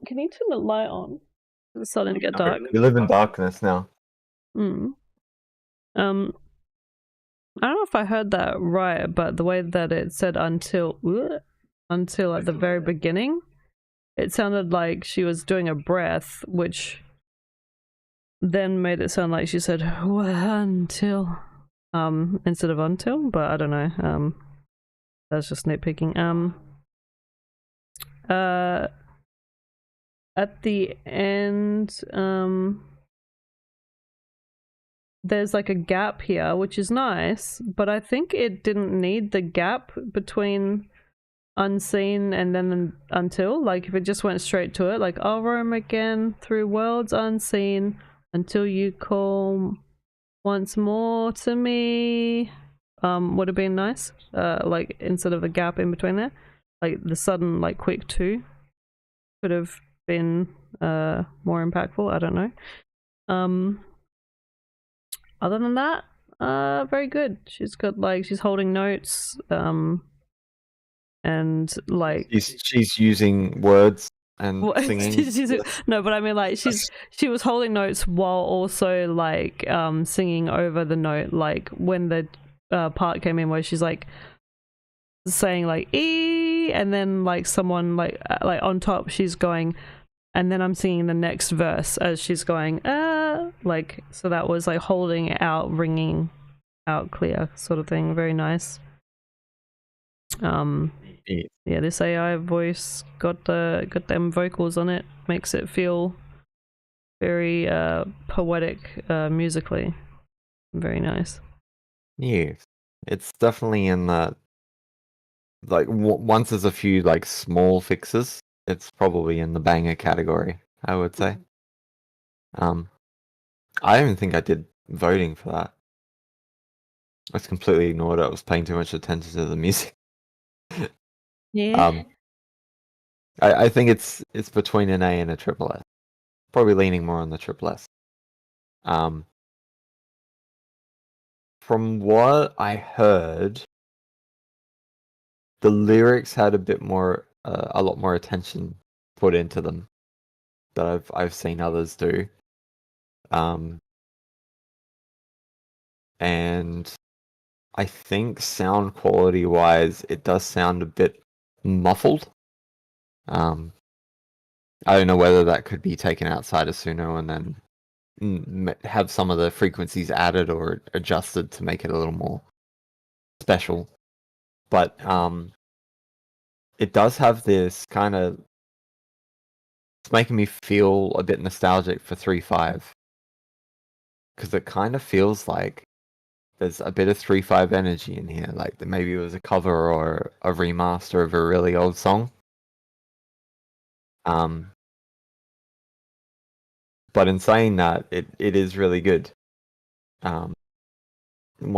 Can you turn the light on? It's starting to get dark. We live in darkness now. Mm. I don't know if I heard that right, but the way that it said until at the very beginning, it sounded like she was doing a breath, which then made it sound like she said until instead of until, but I don't know. That's just nitpicking. At the end, there's like a gap here, which is nice, but I think it didn't need the gap between unseen and then until. Like if it just went straight to it, like I'll roam again through worlds unseen until you call once more to me, would have been nice. Like instead of a gap in between there, like the sudden like quick two could have been more impactful. I don't know. Other than that, very good. She's got like she's holding notes, and like She's using words and what- singing. no, but I mean like she was holding notes while also like singing over the note. Like when the part came in where she's like saying like E, and then like someone like on top she's going, and then I'm singing the next verse as she's going like, so that was like holding it out, ringing out clear sort of thing. Very nice. Yeah, this AI voice got them vocals on it, makes it feel very poetic musically. Very nice. Yeah, it's definitely in the like once there's a few like small fixes, it's probably in the banger category, I would say. I don't even think I did voting for that. I just completely ignored it. I was paying too much attention to the music. Yeah. I think it's between an A and a triple S. Probably leaning more on the triple S. From what I heard, the lyrics had a lot more attention put into them that I've seen others do. And I think sound quality wise, it does sound a bit muffled. I don't know whether that could be taken outside of Suno and then have some of the frequencies added or adjusted to make it a little more special. But it does have this kind of, it's making me feel a bit nostalgic for 3.5, because it kind of feels like there's a bit of 3.5 energy in here, like maybe it was a cover or a remaster of a really old song. But in saying that, it is really good. One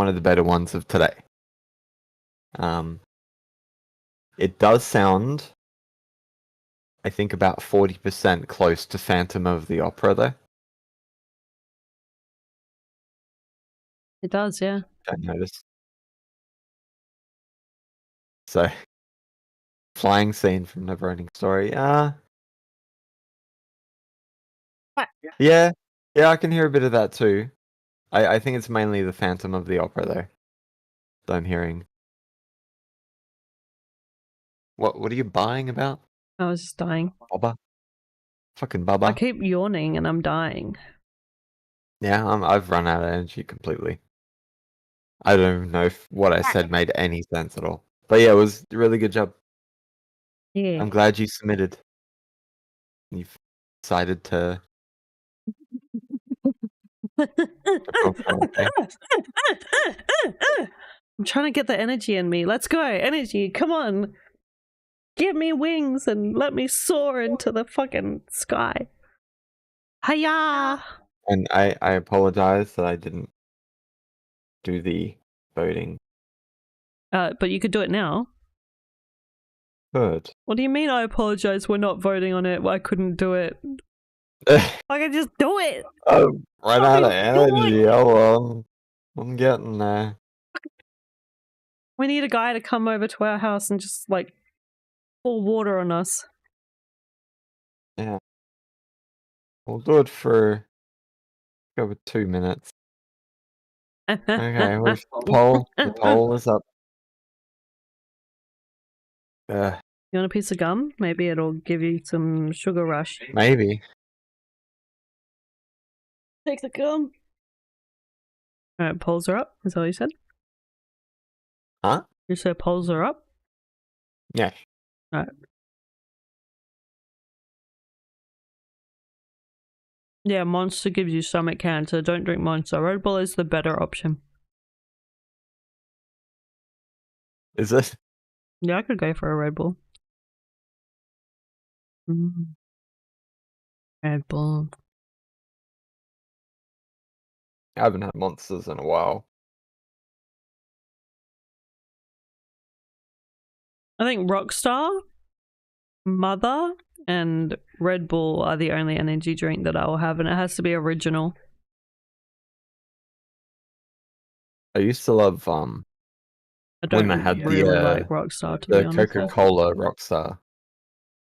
of the better ones of today. It does sound, I think, about 40% close to Phantom of the Opera, though. It does, yeah. Don't notice. So, flying scene from Neverending Story. Yeah, I can hear a bit of that too. I think it's mainly the Phantom of the Opera, though, that I'm hearing. What are you buying about? I was just dying. Baba? Fucking Baba? I keep yawning and I'm dying. Yeah, I've run out of energy completely. I don't even know if what I said made any sense at all. But yeah, it was a really good job. Yeah. I'm glad you submitted. You've decided to. Okay. I'm trying to get the energy in me. Let's go. Energy, come on. Give me wings and let me soar into the fucking sky. Hiya! And I apologize that I didn't do the voting. But you could do it now. Good. What do you mean I apologize? We're not voting on it. I couldn't do it. I can just do it. Run out of Fucking do energy. Oh well. I'm getting there. We need a guy to come over to our house and just like pour water on us. Yeah. We'll do it for go with 2 minutes. Okay, we've the poll is up. You want a piece of gum? Maybe it'll give you some sugar rush. Maybe. Take the gum. Alright, polls are up. Is that what you said? Huh? You said polls are up? Yeah. Alright. Yeah, Monster gives you stomach cancer. Don't drink Monster. Red Bull is the better option. Is it? Yeah, I could go for a Red Bull. Red Bull. I haven't had monsters in a while. I think Rockstar, Mother, and Red Bull are the only energy drink that I will have, and it has to be original. I used to love I when don't they had really the like Rockstar, to be the honest. Coca-Cola Rockstar.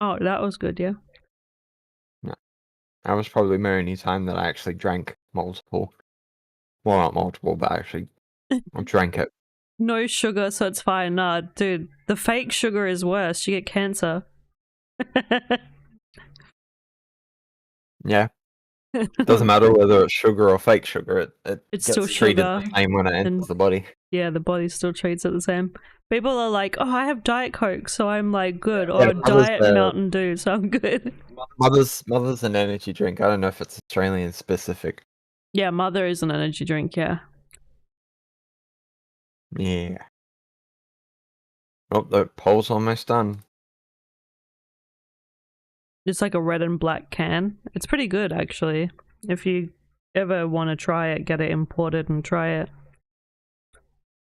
Oh, that was good, yeah. That was probably the only time that I actually drank multiple. Well, not multiple, but actually I drank it. No sugar, so it's fine. Nah, dude, the fake sugar is worse. You get cancer. Yeah. Doesn't matter whether it's sugar or fake sugar. It It's gets still treated sugar, the same when it enters and- the body. Yeah, the body still treats it the same. People are like, oh, I have Diet Coke, so I'm like good, Yeah, or a Mother's, Diet Mountain Dew, so I'm good. Mother's an energy drink. I don't know if it's Australian specific. Yeah, Mother is an energy drink, yeah. Yeah. Oh, the poll's almost done. It's like a red and black can. It's pretty good, actually. If you ever want to try it, get it imported and try it.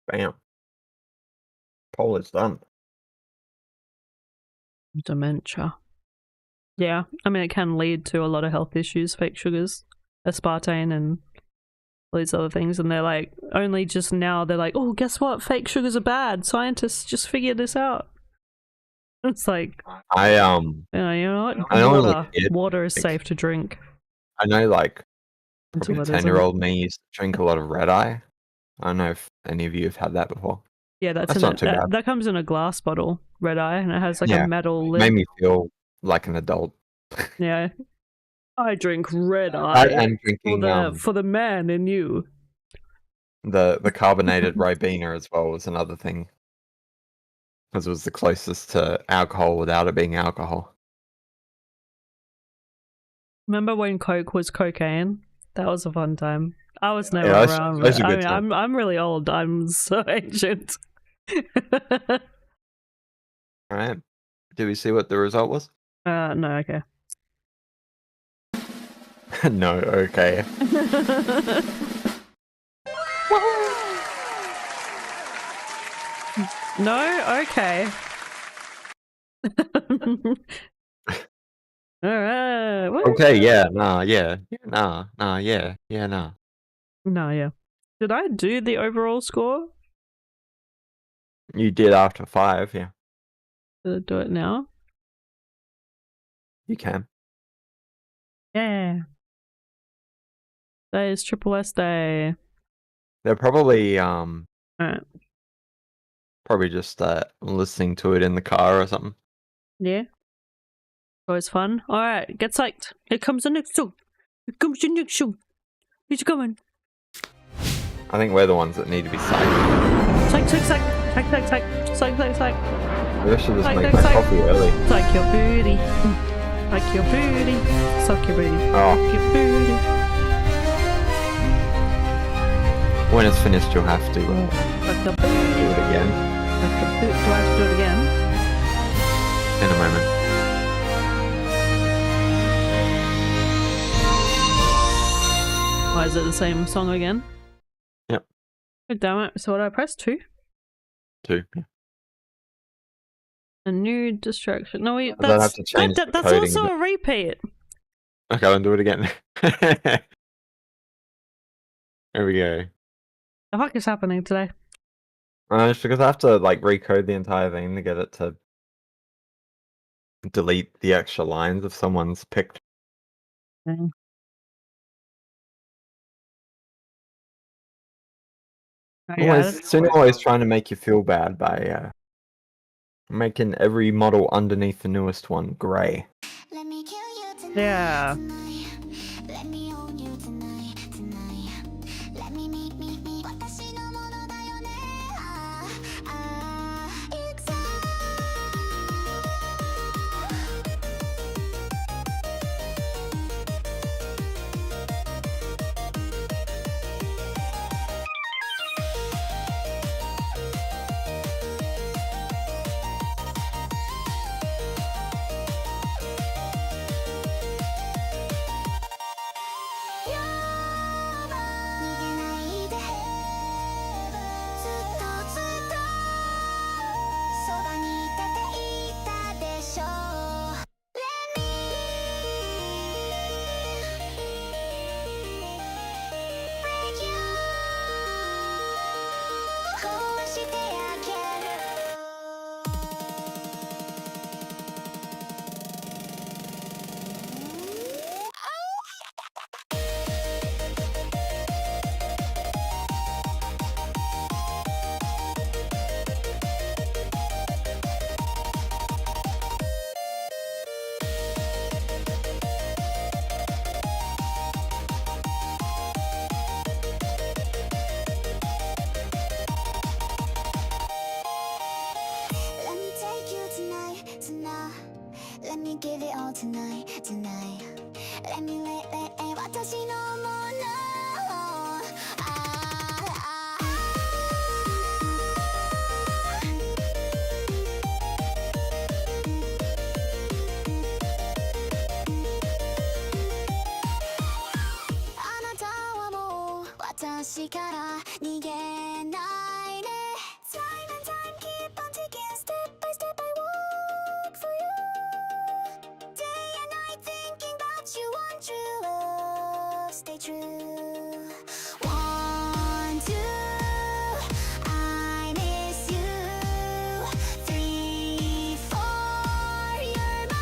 Bam. Poll is done. Dementia. Yeah, I mean, it can lead to a lot of health issues, fake sugars, aspartame, and all these other things. And they're like, only just now, they're like, oh, guess what? Fake sugars are bad. Scientists just figured this out. It's like, I you know what? I know as a Water. kid, Water is like- safe to drink. I know like Until probably it isn't. 10-year-old me used to drink a lot of red eye. I don't know if any of you have had that before. Yeah, That's not too bad. that comes in a glass bottle, red eye, and it has like Yeah, a metal lid. Made me feel like an adult. Yeah. I drink red I eye am drinking for the man in you. the carbonated Ribena as well was another thing. Because it was the closest to alcohol without it being alcohol. Remember when Coke was cocaine? That was a fun time. I was never Yeah, around. those are I good mean, times. I'm really old. I'm so ancient. Alright. Did we see what the result was? No, okay. No, okay. No, okay. Alright. Okay, yeah, nah, yeah, nah, yeah, nah. No, yeah. Did I do the overall score? You did after 5, yeah. Did I do it now? You can. Yeah. Today is Triple S Day. They're probably Alright. probably just listening to it in the car or something. Yeah. Always fun. Alright, get psyched. Here comes the next song. Here comes the next song. Who's coming? I think we're the ones that need to be psyched. Psych, psych, psych. Psych, psych, psych. Psych, psych, psych. Maybe I should just Psych, make psych, my psych. coffee early. Psych your booty. Psych your booty. Suck your booty. Oh, Suck your booty. when it's finished, you'll have to Suck your do booty. it again Suck your booty. Do I have to do it again? in a moment. Why is it the same song again? Yep. God damn it. So what did I press? 2? 2. Yeah. A new distraction. No, wait, Then I have that's, to change the that's coding, also but- a repeat. Okay, I'll do it again. There we go. The fuck is happening today? It's because I have to like recode the entire thing to get it to delete the extra lines if someone's picked. Mm. Always trying to make you feel bad by making every model underneath the newest one grey. Let me kill you tonight, Yeah. tonight. Let me own you tonight, tonight. Let me meet. 私のものだよね。行くぞ。Let me give it all tonight, tonight. Let me let 私のもの。あなたはもう私から逃げないね。Time and time keep on ticking, step by step I walk for you. Day and night thinking about you, want true love, stay true. 1, 2, I miss you. 3, 4, you're mine.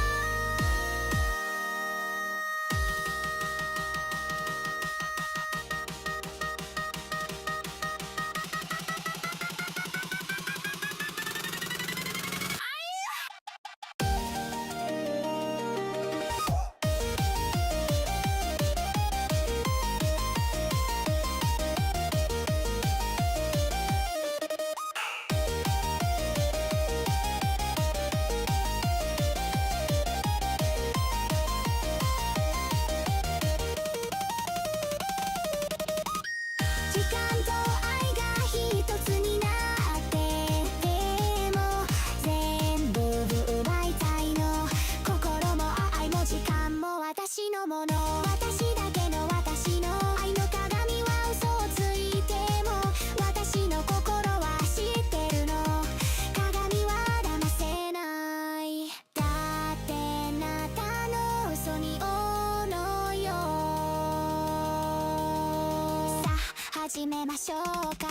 始めましょうか。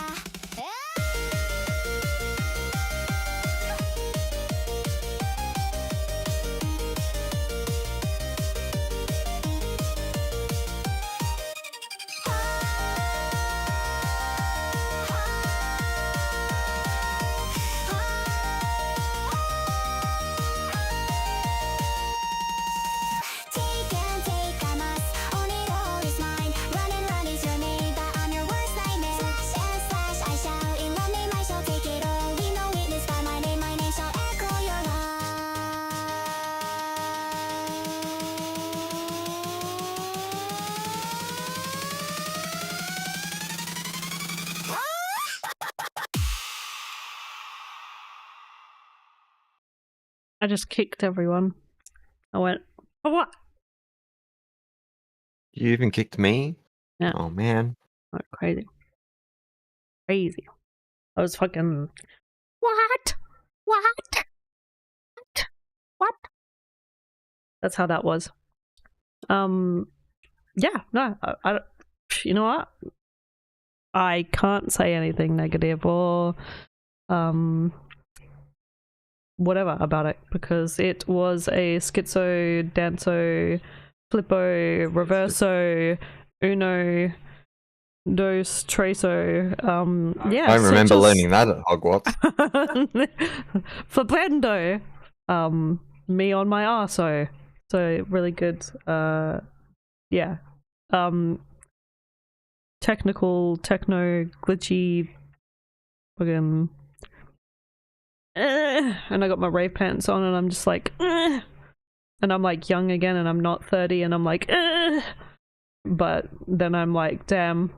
I just kicked everyone. I went, oh, what? You even kicked me? Yeah. Oh man. Oh, crazy. Crazy. I was fucking, what? What? What? What? That's how that was. Yeah, no, I you know what? I can't say anything negative or whatever about it, because it was a schizo, danzo, flippo, reverso, uno, dos, treso. Yeah, I so remember just learning that at Hogwarts. Flipendo. Me on my arso. So really good. Yeah. Technical, techno, glitchy, fucking. And I got my rave pants on, and I'm just like, and I'm like young again, and I'm not 30, and I'm like, but then I'm like, damn,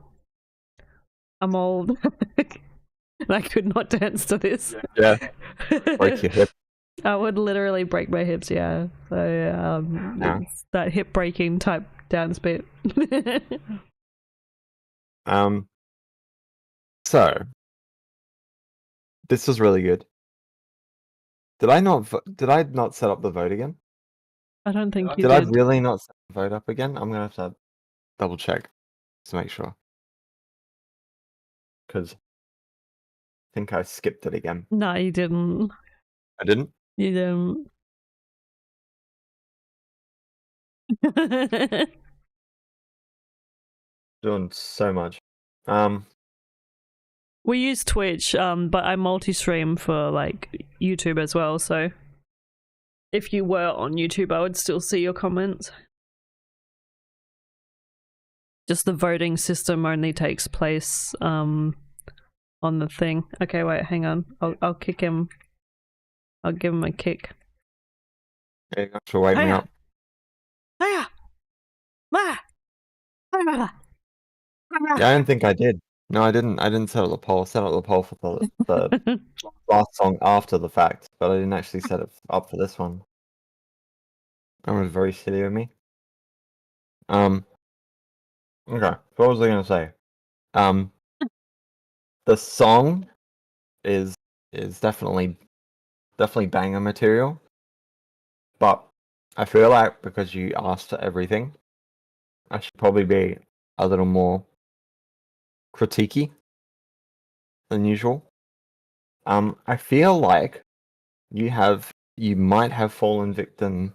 I'm old. And I could not dance to this. Yeah. Break your hip. I would literally break my hips, yeah. So Yeah. it's that hip breaking type dance bit. So this was really good. Did I not set up the vote again? I don't think you Did I did. really not set the vote up again? I'm gonna have to double check to make sure. Because I think I skipped it again. No, you didn't. I didn't? You didn't. Doing so much. We use Twitch, but I multi-stream for like YouTube as well, so if you were on YouTube, I would still see your comments. Just the voting system only takes place on the thing. Okay, wait, hang on. I'll kick him. I'll give him a kick. Okay, thanks for waiting me up. Hiya! Ah! Yeah, I don't think I did. No, I didn't. I didn't set up the poll. I set up the poll for the last song after the fact, but I didn't actually set it up for this one. That was very silly of me. Okay, so what was I gonna say? The song is definitely banger material, but I feel like because you asked for everything, I should probably be a little more critiquey than usual. I feel like you might have fallen victim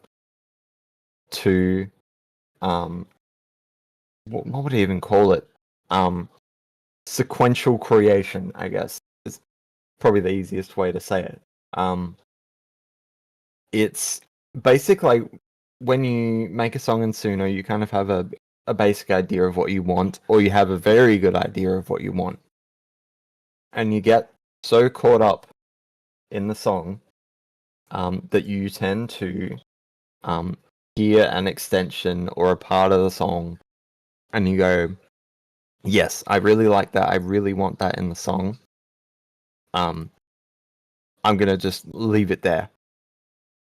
to what would I even call it? Sequential creation, I guess, is probably the easiest way to say it. It's basically when you make a song in Suno, you kind of have a basic idea of what you want, or you have a very good idea of what you want. And you get so caught up in the song that you tend to hear an extension or a part of the song and you go, yes, I really like that. I really want that in the song. I'm gonna just leave it there.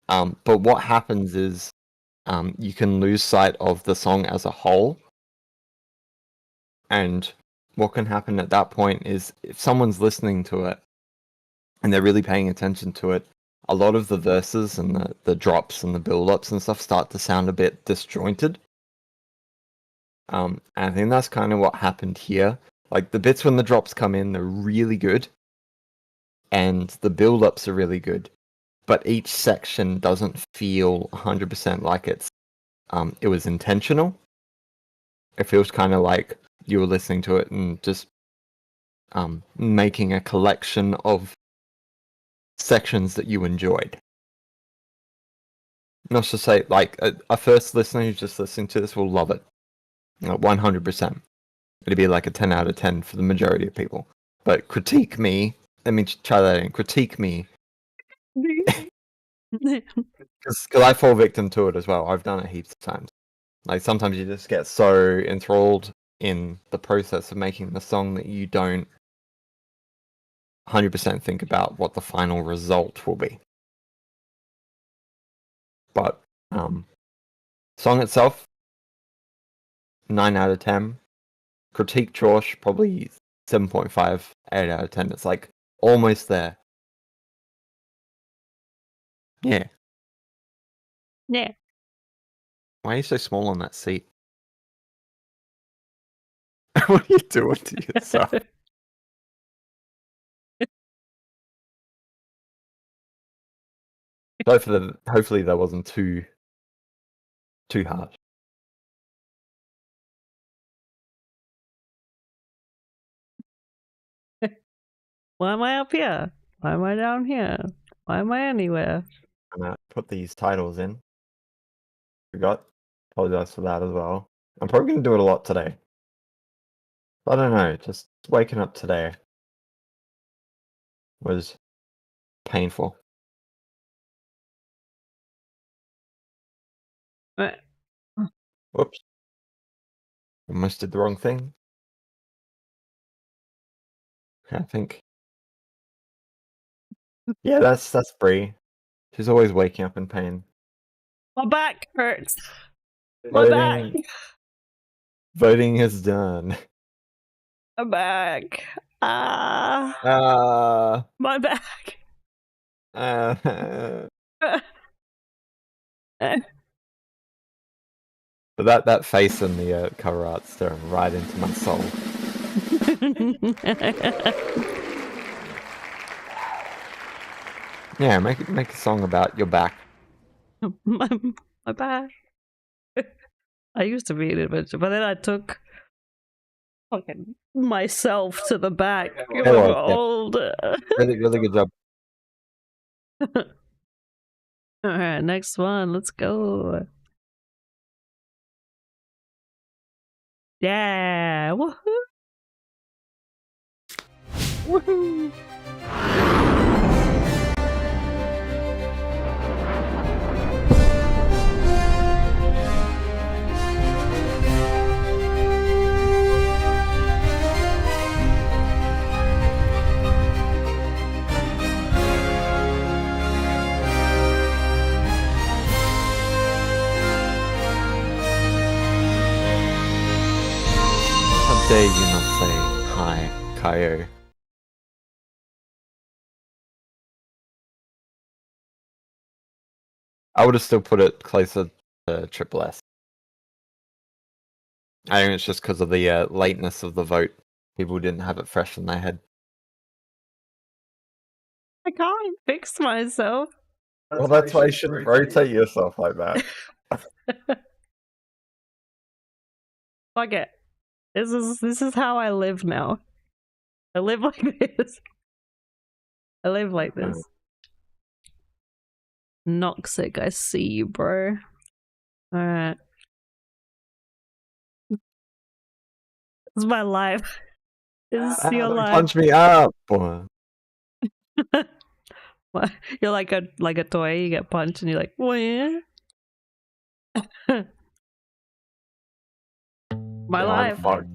But what happens is you can lose sight of the song as a whole. And what can happen at that point is if someone's listening to it and they're really paying attention to it, a lot of the verses and the drops and the build-ups and stuff start to sound a bit disjointed. And I think that's kind of what happened here. Like the bits when the drops come in, they're really good. And the build-ups are really good. But each section doesn't feel 100% like it was intentional. It feels kind of like you were listening to it and just making a collection of sections that you enjoyed. Not to say, like, a first listener who's just listening to this will love it. 100%. It'd be like a 10 out of 10 for the majority of people. But critique me. Let me try that again. Critique me. Because I fall victim to it as well. I've done it heaps of times. Like, sometimes you just get so enthralled in the process of making the song that you don't 100% think about what the final result will be. But song itself, 9 out of 10. Critique Jorsh, probably 7.5, 8 out of 10. It's like almost there. Yeah. Yeah. Why are you so small on that seat? What are you doing to yourself? Hopefully that wasn't too harsh. Why am I up here? Why am I down here? Why am I anywhere? I'm gonna put these titles in. Forgot. Apologize for that as well. I'm probably gonna do it a lot today. I don't know, just waking up today was painful. Uh, Whoops. Almost did the wrong thing. I think. Yeah, that's Bree. She's always waking up in pain. My back hurts. My back. Voting is done. My back. Ah. My back. But that face in the cover art's staring right into my soul. Yeah, make a song about your back. my back. I used to be an adventure, but then I took fucking myself to the back. I'm old. Really good job. Alright, next one. Let's go. Yeah. Woohoo. Woohoo. How dare you not say hi, Kaio? I would have still put it closer to Triple S. I think it's just because of the lateness of the vote. People didn't have it fresh in their head. I can't fix myself. Well, that's why you shouldn't rotate yourself like that. Fuck it. This is how I live now. I live like this. I live like this. Noxic, I see you, bro. Alright. This is my life. This is your life. Punch me up! Boy. What? You're like a toy, you get punched and you're like, where? My life. Fuck.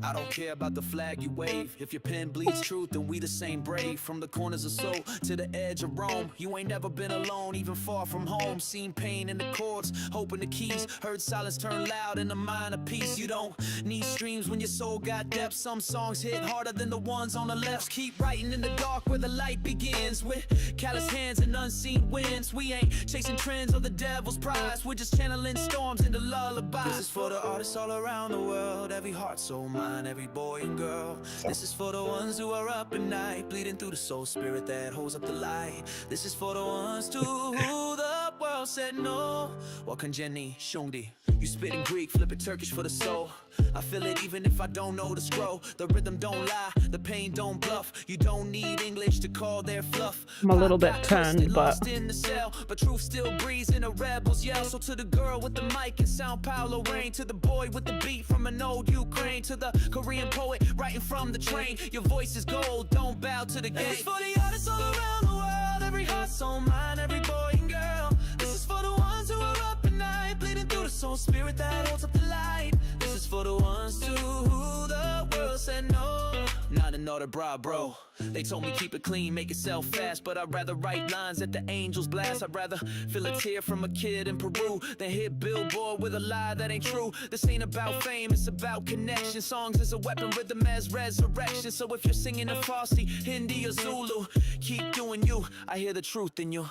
I don't care about the flag you wave. If your pen bleeds truth, then we the same brave. From the corners of soul to the edge of Rome, you ain't never been alone, even far from home. Seen pain in the chords, hope in the keys. Heard silence turn loud in the mind of peace. You don't need streams when your soul got depth. Some songs hit harder than the ones on the left. Keep writing in the dark where the light begins. With callous hands and unseen winds. We ain't chasing trends or the devil's prize. We're just channeling storms into lullabies. This is for the artists all around the world. Every heart, soul, mind, every boy and girl. This is for the ones who are up at night, bleeding through the soul spirit that holds up the light. This is for the ones to who the world said no. Wakan Jenny, Shungdi. You spit in Greek, flip it Turkish for the soul. I feel it even if I don't know the scroll. The rhythm don't lie, the pain don't bluff. You don't need English to call their fluff. I'm a little bit turned, but in the cell, but truth still breathes in a rebel's yell. So to the girl with the mic in Sao Paulo rain, to the boy with the beat from an old Ukraine, to the Korean poet writing from the train, your voice is gold, don't bow to the game. This is for the artists all around the world, every heart, soul, mind, every boy and girl. This is for the ones who are up at night, bleeding through the soul spirit that holds up the light. This is for the ones to who the world said no. Not another bra, bro. They told me keep it clean, make it sell fast, but I'd rather write lines that the angels blast. I'd rather feel a tear from a kid in Peru than hit Billboard with a lie that ain't true. This ain't about fame, it's about connection. Songs as a weapon, rhythm as resurrection. So if you're singing in Farsi, Hindi or Zulu, keep doing you, I hear the truth in you.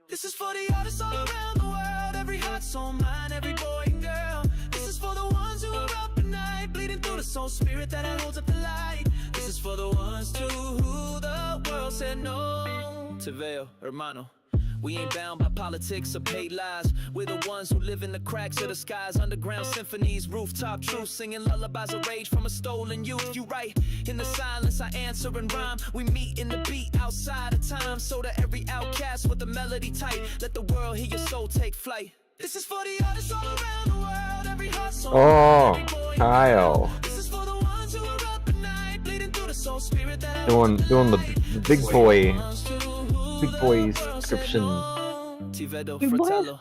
This is for the artists all around the world, every heart, soul, mind, every boy and girl. This is for the ones who are up at night, bleeding through the soul spirit that holds up the light. This is for the ones to who the world said no. Te veo, hermano. We ain't bound by politics or paid lies. We're the ones who live in the cracks of the skies. Underground symphonies, rooftop truths, singing lullabies of rage from a stolen youth. You right, in the silence I answer and rhyme. We meet in the beat outside of time. So to every outcast with the melody tight, let the world hear your soul take flight. This is for the artists all around the world. Every heart, soul, Oh, every boy and Kyle. girl. This is for the ones who are up at night, bleeding through the soul spirit that Doing the big boy subscription. Fratello.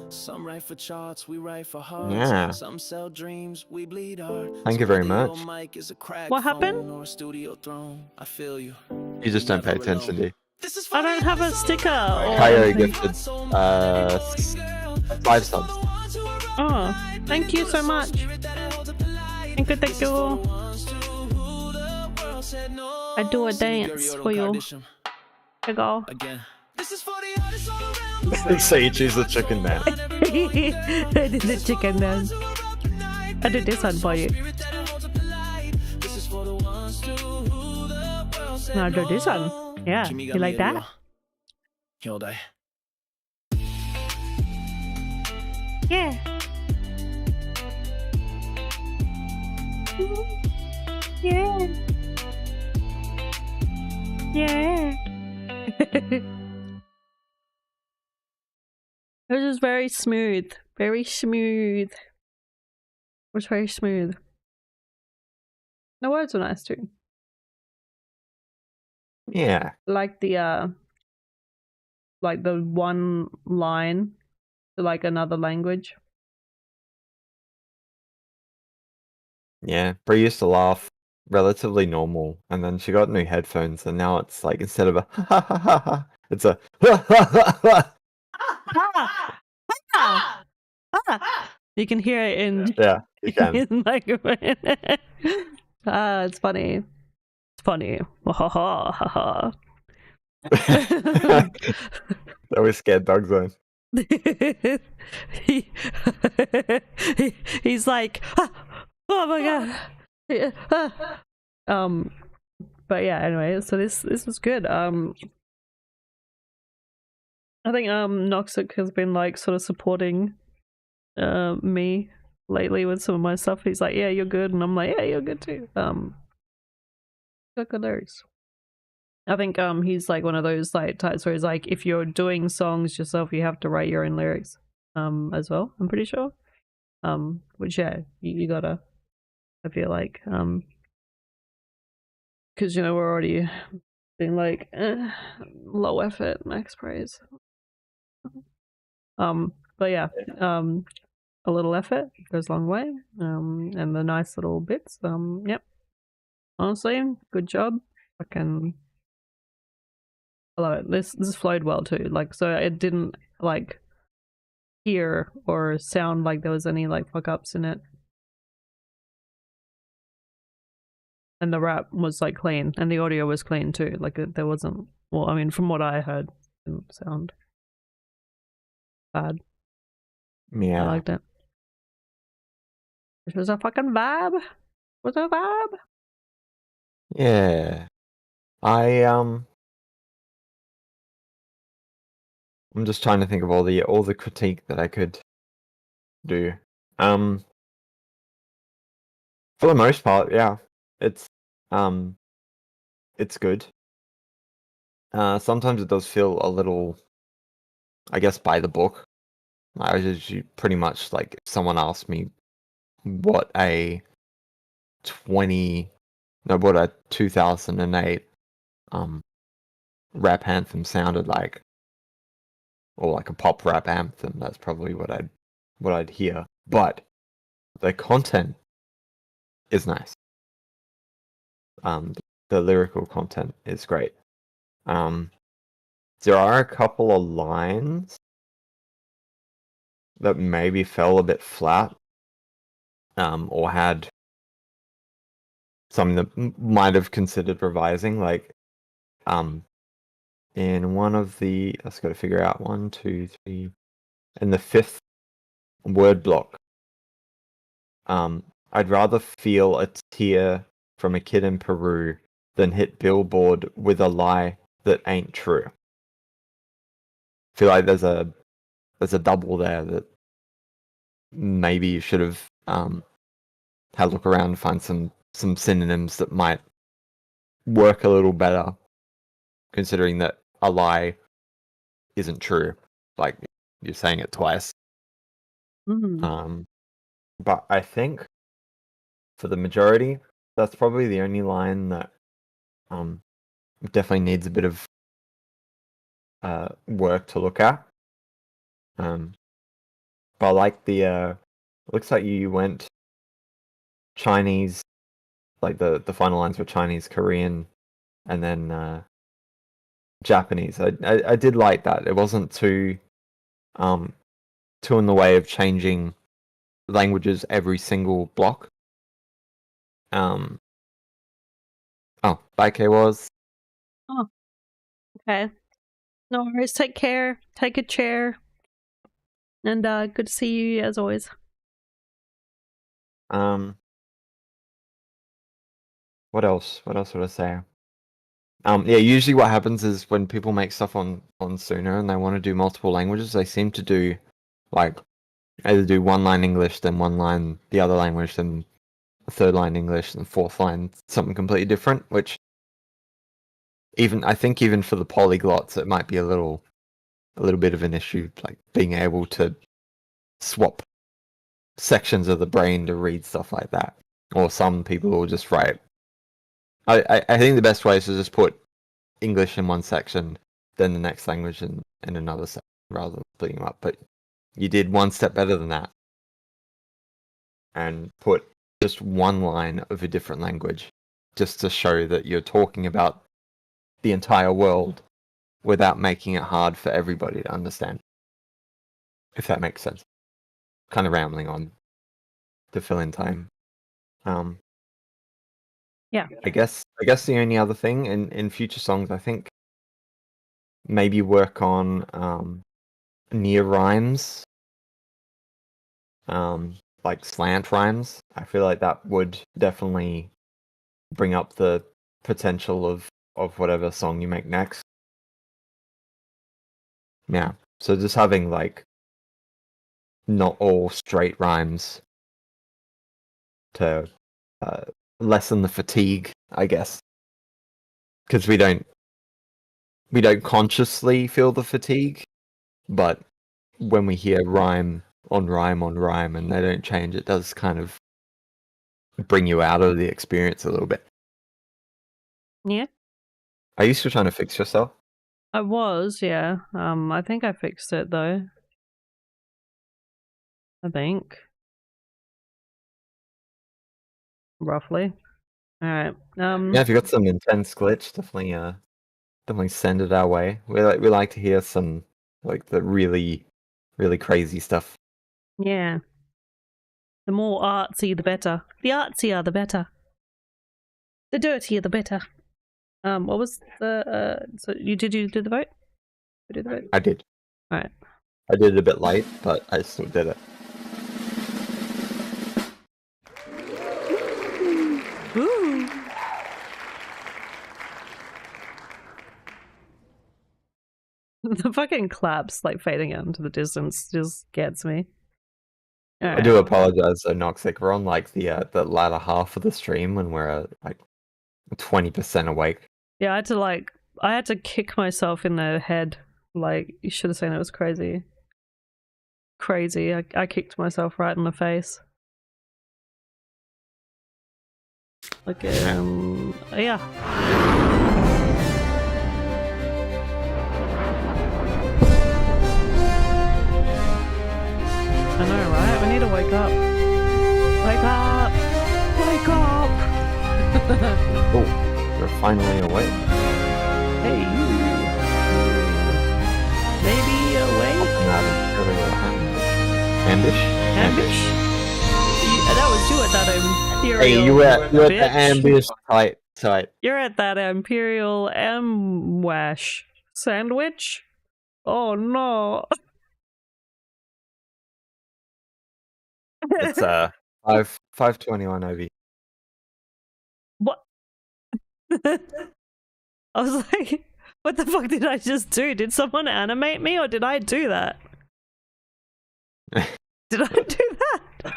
Some write for charts, we write for hearts. Yeah. Some sell dreams, we bleed art. Thank you very much. What happened? Or a studio throne. I feel you. You just don't pay attention, do you? I don't have a sticker or Kyle anything. gifted 5 subs. Oh, thank you so much. Thank you, thank you. I do a dance for you. Here you go. Again. This is for the artists all around. So you choose the chicken man. I did the chicken dance. I did this one for you. Now I do this one. Yeah, you like that? Hyundai. Yeah. Yeah. Yeah. This is very smooth. Very smooth. It was very smooth. The words were nice too. Yeah. Like the one line to like another language. Yeah. Bree used to laugh relatively normal, and then she got new headphones, and now it's like instead of a ha ha ha ha ha, it's a ha ha ha ha. You can hear it in Yeah, you can. in the microphone. It's funny. It's funny. Ha ha ha ha. That was scared dog zone. He's like, oh my god. But yeah, anyway, so this was good. I think Noxic has been like sort of supporting me lately with some of my stuff. He's like, yeah, you're good, and I'm like, yeah, you're good too. Got good lyrics. I think he's like one of those like types where he's like, if you're doing songs yourself, you have to write your own lyrics as well, I'm pretty sure. Which yeah, you gotta, I feel like, because you know we're already being like low effort, max praise. But yeah, a little effort goes a long way. And the nice little bits. Yep. Honestly, good job. I love it. This flowed well too. Like, so it didn't like hear or sound like there was any like fuck ups in it. And the rap was like clean, and the audio was clean too. Like there wasn't. Well, I mean, from what I heard, it didn't sound bad. Yeah. I liked it. It was a fucking vibe. It was a vibe. Yeah. I'm just trying to think of all the critique that I could do. For the most part, yeah. It's good. Sometimes it does feel a little, I guess, by the book. I was usually pretty much like, if someone asked me what a 2008 rap anthem sounded like, or like a pop rap anthem, that's probably what I'd hear. But the content is nice. The lyrical content is great. There are a couple of lines that maybe fell a bit flat, or had something that might have considered revising, like in one of the, let's go to figure out 1, 2, 3, in the 5th word block, I'd rather feel a tear from a kid in Peru than hit Billboard with a lie that ain't true. I feel like there's a double there that maybe you should have had a look around and find some synonyms that might work a little better, considering that a lie isn't true. Like, you're saying it twice. But I think for the majority, that's probably the only line that definitely needs a bit of work to look at. But I like the looks like you went Chinese, like the final lines were Chinese, Korean, and then Japanese. I did like that. It wasn't too in the way of changing languages every single block. Bye K was. Oh, okay. No worries. Take care. Take a chair. And good to see you as always. What else? What else would I say? Yeah, usually what happens is when people make stuff on Sooner and they want to do multiple languages, they seem to do like either do one line English, then one line the other language, then a third line English, and fourth line something completely different. Which I think even for the polyglots, it might be a little bit of an issue, like being able to swap sections of the brain to read stuff like that. Or some people will just write. I think the best way is to just put English in one section, then the next language in another section, rather than splitting them up. But you did one step better than that, and put just one line of a different language, just to show that you're talking about the entire world without making it hard for everybody to understand. If that makes sense. Kind of rambling on to fill in time. Yeah. I guess the only other thing in future songs, I think maybe work on near rhymes, like slant rhymes. I feel like that would definitely bring up the potential of whatever song you make next. Yeah. So just having like not all straight rhymes to lessen the fatigue, I guess, because we don't consciously feel the fatigue, but when we hear rhyme on rhyme on rhyme and they don't change, it does kind of bring you out of the experience a little bit. Yeah. Are you still trying to fix yourself? I was, yeah. I think I fixed it though. I think. Roughly. Alright. Yeah, if you got some intense glitch, definitely send it our way. We like to hear some like the really, really crazy stuff. Yeah. The more artsy the better. The artsier the better. The dirtier the better. What was the so you did the vote? You did the vote? I did. Alright. I did it a bit late, but I still did it. Ooh. The fucking claps like fading out into the distance just gets me. I do apologize, so Noxic. We're on like the latter half of the stream when we're like 20% awake. Yeah, I had to kick myself in the head. Like, you should have seen it. It was crazy. Crazy. I kicked myself right in the face. Like, yeah. I know, right? We need to wake up. Wake up! Wake up! Oh, we're finally awake. Hey, you. Maybe awake? Ambish? Ambish? That was you at that imperial. Hey, you at the bitch. ambish tight. You're at that imperial amwash sandwich? Oh no. It's 521 OB. What? I was like, what the fuck did I just do? Did someone animate me or did I do that? Did I do that?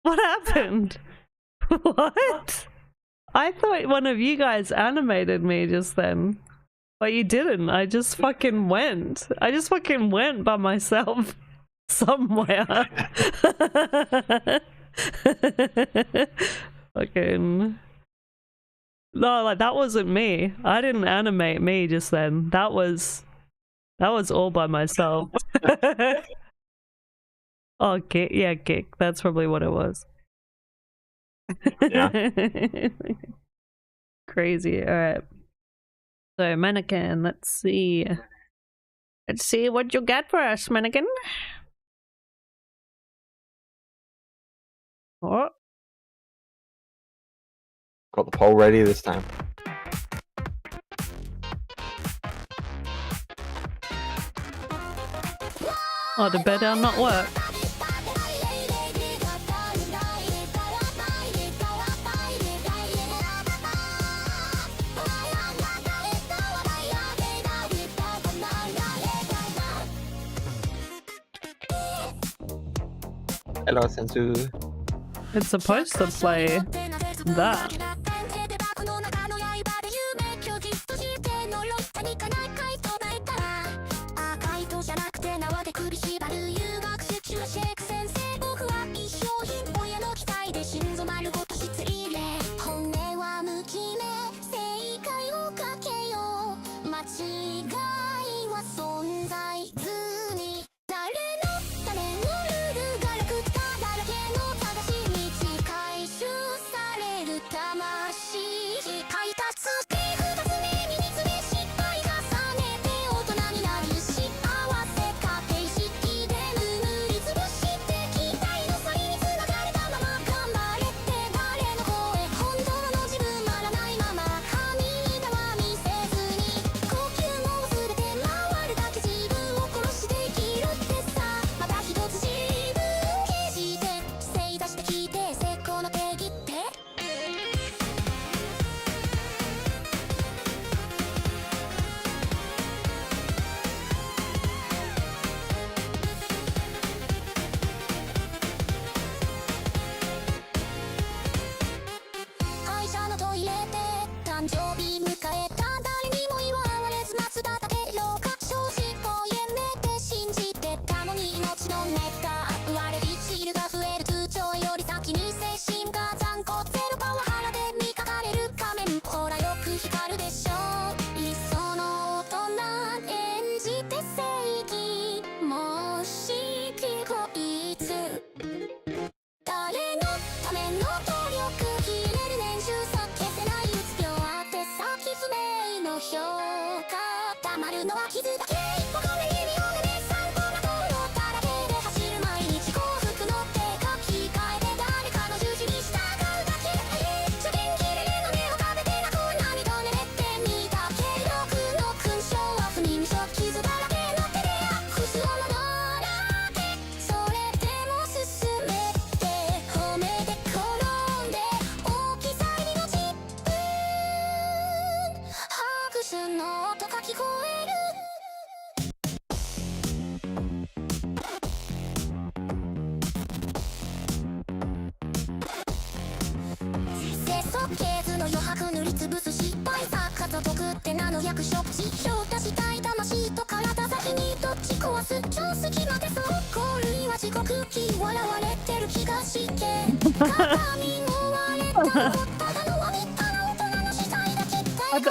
What happened? What? I thought one of you guys animated me just then. But you didn't. I just fucking went. I just fucking went by myself somewhere. Fucking. No, like that wasn't me. I didn't animate me just then. That was all by myself. Oh, Gig. Yeah, Gig. That's probably what it was. Yeah. Crazy. All right. So mannequin. Let's see. Let's see what you got for us, mannequin. Oh. Got the poll ready this time. Oh, the bed down not work. Hello, Sensu. It's supposed to play that.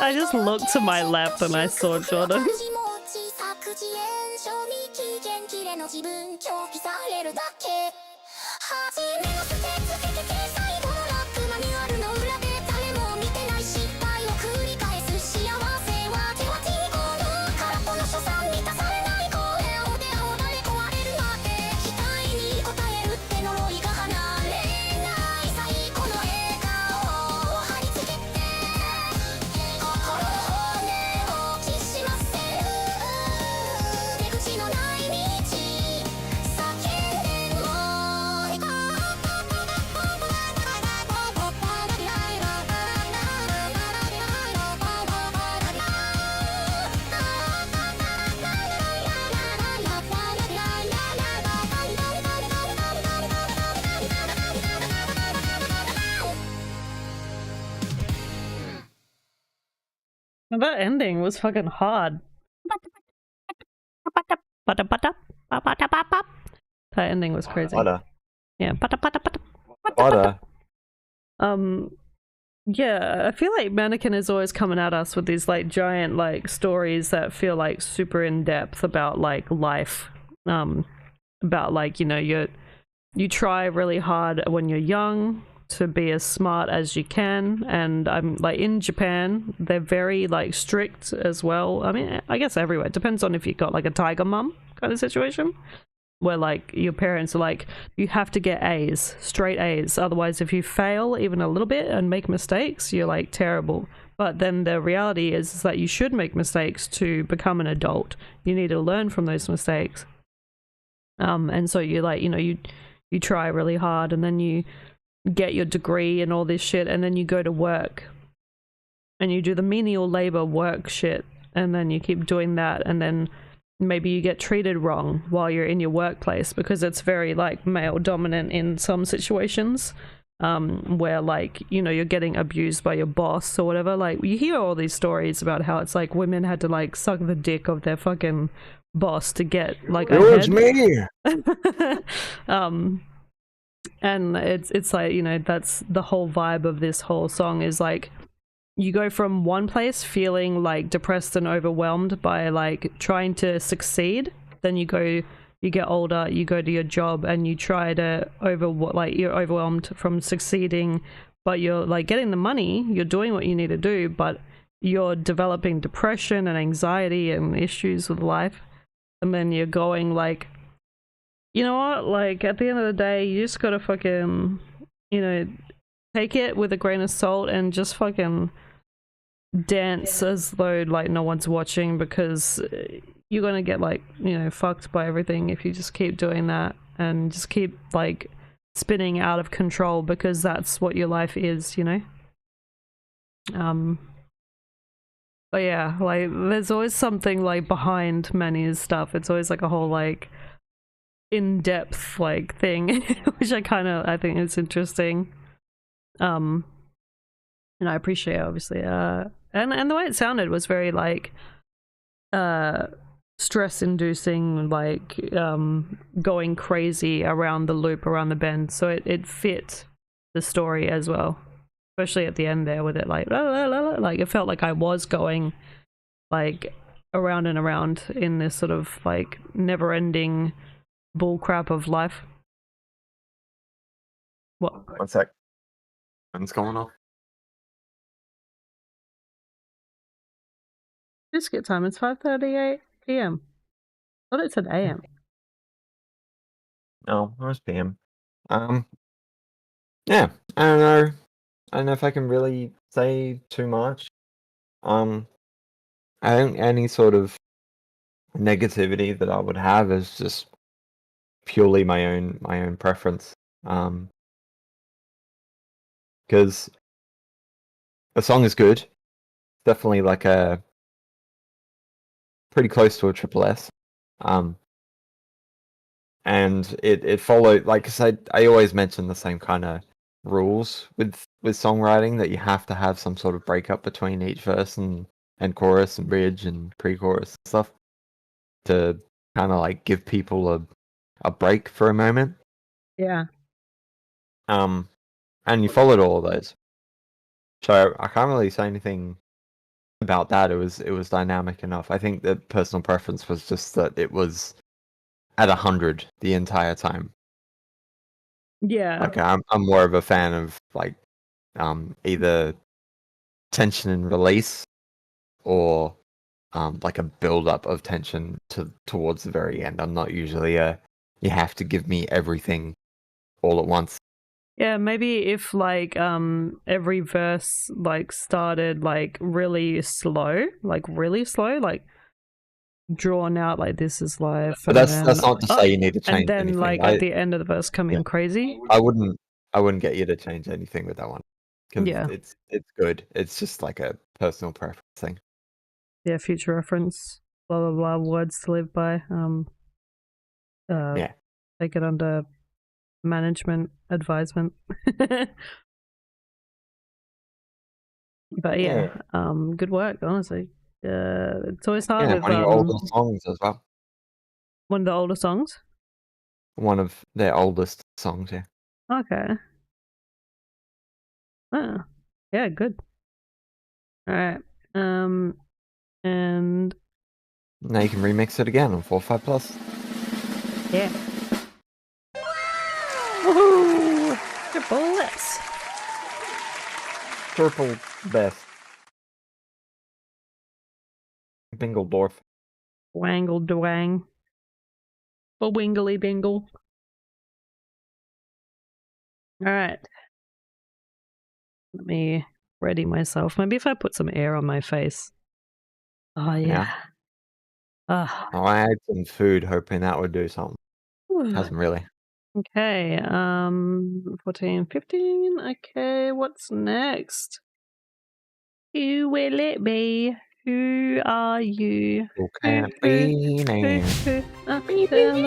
I just looked to my left and I saw Jordan. That ending was fucking hard. That ending was crazy. Butter. Yeah. Butter. Yeah, I feel like Mannequin is always coming at us with these like giant like stories that feel like super in depth about like life. About like, you know, you try really hard when you're young to be as smart as you can, and I'm like in Japan, they're very like strict as well. I mean, I guess everywhere. It depends on if you got like a tiger mum kind of situation, where like your parents are like, you have to get A's, straight A's, otherwise if you fail even a little bit and make mistakes, you're like terrible. But then the reality is that you should make mistakes to become an adult. You need to learn from those mistakes. And so you like, you know, you try really hard, and then you get your degree and all this shit, and then you go to work and you do the menial labor work shit, and then you keep doing that, and then maybe you get treated wrong while you're in your workplace because it's very like male dominant in some situations, where like, you know, you're getting abused by your boss or whatever. Like you hear all these stories about how it's like women had to like suck the dick of their fucking boss to get like It was ahead. me. And it's like, you know, that's the whole vibe of this whole song is like you go from one place feeling like depressed and overwhelmed by like trying to succeed, then you get older, you go to your job and you try to you're overwhelmed from succeeding, but you're like getting the money, you're doing what you need to do, but you're developing depression and anxiety and issues with life. And then you're going like, you know what, like at the end of the day, you just gotta fucking, you know, take it with a grain of salt and just fucking dance as though like no one's watching, because you're gonna get like, you know, fucked by everything if you just keep doing that and just keep like spinning out of control, because that's what your life is, you know. But yeah, like there's always something like behind Manny's stuff. It's always like a whole like in-depth like thing which I think is interesting. And I appreciate obviously and the way it sounded was very like stress inducing, like going crazy around the loop, around the bend, so it fit the story as well, especially at the end there with it like la, la, la, la. Like it felt like I was going like around and around in this sort of like never-ending bullcrap of life. What? One sec. What's going on? Biscuit time. It's 5:38 p.m. I thought it said a.m. No, it was PM. Yeah, I don't know. I don't know if I can really say too much. I think any sort of negativity that I would have is just purely my own preference. Because the song is good, definitely like a pretty close to a triple S. And it followed, like I said, I always mention the same kind of rules with songwriting, that you have to have some sort of breakup between each verse and chorus and bridge and pre-chorus and stuff to kind of like give people a break for a moment. Yeah. And you followed all of those. So I can't really say anything about that. It was dynamic enough. I think the personal preference was just that it was at 100 the entire time. Yeah. Like I'm more of a fan of like either tension and release, or like a build up of tension towards the very end. I'm not usually you have to give me everything all at once. Yeah, maybe if like every verse like started like really slow, like drawn out, like this is life. But that's not to say you need to change and then anything. like at the end of the verse coming crazy. I wouldn't get you to change anything with that one, because Yeah. it's good. It's just like a personal preference thing. Yeah, future reference, blah blah blah, words to live by. Yeah. Take it under management advisement. But yeah, good work, honestly. It's always hard Yeah, with one of your older songs as well. one of the older songs. One of their oldest songs, yeah. Okay. Oh, yeah, good. All right. And Now you can remix it again on 4.5 Plus. yeah. Woohoo! Triple S. Triple best. Bingledorf. Wangle dwang. Bwingly bingle. Alright. Let me ready myself. Maybe if I put some air on my face. Oh yeah. Ah. Oh, I had some food hoping that would do something. Hasn't really. Okay, 14, 15. Okay, what's next? Who will it be? Who are you? You can't be now. I'm telling you, who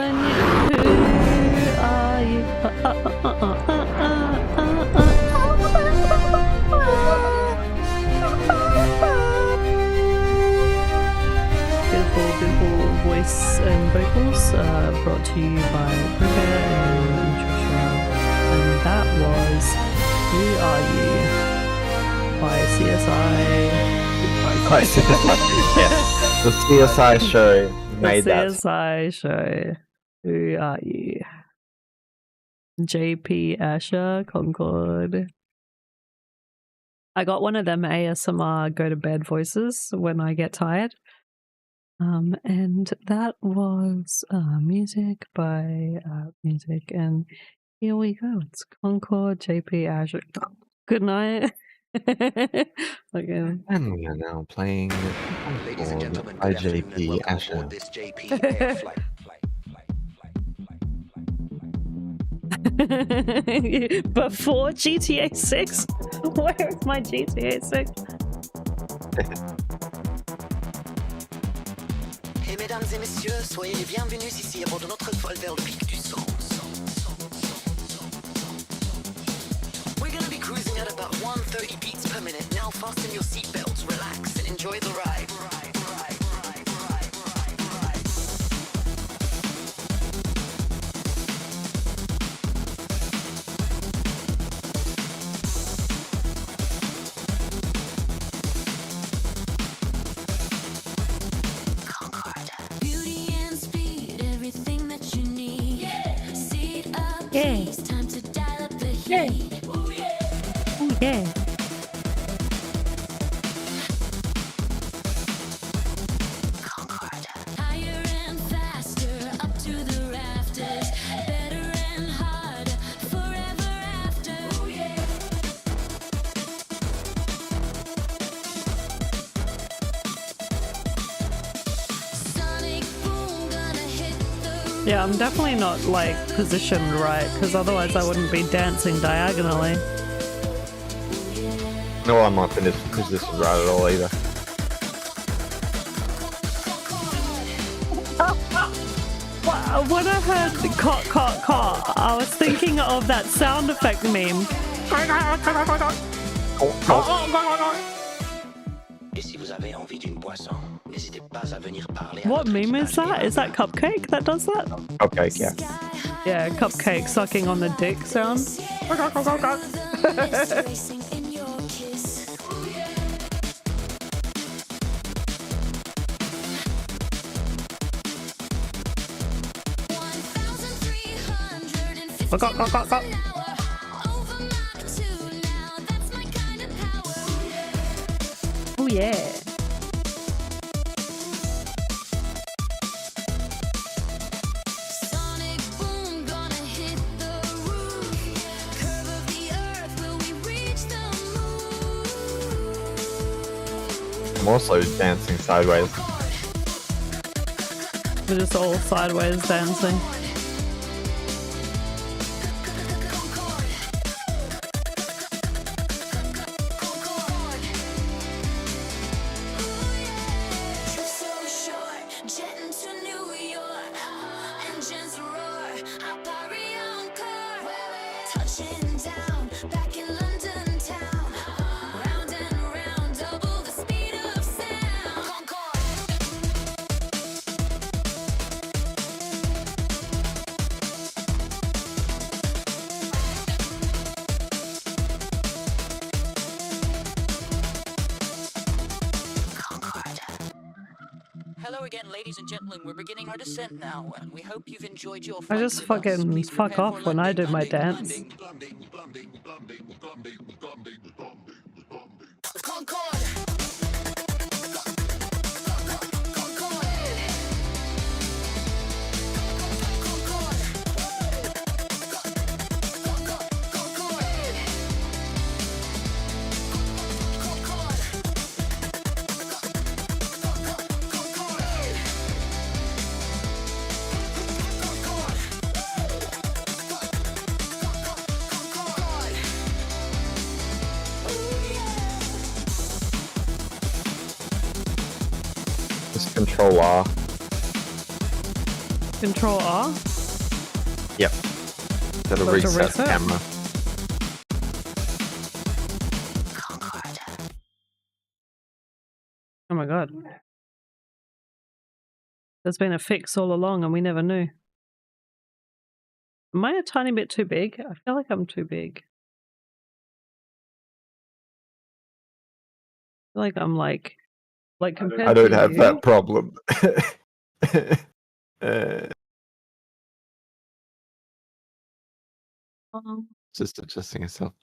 are you? Beautiful voice and vocals brought to you by Bree and Joshua. And that was Who Are You by CSI. Yeah. The CSI show made the that. CSI show. Who are you? JP Asher Concord. I got one of them ASMR go to bed voices when I get tired. And that was music by music, and here we go. It's Concord, JP Asher. Good night. Okay. And we are now playing Ladies and gentlemen, by good afternoon and JP welcome Asher. aboard this JP Air flight. Before GTA 6? Where is my GTA 6? Et mesdames et messieurs, soyez les bienvenus ici à bord de notre vol vers le pic du son. We're gonna be cruising at about 130 beats per minute. Now fasten your seatbelts, relax, and enjoy the ride. Beauty and speed, everything that you need. Seat up, Yeah. please, time to dial up the heat. Yeah. Oh yeah. Higher and faster, up to the rafters. Better and harder, forever after. Sonic boom, gonna hit the Yeah, I'm definitely not like positioned right, because otherwise I wouldn't be dancing diagonally. No, I'm not finished because this is right at all either. When I heard the cock, I was thinking of that sound effect meme. Et si vous avez envie d'une boisson, n'hésitez pas à venir parler à What notre meme is équipage that? Is that Cupcake that does that? Okay, yeah. Yeah, Cupcake sucking on the dick sound. racing in your kiss. Oh yeah. Sonic boom, gonna hit the roof. Curve of the earth, will we reach the moon? I'm also dancing sideways. We're just all sideways dancing. So short, jetting to New York. Engines roar, our Parion car. Touching down, back in London town. Round and round, And ladies and gentlemen, we're beginning our descent now, and we hope you've enjoyed your I flight just with us. fucking Please fuck prepare off for when I landing, do my landing, dance. landing. Concord. Just Control R. Control R? Yep. That'll So to reset the reset? camera. Oh my god. There's been a fix all along and we never knew. Am I a tiny bit too big? I feel like I'm too big. I feel like I'm like compared I don't to have you. that problem. uh, just adjusting yourself.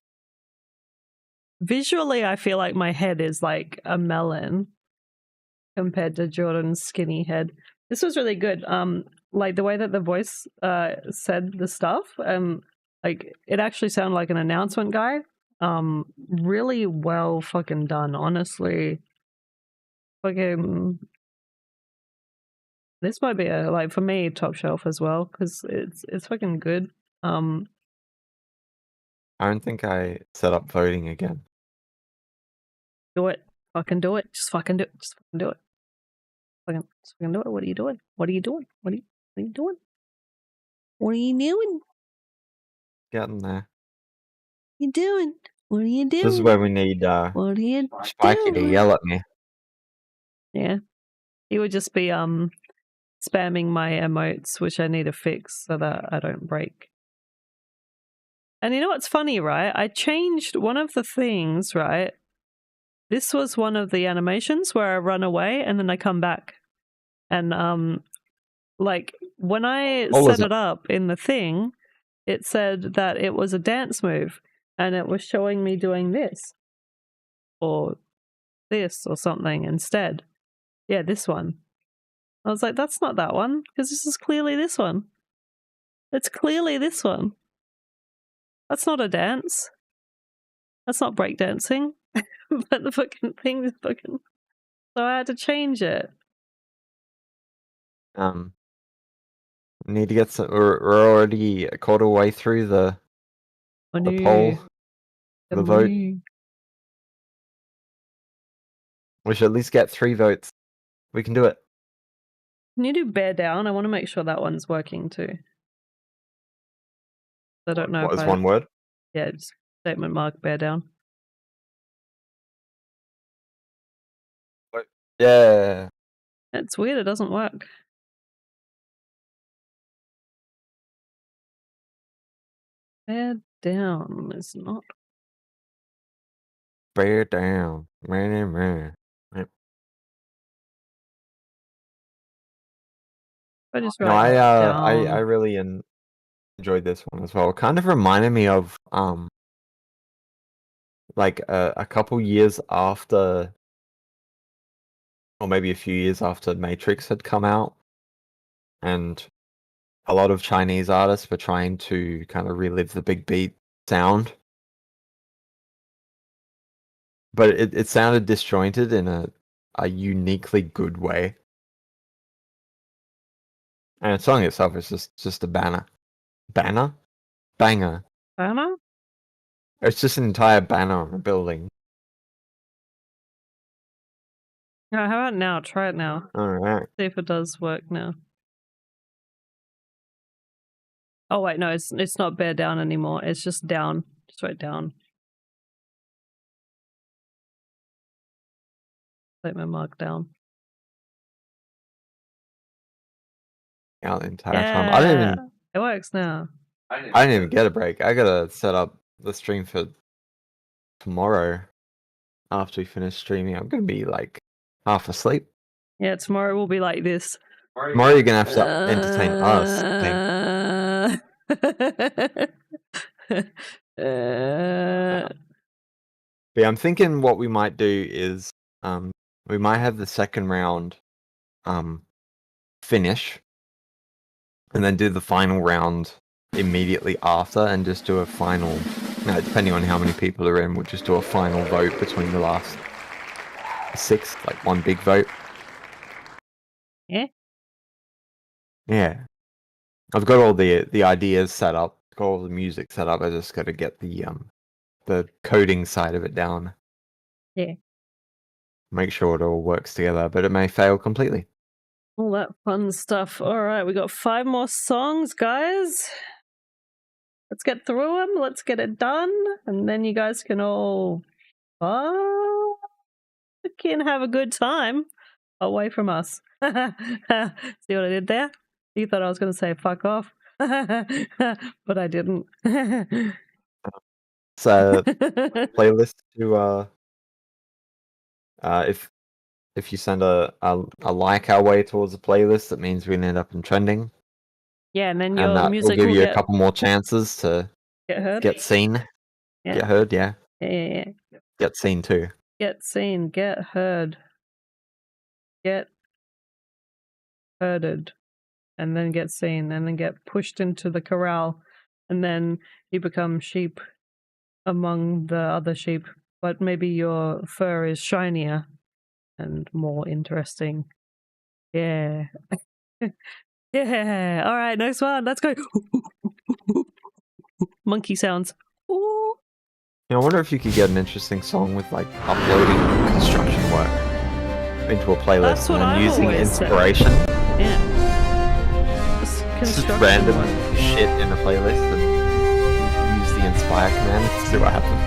Visually, I feel like my head is like a melon compared to Jordan's skinny head. This was really good. Like the way that the voice said the stuff, like it actually sounded like an announcement guy. Really well fucking done, honestly. Fucking, this might be a, like, for me, top shelf as well because it's fucking good. I don't think I set up voting again. Do it, fucking do it, just fucking do it, just fucking do it, just fucking do it. What are you doing? What are you doing? What are you doing? What are you doing? Getting there. You doing? What are you doing? This is where we need What are you Spiky to doing? yell at me. Yeah, he would just be spamming my emotes, which I need to fix so that I don't break. And you know what's funny, right? I changed one of the things, right? This was one of the animations where I run away and then I come back. And like when I set it up in the thing, it said that it was a dance move and it was showing me doing this or this or something instead. Yeah, this one. I was like, that's not that one because this is clearly this one. It's clearly this one. That's not a dance. That's not breakdancing. But the fucking thing is fucking. So I had to change it. Need to get some. We're already a quarter way through the poll, the vote. We should at least get 3 votes. We can do it. Can you do bear down? I want to make sure that one's working too. I don't know. What if is one word? Yeah, just statement mark bear down. Yeah. It's weird. It doesn't work. Bear down is not. Bear down. Man. I just No, write I down. really enjoyed this one as well. It kind of reminded me of like a couple years after, or maybe a few years after Matrix had come out, and a lot of Chinese artists were trying to kind of relive the big beat sound, but it sounded disjointed in a uniquely good way. And the song itself is just a banger. Banger? Banger. Banner? It's just an entire banner on a building. Yeah, how about now? Try it now. Alright. See if it does work now. Oh wait, no, it's not bear down anymore. It's just down. Just write down. Statement mark down. Yeah, the entire time. I didn't even. It works now. I didn't even get a break. I gotta set up the stream for tomorrow. After we finish streaming, I'm gonna be like half asleep. Yeah, tomorrow will be like this. Tomorrow you're gonna have to entertain us. I think. But yeah, I'm thinking what we might do is we might have the second round finish and then do the final round immediately after and just do a final, depending on how many people are in, we'll just do a final vote between the last 6, like one big vote. Yeah. Yeah. I've got all the ideas set up, got all the music set up. I just got to get the coding side of it down. Yeah. Make sure it all works together, but it may fail completely. All that fun stuff. All right, we got 5 more songs, guys. Let's get through them. Let's get it done, and then you guys can all fucking have a good time away from us. See what I did there? You thought I was going to say fuck off, but I didn't. So playlist to if you send a like our way towards the playlist, that means we end up in trending. Yeah, and then And your that will music give will you get a couple more chances to heard. get seen, Yeah. get heard. Yeah, Yeah. get seen too. Get seen, get heard, get herded, and then get seen, and then get pushed into the corral, and then you become sheep among the other sheep, but maybe your fur is shinier and more interesting. Yeah. Yeah. All right, next one. Let's go. Monkey sounds. Ooh. I wonder if you could get an interesting song with like uploading construction work into a playlist That's what and then I've using always said. inspiration. Yeah. Just Just construction random work. shit in a playlist and use the inspire command to see what happens.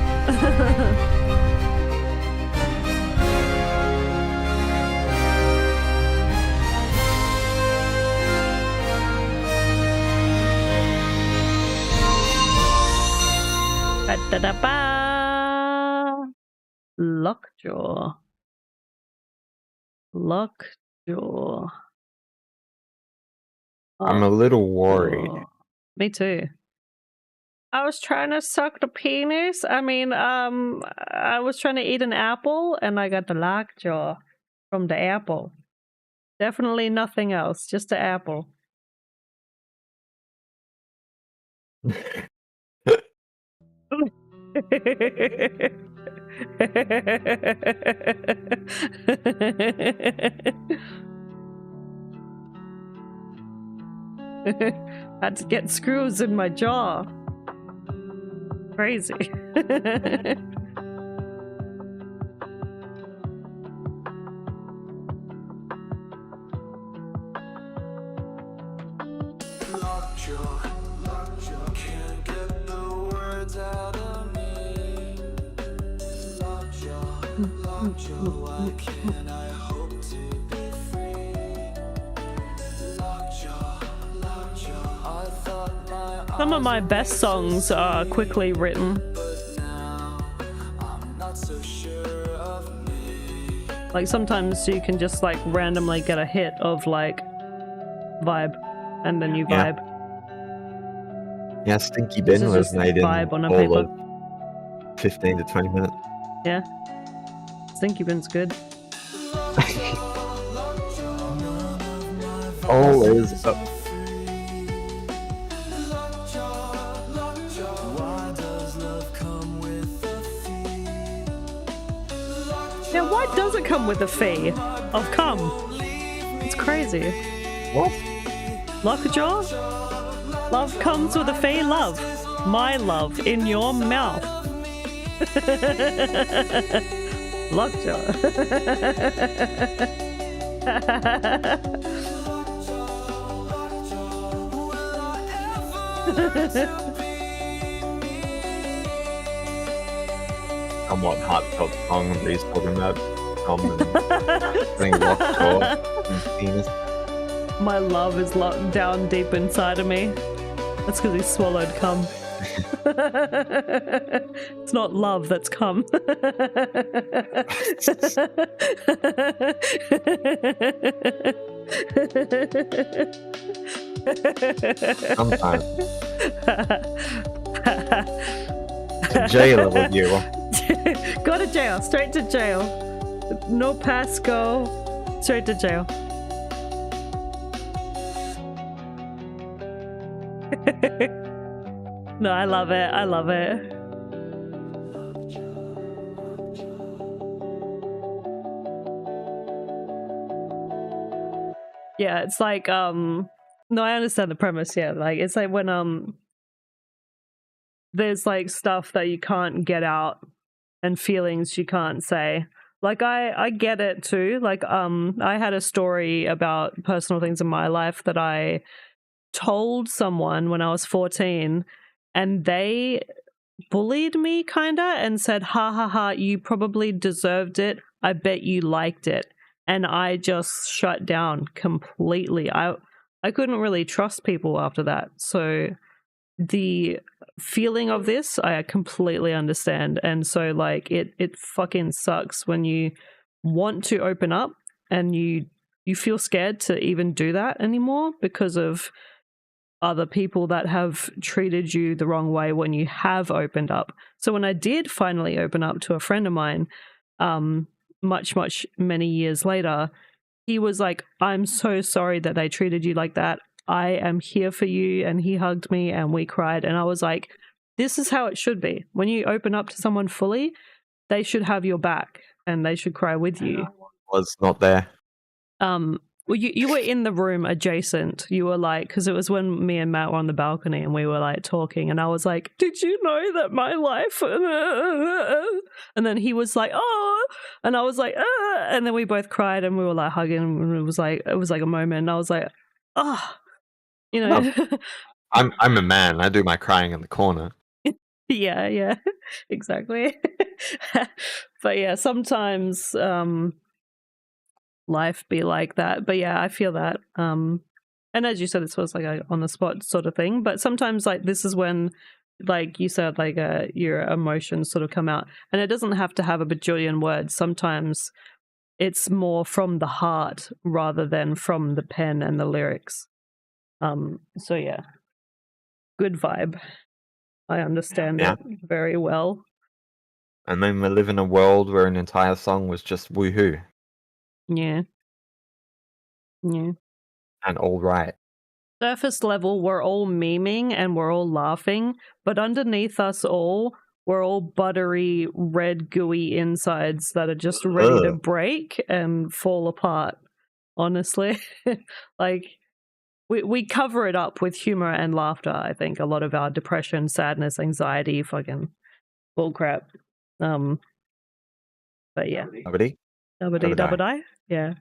Ba-da-da-ba. Lockjaw. Lockjaw. I'm a little worried. Lockjaw. Me too. I was trying to suck the penis. I mean, I was trying to eat an apple and I got the lockjaw from the apple. Definitely nothing else, just the apple. Had to get screws in my jaw. Crazy. Why can't I hope to be free? Lockjaw, I thought my Some of my best songs are quickly written. but now I'm not so sure of me. Like sometimes you can just like randomly get a hit of like vibe, and then you Yeah. vibe. Yeah, Stinky This Bin is was just made in vibe on a all paper. of 15 to 20 minutes. Yeah, Stinky Bin's good. All is up. Why does love come with a fee? Yeah, why does it come with a fee of cum? It's crazy. What? Lockjaw? Love comes with a fee, love. My love in your mouth. Lockjaw. Somewhat heartfelt song that he's talking about. Putting lockjaw and penis. My love is locked down deep inside of me. That's because he swallowed cum. It's not love that's come. Sometimes. To jail with you. Go to jail. Straight to jail. No pass, go. Straight to jail. No, I love it. I love it. Yeah, it's like no, I understand the premise, yeah. Like it's like when there's like stuff that you can't get out and feelings you can't say. Like I get it too. Like I had a story about personal things in my life that I told someone when I was 14 and they bullied me kinda and said, ha ha ha, you probably deserved it. I bet you liked it. And I just shut down completely. I couldn't really trust people after that. So the feeling of this, I completely understand. And so like it fucking sucks when you want to open up and you feel scared to even do that anymore because of other people that have treated you the wrong way when you have opened up. So when I did finally open up to a friend of mine, much many years later, he was like, I'm so sorry that they treated you like that. I am here for you. And he hugged me and we cried. And I was like, this is how it should be. When you open up to someone fully, they should have your back and they should cry with you. Was not there. Well, you were in the room adjacent. You were like, because it was when me and Matt were on the balcony and we were like talking, and I was like, "Did you know that my life?" And then he was like, "Oh," and I was like, and then we both cried and we were like hugging, and it was like a moment. And I was like, "Oh," you know. I'm a man. I do my crying in the corner. Yeah, exactly. But yeah, sometimes life be like that. But yeah, I feel that. And as you said, it was like a on the spot sort of thing. But sometimes like this is when, like you said, like your emotions sort of come out, and it doesn't have to have a bajillion words. Sometimes it's more from the heart rather than from the pen and the lyrics. So yeah, good vibe. I understand it very well. And then we live in a world where an entire song was just woohoo Yeah. and all right. Surface level, we're all memeing and we're all laughing, but underneath us all, we're all buttery, red, gooey insides that are just ready to break and fall apart. Honestly, like we cover it up with humor and laughter. I think a lot of our depression, sadness, anxiety, fucking bullcrap. But yeah, Dubbity. Yeah.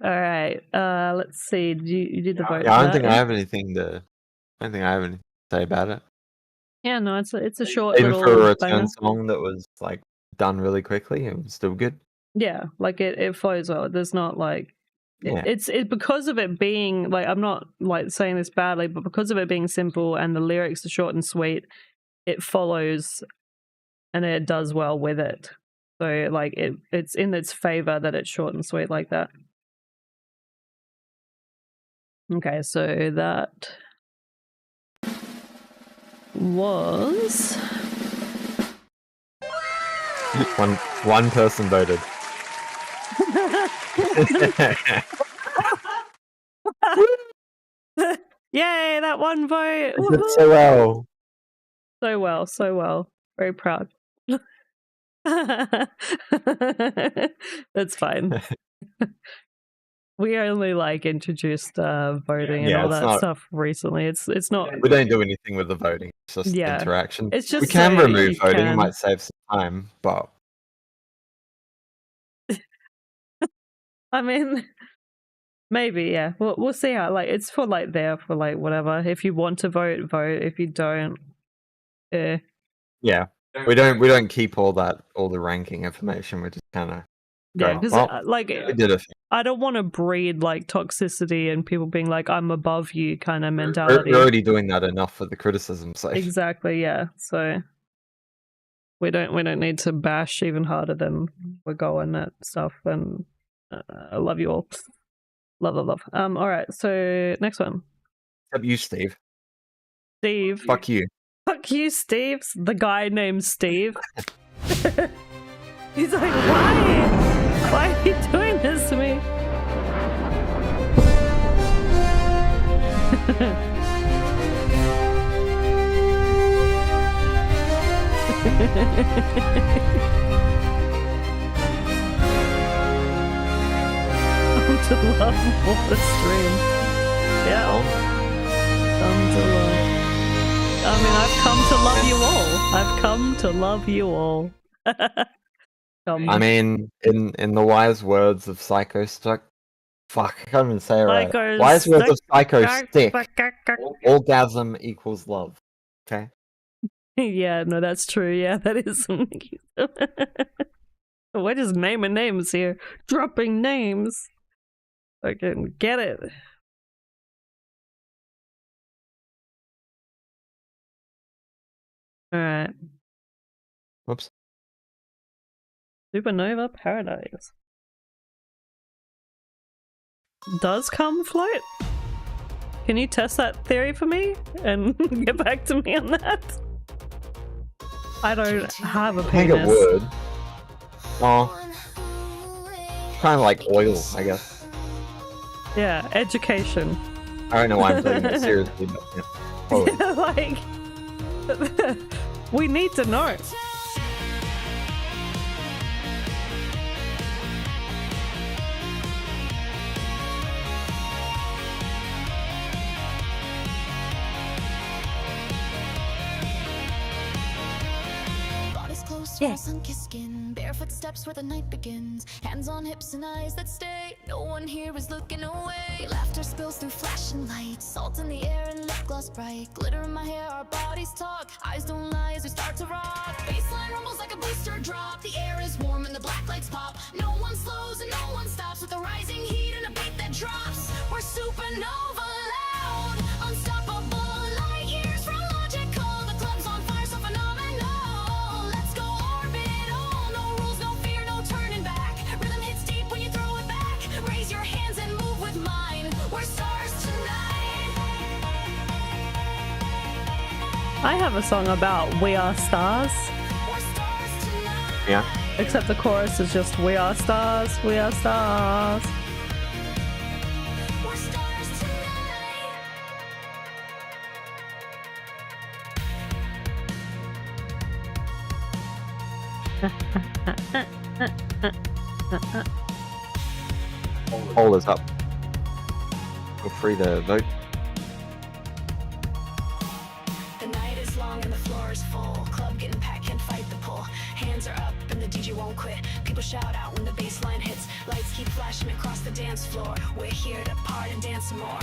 All right. Let's see. You did the vote. Yeah, I don't think I have anything to say about it. Yeah, no, it's a short Even little for a return banger. song that was like done really quickly, it was still good. Yeah, like it flows well. There's not like it's because of it being like, I'm not like saying this badly, but because of it being simple and the lyrics are short and sweet, it follows and it does well with it. So like it's in its favor that it's short and sweet like that. Okay, so that was one person voted. Yay, that one vote. You did so well. So well. Very proud. That's fine. We only like introduced voting and all that stuff recently. It's not. We don't do anything with the voting. It's just interaction. It's just we can so remove you voting. can. It might save some time, but I mean, maybe yeah. We'll see how. Like it's for like there for like whatever. If you want to vote, vote. If you don't, yeah, we don't keep all the ranking information. We just kind of yeah, because like we did a thing. I don't want to breed like toxicity and people being like, I'm above you kind of We're mentality. already doing that enough for the criticism's sake. Exactly, yeah. So we don't need to bash even harder than we're going at stuff. And I love you all. Love. All right. So next one, Except you, Steve. Steve. Fuck you. Fuck you, Steve. The guy named Steve. He's like, why? Why are you doing this to me? Come to love more stream. Yeah. Come to love. I mean, I've come to love you all. I've come to love you all. I mean, in the wise words of Psycho Stick, fuck, I can't even say it right. Psycho Wise words of Psycho Stick, Stick. orgasm equals love. Okay? Yeah, no, that's true. Yeah, that is something. We're just naming names here. Dropping names. I can get it. Alright. Whoops. Supernova Paradise. Does cum float? Can you test that theory for me and get back to me on that? I don't have a I think it penis. would. Oh. Kind of like oil, I guess. Yeah, education. I don't know why I'm taking it seriously, but yeah. Probably. Like, we need to know. Bodies close, Yeah. sun-kissed skin, barefoot steps where the night begins. Hands on hips and eyes that stay. No one here is looking away. Laughter spills through flashing lights. Salt in the air and lip gloss bright. Glitter in my hair, our bodies talk. Eyes don't lie as we start to rock. Baseline rumbles like a booster drop. The air is warm and the black lights pop. No one slows and no one stops with the rising heat and a beat that drops. We're supernova loud, unstoppable, light years from logical. The club's on fire, so phenomenal. Let's go orbital, no rules, no fear, no turning back. Rhythm hits deep when you throw it back. Raise your hands and move with mine. We're stars tonight. I have a song about We Are Stars, We're stars tonight. Yeah. except the chorus is just We Are Stars, we are stars. We're stars tonight. Poll is up. Feel free to vote. The night is long and the floor is full. Club getting packed, can't fight the pull. Hands are up and the DJ won't quit. People shout out when the bass line hits. Lights keep flashing across the dance floor. We're here to party and dance some more.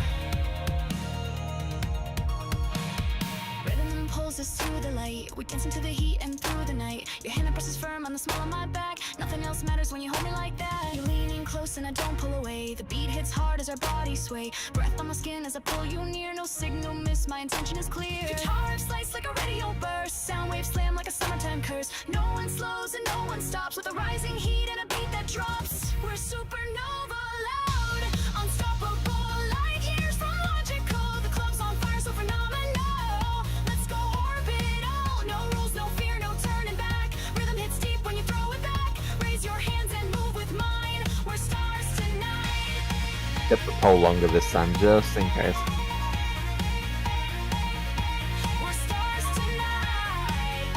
Rhythm pulls us to the light. We dance into the heat and through the night. Your hand presses firm on the small of my back. Nothing else matters when you hold me like that. You're leaning close and I don't pull away. The beat hits hard as our bodies sway. Breath on my skin as I pull you near. No signal miss, my intention is clear. Guitar slice like a radio burst. Sound waves slam like a summertime curse. No one slows and no one stops with a rising heat and a beat that drops. We're supernova loud, unstoppable, light years from logical. The club's on fire, so phenomenal. Let's go orbital, no rules, no fear, no turning back. Rhythm hits deep when you throw it back. Raise your hands and move with mine. We're stars tonight. Get the poll longer this time, just in case. We're stars tonight.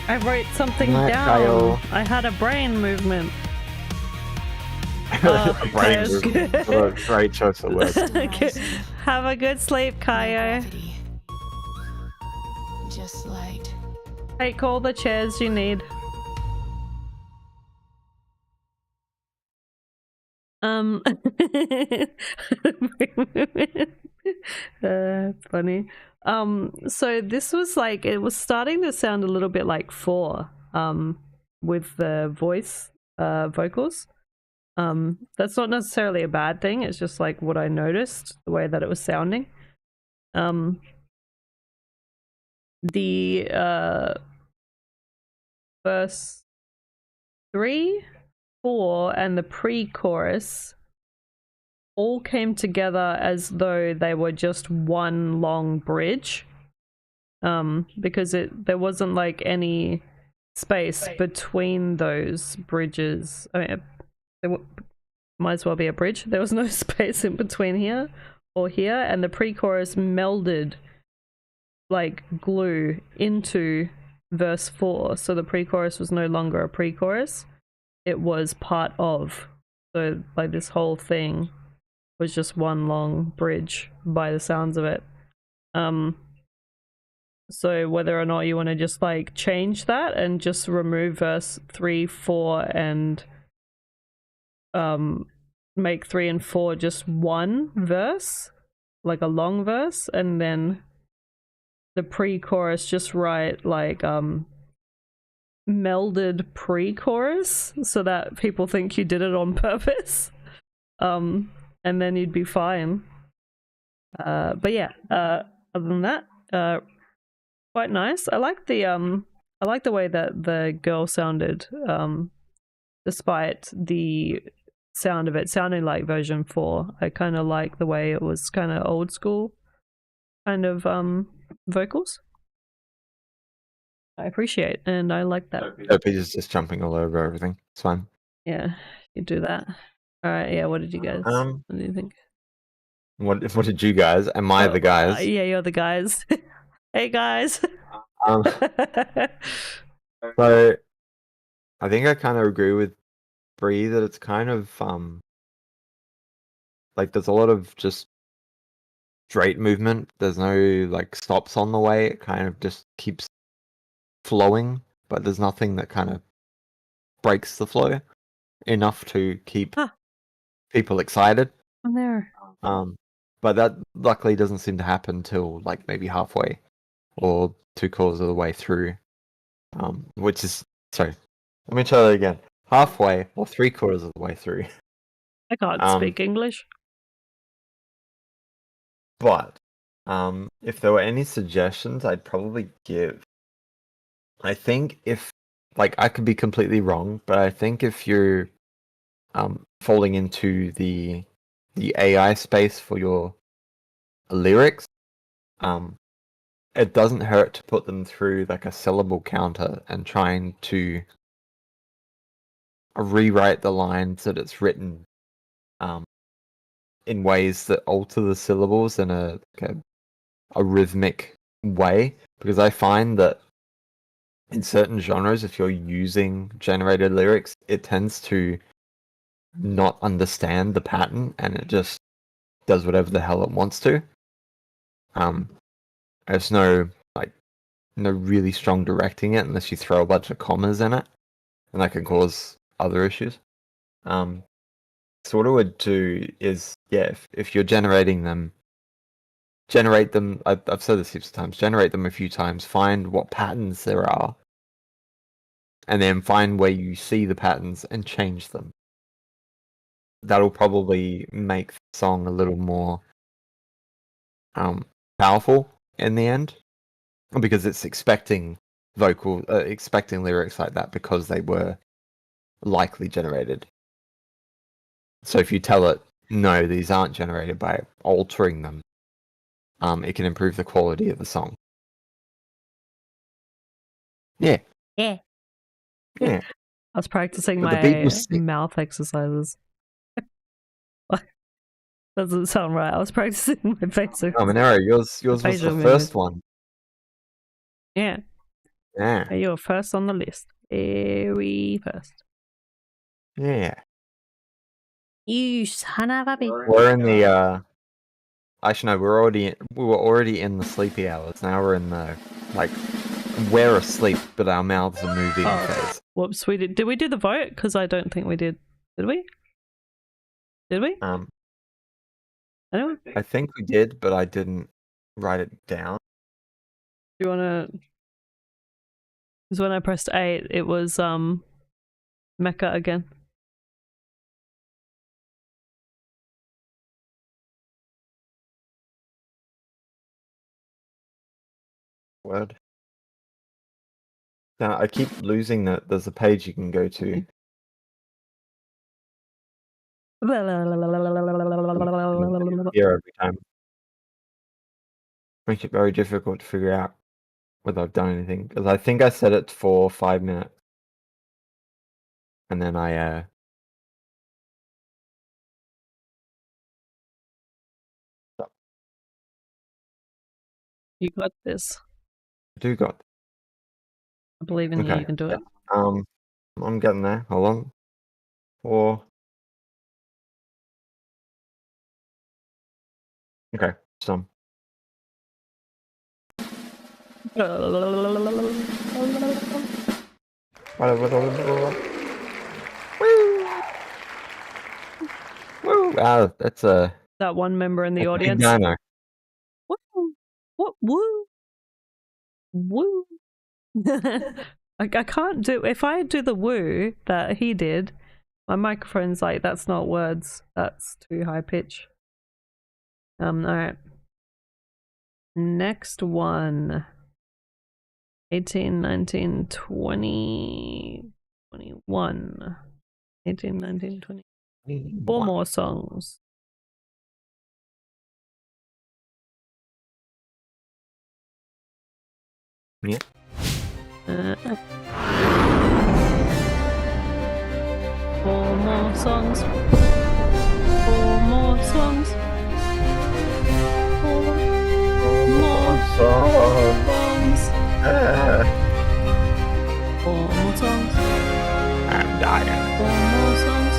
I wrote something Night, down. Kyle. I had a brain movement. Brain Kaya's movement. good. What a great choice of words. Have a good sleep, Kayo. Gravity. Just light. Take all the chairs you need. Funny. So this was like, it was starting to sound a little bit like 4, with the voice, vocals. That's not necessarily a bad thing. It's just like what I noticed, the way that it was sounding. The verse 3, 4, and the pre-chorus all came together as though they were just one long bridge. Because there wasn't like any space between those bridges. I mean, there might as well be a bridge. There was no space in between here or here, and the pre-chorus melded like glue into verse 4. So the pre-chorus was no longer a pre-chorus. It was part of. So like this whole thing was just one long bridge by the sounds of it. So whether or not you want to just like change that and just remove verse 3, 4 and make 3 and 4 just one verse, like a long verse, and then the pre-chorus just write like melded pre-chorus so that people think you did it on purpose. And then you'd be fine. But yeah, other than that, quite nice. I like the way that the girl sounded, despite the sound of it sounding like version 4. I kind of like the way it was kind of old school kind of vocals. I appreciate, and I like that. Peter's just jumping all over everything. It's fine. Yeah, you do that. All right. Yeah. What did you guys? What do you think? What did you guys? Am I the guys? Yeah, you're the guys. Hey guys. So I think I kind of agree with Bree that it's kind of like there's a lot of just straight movement. There's no like stops on the way. It kind of just keeps flowing, but there's nothing that kind of breaks the flow enough to keep people excited. I'm there. But that luckily doesn't seem to happen till like maybe halfway or 2/4 of the way through. Which is sorry. Let me try that again. Halfway or 3/4 of the way through. I can't speak English. But if there were any suggestions, I'd probably give. I think if, like, I could be completely wrong, but I think if you're falling into the AI space for your lyrics, it doesn't hurt to put them through like a syllable counter and trying to rewrite the lines that it's written in ways that alter the syllables in a rhythmic way, because I find that in certain genres, if you're using generated lyrics, it tends to not understand the pattern and it just does whatever the hell it wants to. There's no really strong directing it unless you throw a bunch of commas in it, and that can cause other issues. So what I would do is, if you're generating them, generate them. I've said this heaps of times. Generate them a few times. Find what patterns there are, and then find where you see the patterns and change them. That'll probably make the song a little more powerful in the end, because it's expecting lyrics like that because they were likely generated. So if you tell it, no, these aren't generated, by altering them, it can improve the quality of the song. Yeah. Yeah. Yeah. I was practicing But the beat my was sick. mouth exercises. Doesn't sound right. I was practicing my facial. Oh, Monero, yours was the facial first one. Yeah. Yeah. You're first on the list. Very first. Yeah. You son of a bitch. We're in the actually no, we were already in the sleepy hours. Now we're in the we're asleep, but our mouths are moving phase. Whoops, we did we do the vote? Because I don't think we did. Did we? Did we? Anyone? I think we did, but I didn't write it down. Do you wanna, because when I pressed 8 it was Mecca again. Word. Now I keep losing that. There's a page you can go to. Here every time. Make it very difficult to figure out whether I've done anything because I think I set it for 5 minutes, and then I You got this. do got. I believe in you. Okay. You can do it. I'm getting there. Hold on. 4. Okay. Some. Woo! Wow, that's a That one member in the big audience. dino. Woo! What? Woo! Woo! I can't do. If I do the woo that he did, my microphone's like, that's not words. That's too high pitch. Alright. Next one. 18, 19, 20, 21. 18, 19, 20. 4 more songs. Yeah. 4 more songs. 4 more songs. 4 more songs. 4 more songs. I'm dying. 4 more songs.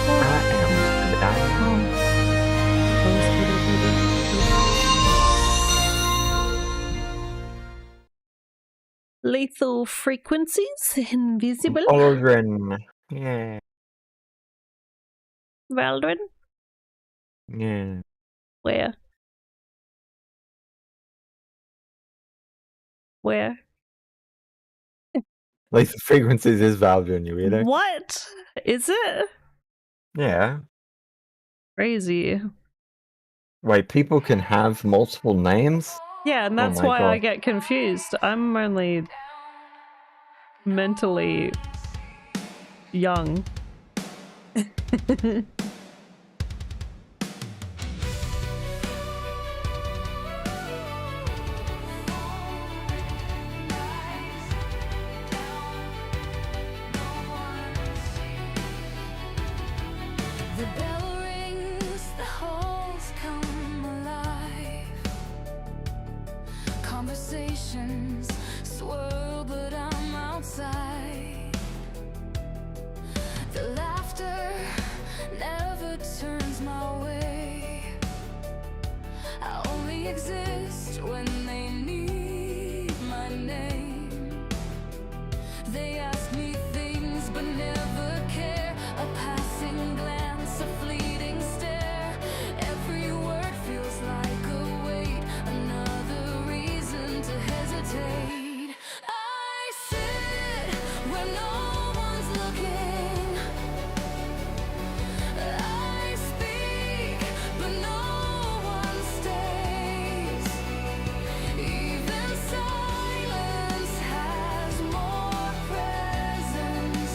I am dying. Lethal Frequencies, Invisible, Aldrin. Yeah. Valdrin, Yeah. where? Where? Lethal Frequencies is Valdrin, you weirdo. What? Is it? Yeah. Crazy. Wait, people can have multiple names? Yeah, and Oh that's my why I God. get confused. I'm only mentally young. The bell rings, the halls come alive. Conversations swirl, but I'm outside. The laughter never turns my way. I only exist when they need my name. They ask me things but never care. A passing glance, a fleeting stare. Every word feels like a weight, another reason to hesitate. I sit where no one's looking. I speak, but no one stays. Even silence has more presence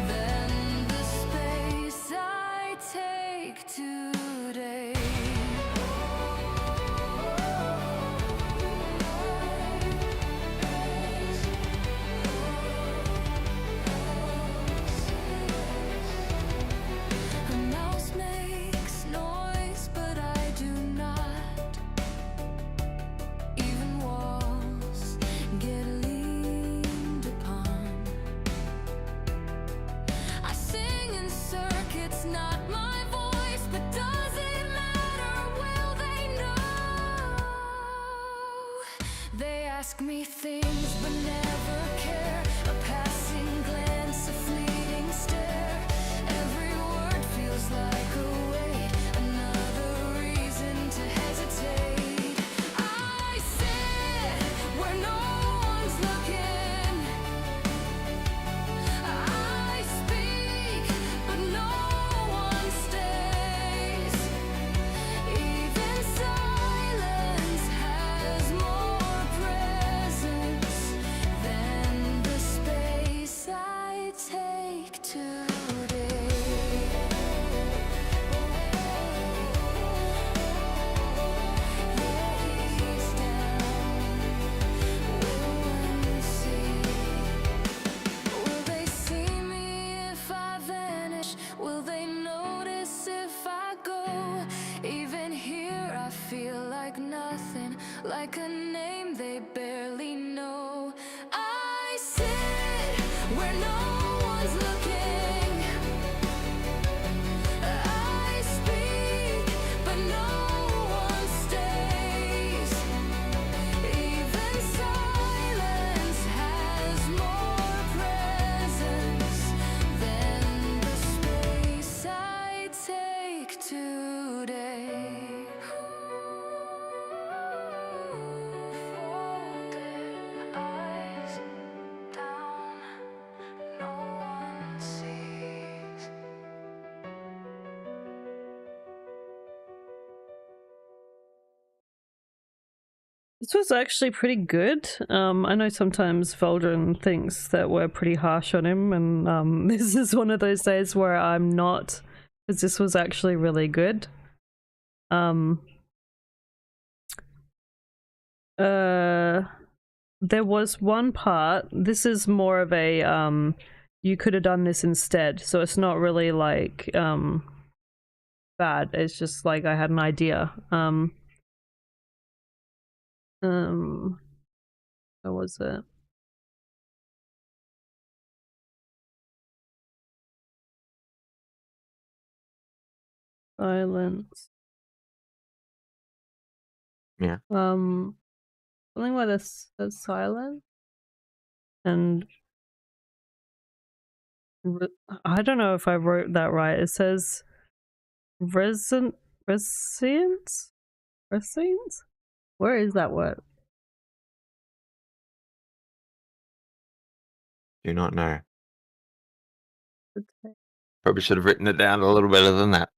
than the space I take today. A mouse makes noise, but I do not. Even walls get leaned upon. I sing in circuits, not my voice, but does it matter? Will they know? They ask me things but never care. A passing glance, a fleeting stare. Every word feels like a weight, another reason to hesitate. I sit where no one's looking. I speak, but no one stays. Even silence has more like a name they barely know. I sit where no one's looking. I speak, but no one stays. Even silence has more presence than the space I take today. Folded eyes down, no one sees. This was actually pretty good. I know sometimes Valdrin thinks that we're pretty harsh on him, and this is one of those days where I'm not, because this was actually really good. There was one part, this is more of a, you could have done this instead, so it's not really like, bad, it's just like I had an idea. What was it? Silence. Yeah. Something where this says silent, and I don't know if I wrote that right. It says rescience? Rescience? Where is that word? Do not know. Probably should have written it down a little better than that.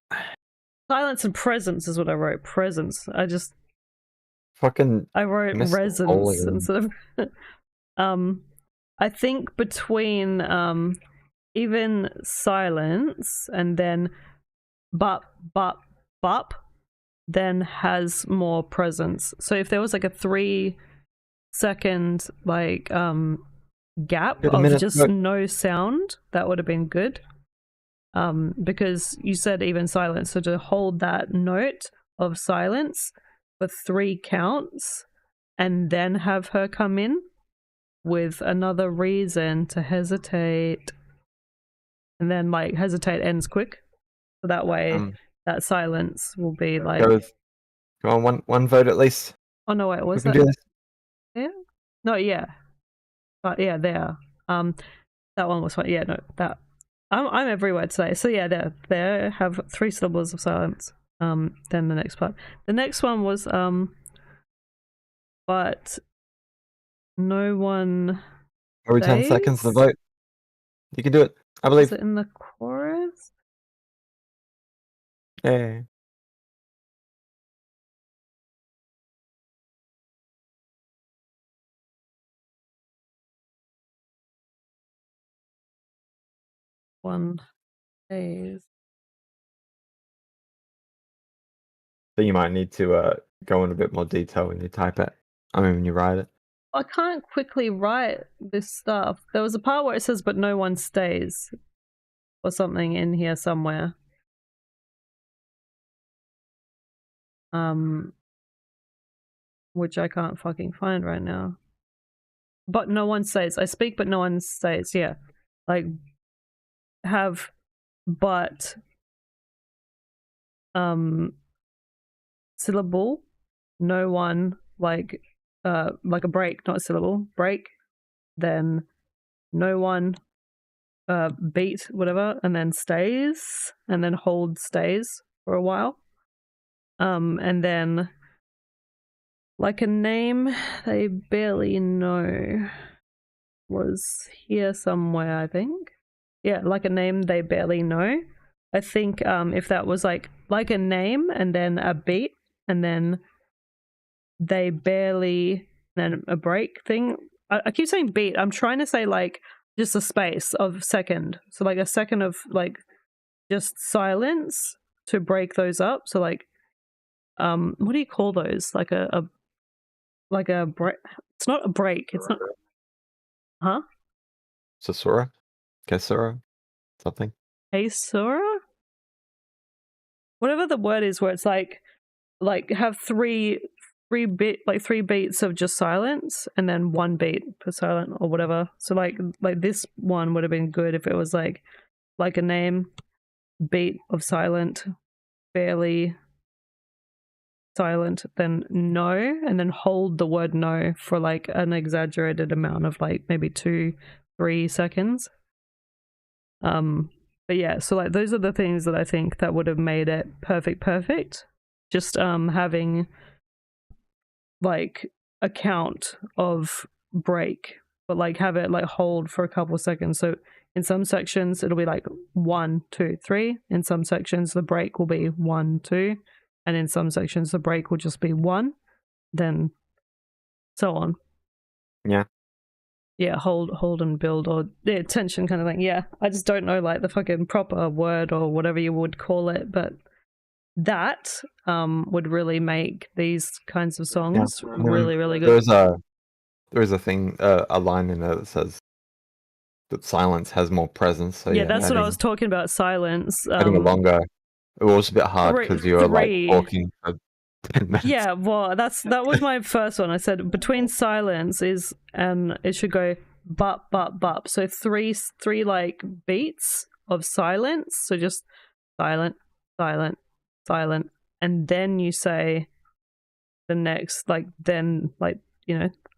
Silence and presence is what I wrote. Presence. I wrote missed the resonance bowling. instead of I think between even silence and then bop then has more presence. So if there was like a 3-second like gap Good, a of minute, just look. no sound, that would have been good. Because you said even silence, so to hold that note of silence for 3 counts and then have her come in with another reason to hesitate, and then like hesitate ends quick, so that way that silence will be like, Go on, one vote at least. oh no wait, We was can that do this. there? No, yeah, but yeah, there. That one was fine. Yeah, no, that I'm everywhere today. So yeah, there have 3 syllables of silence. Then the next part. The next one was but no one Every 10 seconds to stays? vote. You can do it. I Is believe. it in the chorus? Yeah. One stays. So you might need to go in a bit more detail when you type it. I mean, when you write it. I can't quickly write this stuff. There was a part where it says but no one stays or something in here somewhere. Which I can't fucking find right now. But no one stays. I speak but no one stays. Yeah. Like have but syllable, no one, like a break, not a syllable, break, then no one, beat, whatever, and then stays, and then hold stays for a while. And then like a name they barely know was here somewhere, I think. Yeah, like a name they barely know. I think if that was like a name and then a beat and then they barely, then a break thing. I keep saying beat. I'm trying to say like just a space of second. So like a second of like just silence to break those up. So like what do you call those? Like a break. It's not a break. It's not. Huh? Sasura? Kesura? Something? Asura? Whatever the word is where it's like have 3 three beats of just silence and then 1 beat per silent or whatever. So like this one would have been good if it was like a name, beat of silent, fairly silent, then no, and then hold the word no for like an exaggerated amount of like maybe 2-3 seconds. But yeah, so like those are the things that I think that would have made it perfect. Just having like a count of break, but like have it like hold for a couple of seconds. So in some sections it'll be like 1, 2, 3. In some sections the break will be 1, 2, and in some sections the break will just be 1, then so on. Yeah, hold and build, or yeah, tension kind of thing. Yeah, I just don't know like the fucking proper word or whatever you would call it, but that would really make these kinds of songs really good. There's a thing, a line in there that says that silence has more presence. So yeah, that's what I was talking about. Silence. Adding a longer. It was a bit hard because you were like talking for 10 minutes. Yeah, well, that was my first one. I said between silence is it should go bup bup bup. So three like beats of silence. So just silent, silent, silent, and then you say the next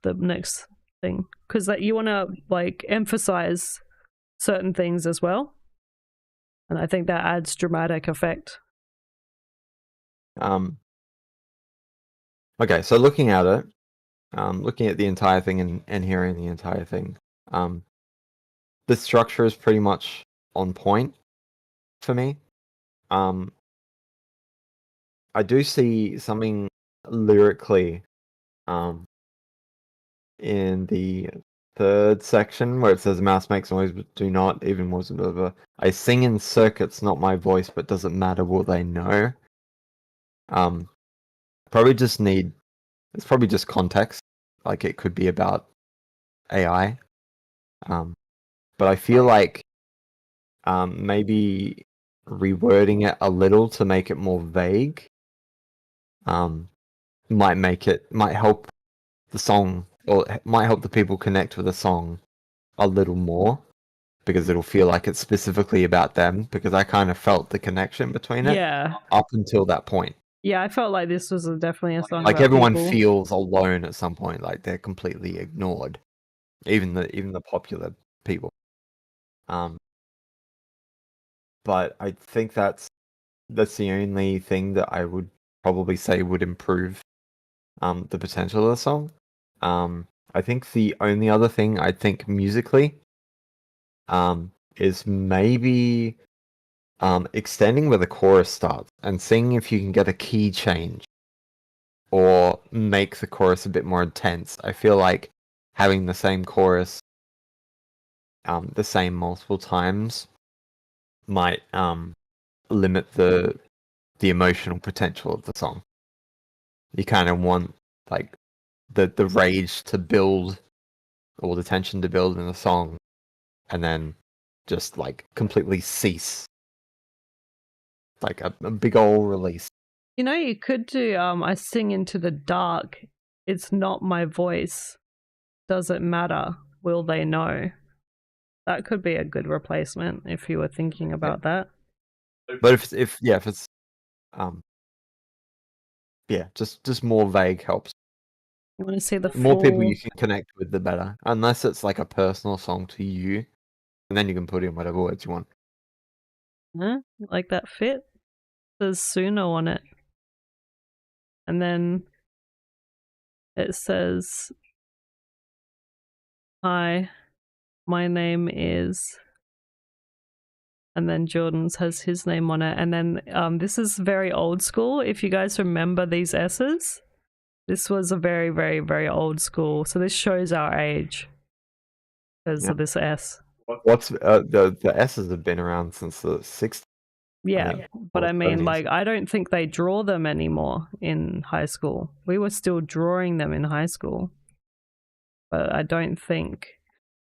the next thing, because that you want to like emphasize certain things as well, and I think that adds dramatic effect. Okay, so looking at it, looking at the entire thing and hearing the entire thing, the structure is pretty much on point for me. I do see something lyrically in the third section where it says mouse makes noise but do not, even more blah, blah, blah. I sing in circuits, not my voice, but doesn't matter what they know. It's probably just context. Like it could be about AI. But I feel like maybe rewording it a little to make it more vague might help the song, or might help the people connect with the song a little more, because it'll feel like it's specifically about them, because I kind of felt the connection between it up until that point. Yeah, I felt like this was definitely a song like about everyone people. feels alone at some point, like they're completely ignored, even the popular people. But I think that's the only thing that I would probably say would improve the potential of the song. I think the only other thing I think musically is maybe extending where the chorus starts and seeing if you can get a key change or make the chorus a bit more intense. I feel like having the same chorus the same multiple times might limit the emotional potential of the song. You kind of want like the rage to build, or the tension to build in the song, and then just like completely cease, like a big old release. You know, you could do I sing into the dark, it's not my voice, does it matter, will they know? That could be a good replacement if you were thinking about that. But if it's just more vague helps. You want to see the more full... people you can connect with, the better. Unless it's like a personal song to you, and then you can put in whatever words you want. Huh? Like that fit? There's Suno on it. And then it says, "Hi, my name is..." And then Jordan's has his name on it. And then this is very old school. If you guys remember these S's, this was a very, very, very old school. So this shows our age because of this S. What's the S's have been around since the 60s. Yeah, but I mean, like, I don't think they draw them anymore in high school. We were still drawing them in high school. But I don't think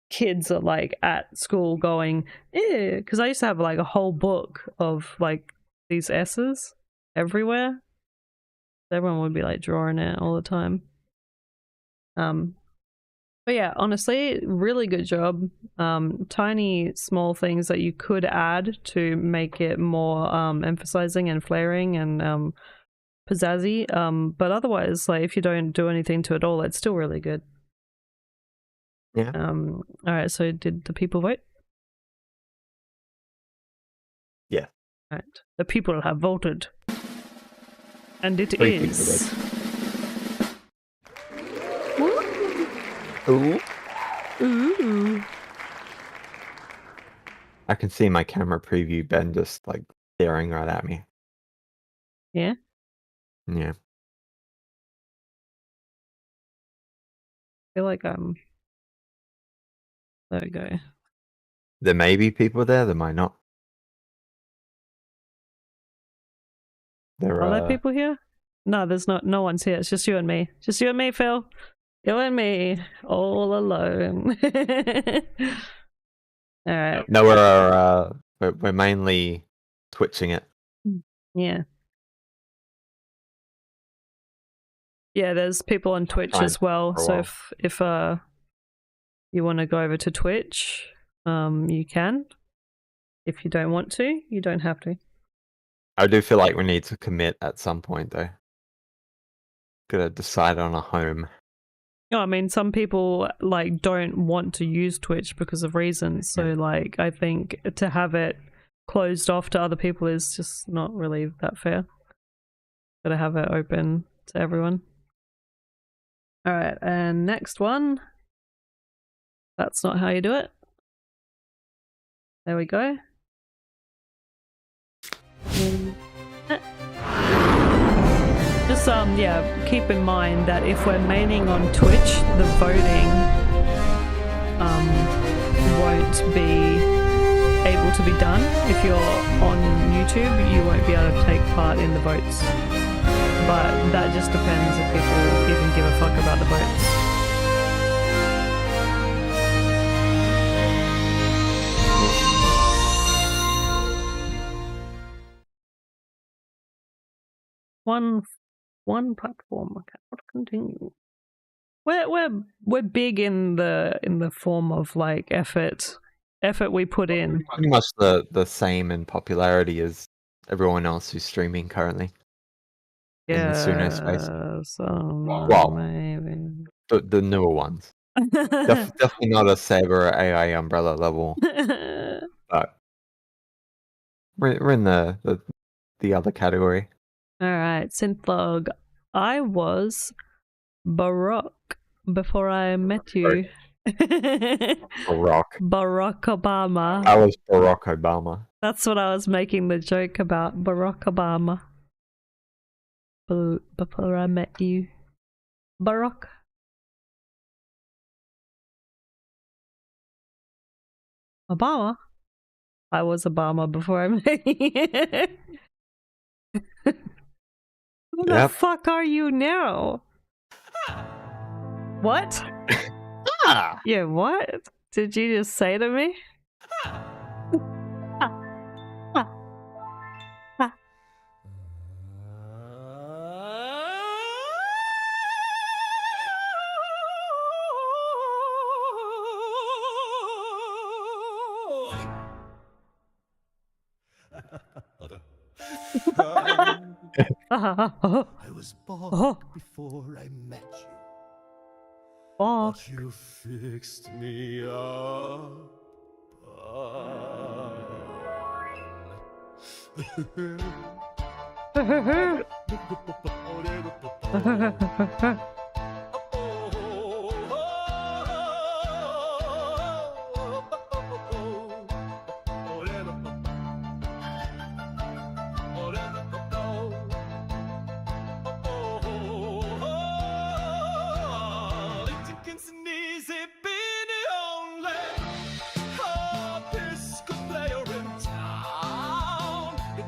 kids are like at school going, eh, because I used to have like a whole book of like these S's everywhere. Everyone would be like drawing it all the time. But yeah, honestly, really good job. Tiny small things that you could add to make it more emphasizing and flaring and pizzazzy. But otherwise, like if you don't do anything to it all, it's still really good. Yeah. All right, so did the people vote? Yeah. All right. The people have voted. And it 3 people is. Ooh. Ooh. I can see my camera preview, Ben just like staring right at me. Yeah. Yeah. I feel like there we go. There may be people there, there might not. There Are there people here? No, there's not. No one's here. It's just you and me. Just you and me, Phil. You and me, all alone. All right. No, we're mainly twitching it. Yeah. Yeah, there's people on Twitch Fine. as well. For a So while. if you want to go over to Twitch, you can. If you don't want to, you don't have to. I do feel like we need to commit at some point, though. Gotta decide on a home. No, I mean some people like don't want to use Twitch because of reasons. So like I think to have it closed off to other people is just not really that fair. Gotta have it open to everyone. All right, and next one. That's not how you do it. There we go. Just yeah, keep in mind that if we're maining on Twitch, the voting won't be able to be done. If you're on YouTube, you won't be able to take part in the votes. But that just depends if people even give a fuck about the votes. One platform. I cannot continue. We're big in the form of like effort we put in. Pretty much the same in popularity as everyone else who's streaming currently. In the Suno space. Well, maybe. The newer ones. Definitely not a Saber AI umbrella level. But we're in the other category. Alright, Synthlog. I was Barack before I met you. Barack. Barack Obama. I was Barack Obama. That's what I was making the joke about. Barack Obama. Before I met you. Barack. Obama? I was Obama before I met you. Who the fuck are you now? What? Yeah, what? Did you just say to me? I was born before I met you. But you fixed me up.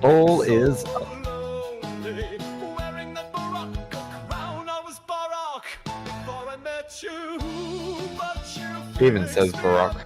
All is up. He even says Barack.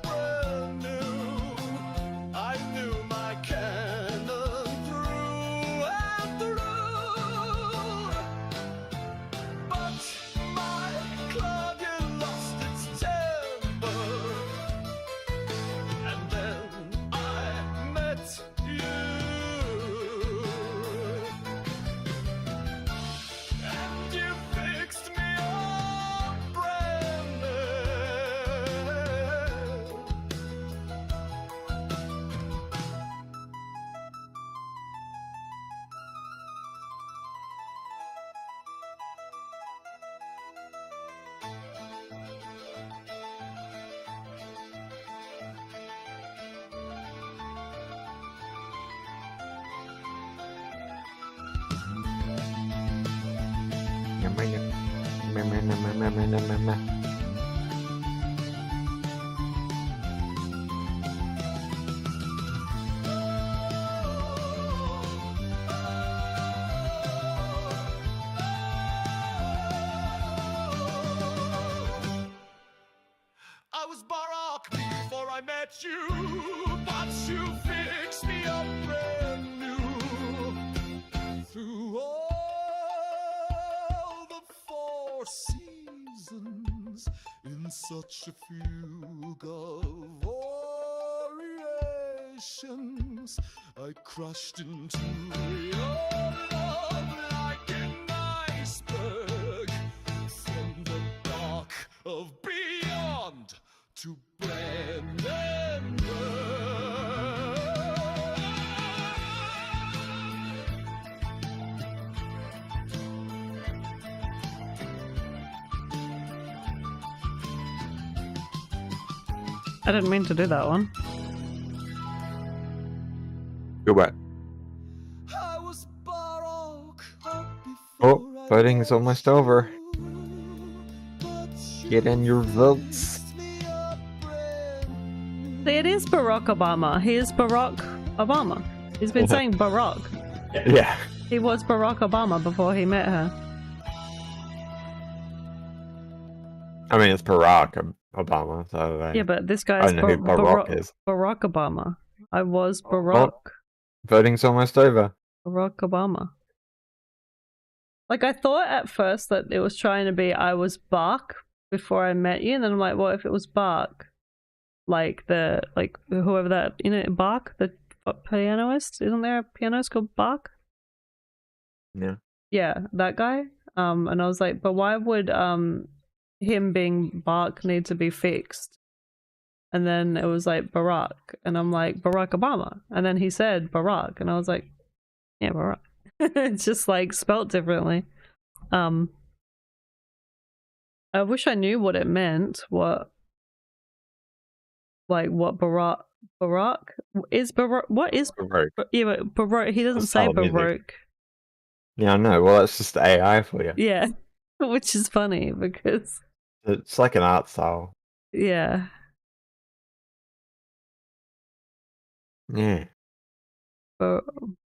I was Barack before I met you, but you fixed me up brand new. Through all the 4 seasons, in such a fugue of variations, I crashed into your love like an iceberg from the dark of beyond to Brandenburg. I didn't mean to do that one. Go back. I was Barack Oh, before I voting's met almost over. you, but you Get in your votes. fixed me up brand See, it is Barack Obama. He is Barack Obama. He's been saying Barack. Yeah. He was Barack Obama before he met her. I mean, it's Barack Obama, so Yeah, but this I guy's don't know who Barack is. Barack Obama. I was Well, Barack. voting's almost over. Barack Obama. Like, I thought at first that it was trying to be I was Bark before I met you, and then I'm like, well, if it was Bark, like whoever that, you know, Bark, the pianist, isn't there a pianist called Bark? Yeah. Yeah, that guy. And I was like, but why would him being Bark need to be fixed? And then it was like Barack, and I'm like, Barack Obama, and then he said Barack, and I was like, yeah, Barack. It's just like spelt differently. I wish I knew what it meant. What Barack is Barack? What is Baroque. yeah? But Baroque. He doesn't That's say style of music. Baroque. Yeah, I know. Well, that's just AI for you. Yeah, which is funny because It's like an art style. yeah. Yeah.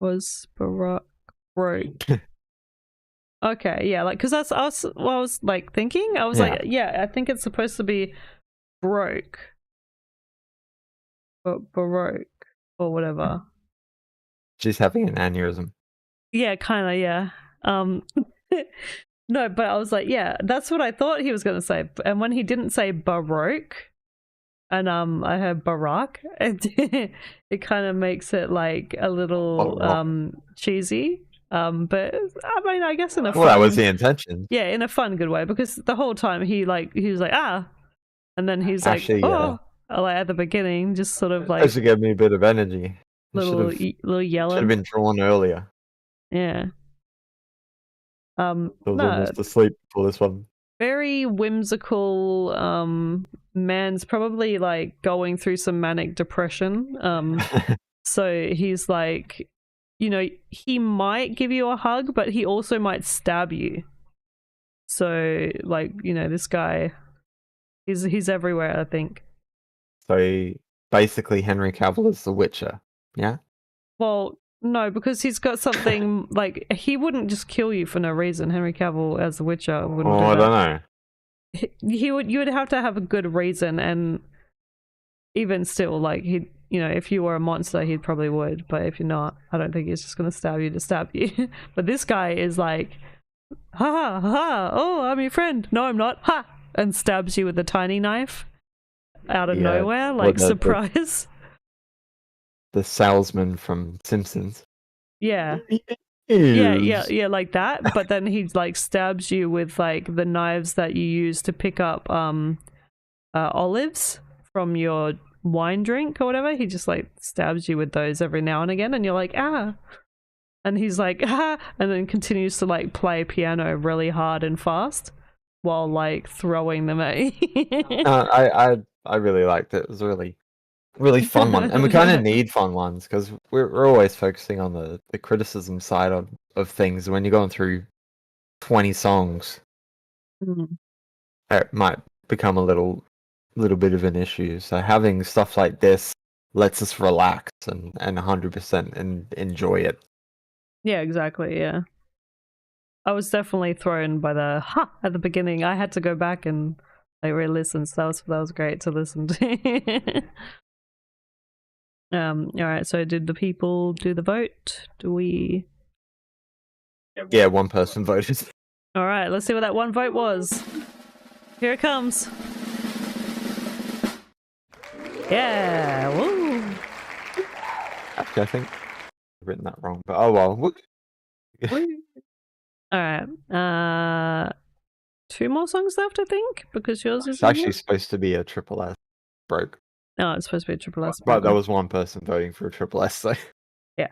Was Barack broke? Okay, yeah, like because that's us. What I was like thinking. I was Yeah. like, yeah, I think it's supposed to be broke, but Baroque or whatever. She's having an aneurysm. Yeah, kind of. Yeah. No, but I was like, yeah, that's what I thought he was gonna say. And when he didn't say Baroque, and I heard Barack, it kind of makes it like a little Barack. cheesy. But I mean, I guess in a Well, that fun, was the intention. yeah, in a fun, good way, because the whole time he was like and then he's Actually, like like at the beginning, just sort of That like should give me a bit of energy. little Should little have yelling. been drawn earlier. Yeah. I was No, almost asleep for this one. very whimsical. Man's probably like going through some manic depression. So he's like, you know, he might give you a hug, but he also might stab you. So like, you know, this guy, he's everywhere, I think. So basically, Henry Cavill is the Witcher. Yeah. Well, no, because he's got something like he wouldn't just kill you for no reason. Henry Cavill as the Witcher wouldn't. Oh, do I that. don't know. You would have to have a good reason, and even still, like he, you know, if you were a monster, he probably would. But if you're not, I don't think he's just gonna stab you to stab you. But this guy is like, ha ha, oh, I'm your friend. No, I'm not. Ha, and stabs you with a tiny knife out of Yeah, nowhere, well, like the- surprise. The salesman from Simpsons. Yeah. Yeah, Yes. like that. But then he like stabs you with like the knives that you use to pick up olives from your wine drink or whatever. He just like stabs you with those every now and again, and you're like, ah. And he's like, ah, and then continues to like play piano really hard and fast while like throwing them at you. I really liked it. It was a really fun one, and we kind of need fun ones because we're always focusing on the criticism side of things when you're going through 20 songs, Mm. it might become a little bit of an issue. So having stuff like this lets us relax and 100% and enjoy it. Yeah, exactly. Yeah. I was definitely thrown by the ha at the beginning. I had to go back and like re-listen. So that was great to listen to. All right. So did the people do the vote? Do we? Yeah, one person voted. All right. Let's see what that one vote was. Here it comes. Yeah. Woo. Actually, I think I've written that wrong, but oh well. All right. 2 more songs left, I think, because yours is It's actually supposed to be a triple S. Broke. No, it's supposed to be a triple S. But there was one person voting for a triple S, so yeah.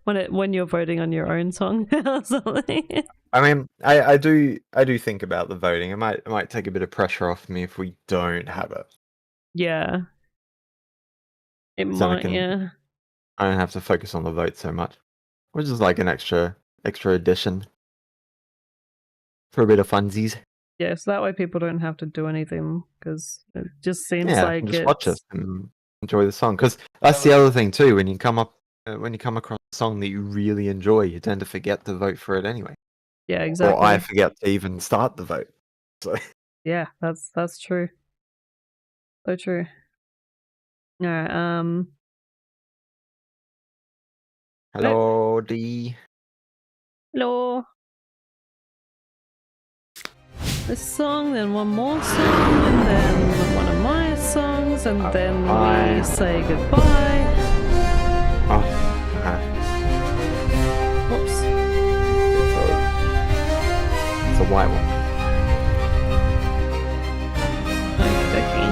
when you're voting on your own song or something. I mean, I do think about the voting. It might take a bit of pressure off me if we don't have it. Yeah. It So might, yeah. I don't have to focus on the vote so much, which is like an extra addition for a bit of funsies. Yeah, so that way people don't have to do anything, because it just seems Yeah, like just watch it and enjoy the song. Because that's the other thing too. When you come across a song that you really enjoy, you tend to forget to vote for it anyway. Yeah, exactly. Or I forget to even start the vote. So yeah, that's true. So true. All right. Hello, D. Hello. This song, then one more song, and then one of my songs, and then we say goodbye. Oh, okay. Whoops. It's a white one. Okay.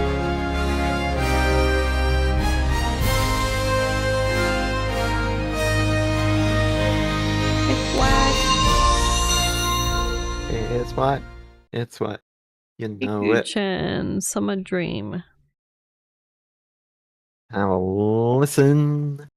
It's what? It's what? You know it. Chan, Summer Dream. Have a listen.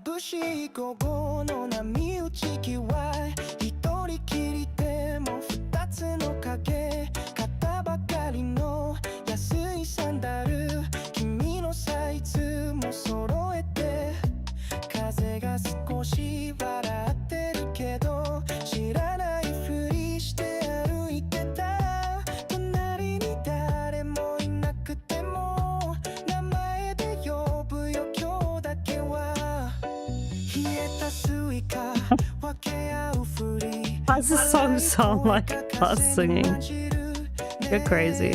眩しい午後の波打ち際一人きりでも二つの影肩ばかりの安いサンダル君のサイズも揃えて風が少し笑ってるけど知らないふりして歩いてた隣に誰もいなくても名前で呼ぶよ今日だけはWhy does this song sound like us singing? You're crazy.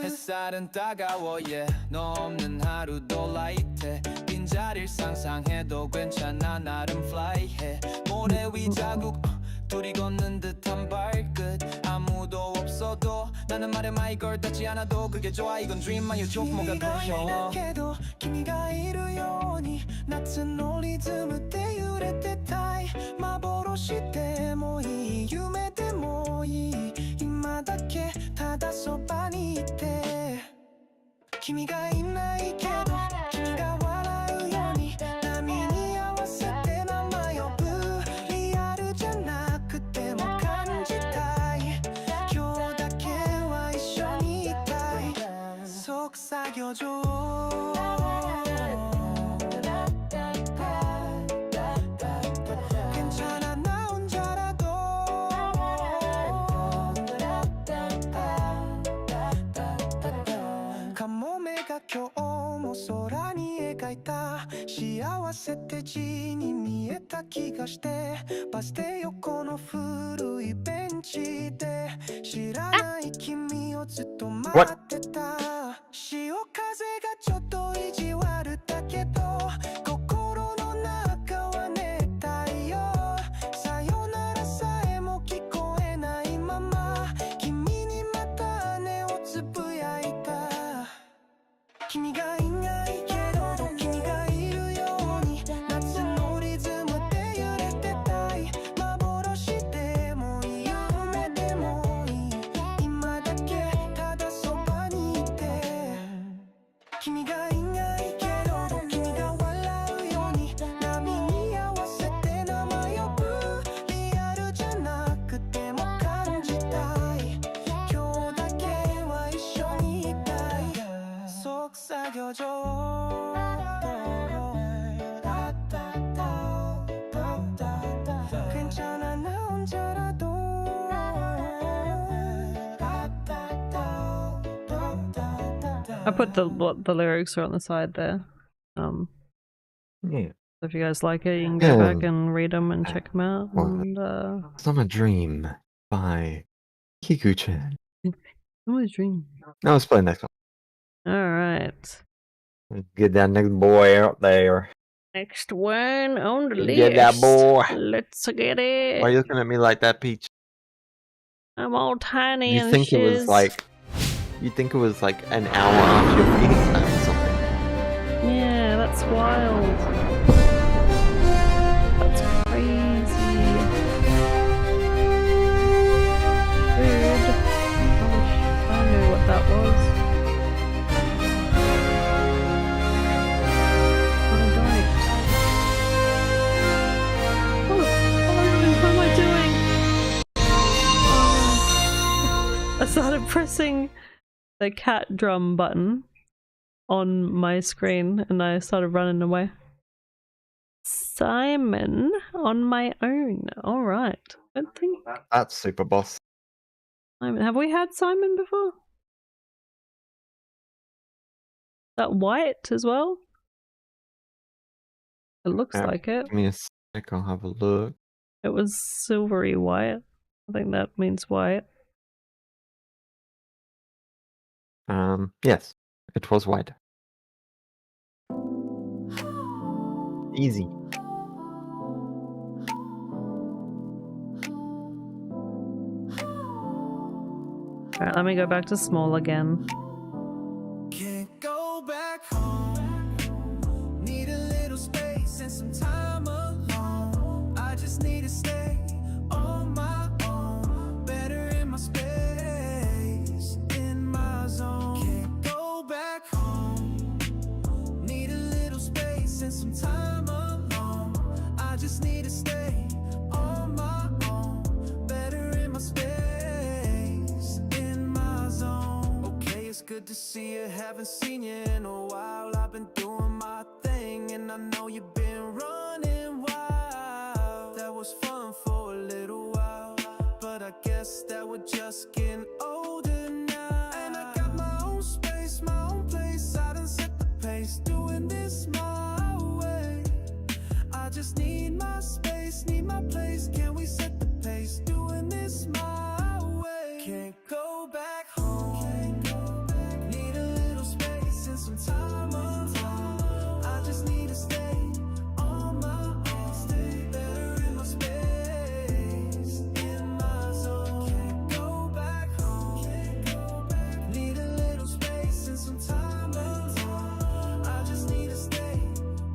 햇살은 따가워 yeah 너 없는 하루도 라이트해 빈자리를 상상해도 괜찮아 나름 fly해 모래 위 자국 둘이 걷는 듯한 발끝 아무도 없어도 나는 말해 my girl 닿지 않아도 그게 좋아 이건 dream만 유족 뭐가 두려워君がいるように夏のリズムで揺れてたい幻でもいい夢でもいい今だけただそばにいて君がいないけど君が笑うように波に合わせて名前呼ぶリアルじゃなくても感じたい今日だけは一緒にいたい即作業場괜찮아 나 혼자라도カモメが今日も空に描いた幸せって字に見えた気がしてバス停横の古いベンチで知らない君をずっと待ってた潮風がちょっと意地悪だけど心の中は熱帯よさよならさえも聞こえないまま君がいないけど君がいるように夏のリズムで揺れてたい幻でもいい夢でもいい今だけただそばにいて君がいないけど君が笑うように波に合わせて名前呼ぶリアルじゃなくても感じたい今日だけは一緒にいたい속삭여줘 괜찮아 나 혼자라도 I put the lyrics are on the side there. Yeah. So if you guys like it, you can go back Yeah. and read them and check them out. Well, And Summer Dream by Kiku-chan. what was dream? Now let's play the next one. All right. Get that next boy out there. Next one on the list. Get that boy. Let's get it. Why are you looking at me like that, Peach? I'm all tiny You and think it was shiz. like... You think it was like an hour after your feeding time or something? Yeah, that's wild. That's crazy. Dude. Gosh, I knew what that was. I don't. What am I doing? Oh, no. I started pressing the cat drum button on my screen and I started running away. Simon on my own. Alright. I think That's Super Boss. Simon. Have we had Simon before? That white as well? It looks Yeah. like it. Give me a sec, I'll have a look. It was silvery white. I think that means white. Yes. It was white. Easy. Alright, let me go back to small again. Can't go back home. Need a little space and some time alone. I just need to stay on my own. Better in my space, in my zone. Can't go back home. Need a little space and some time alone. I just need to stay on my own. Better in my space, in my zone. Okay, it's good to see you. Haven't seen you in a while. I've been doing my thing, and I know you've been running wild. That was fun for a little while, but I guess that we're just getting older now. And I got my own space, my own place. I done set the pace, doing this my way. I just need my space, need my place. Can we set the pace, doing this my way? Can't go back home. Can't go back. Need a little space and some time alone. I just need to stay on my own. Stay better in my space, in my zone. Can't go back home. Can't go back. Need a little space and some time alone. I just need to stay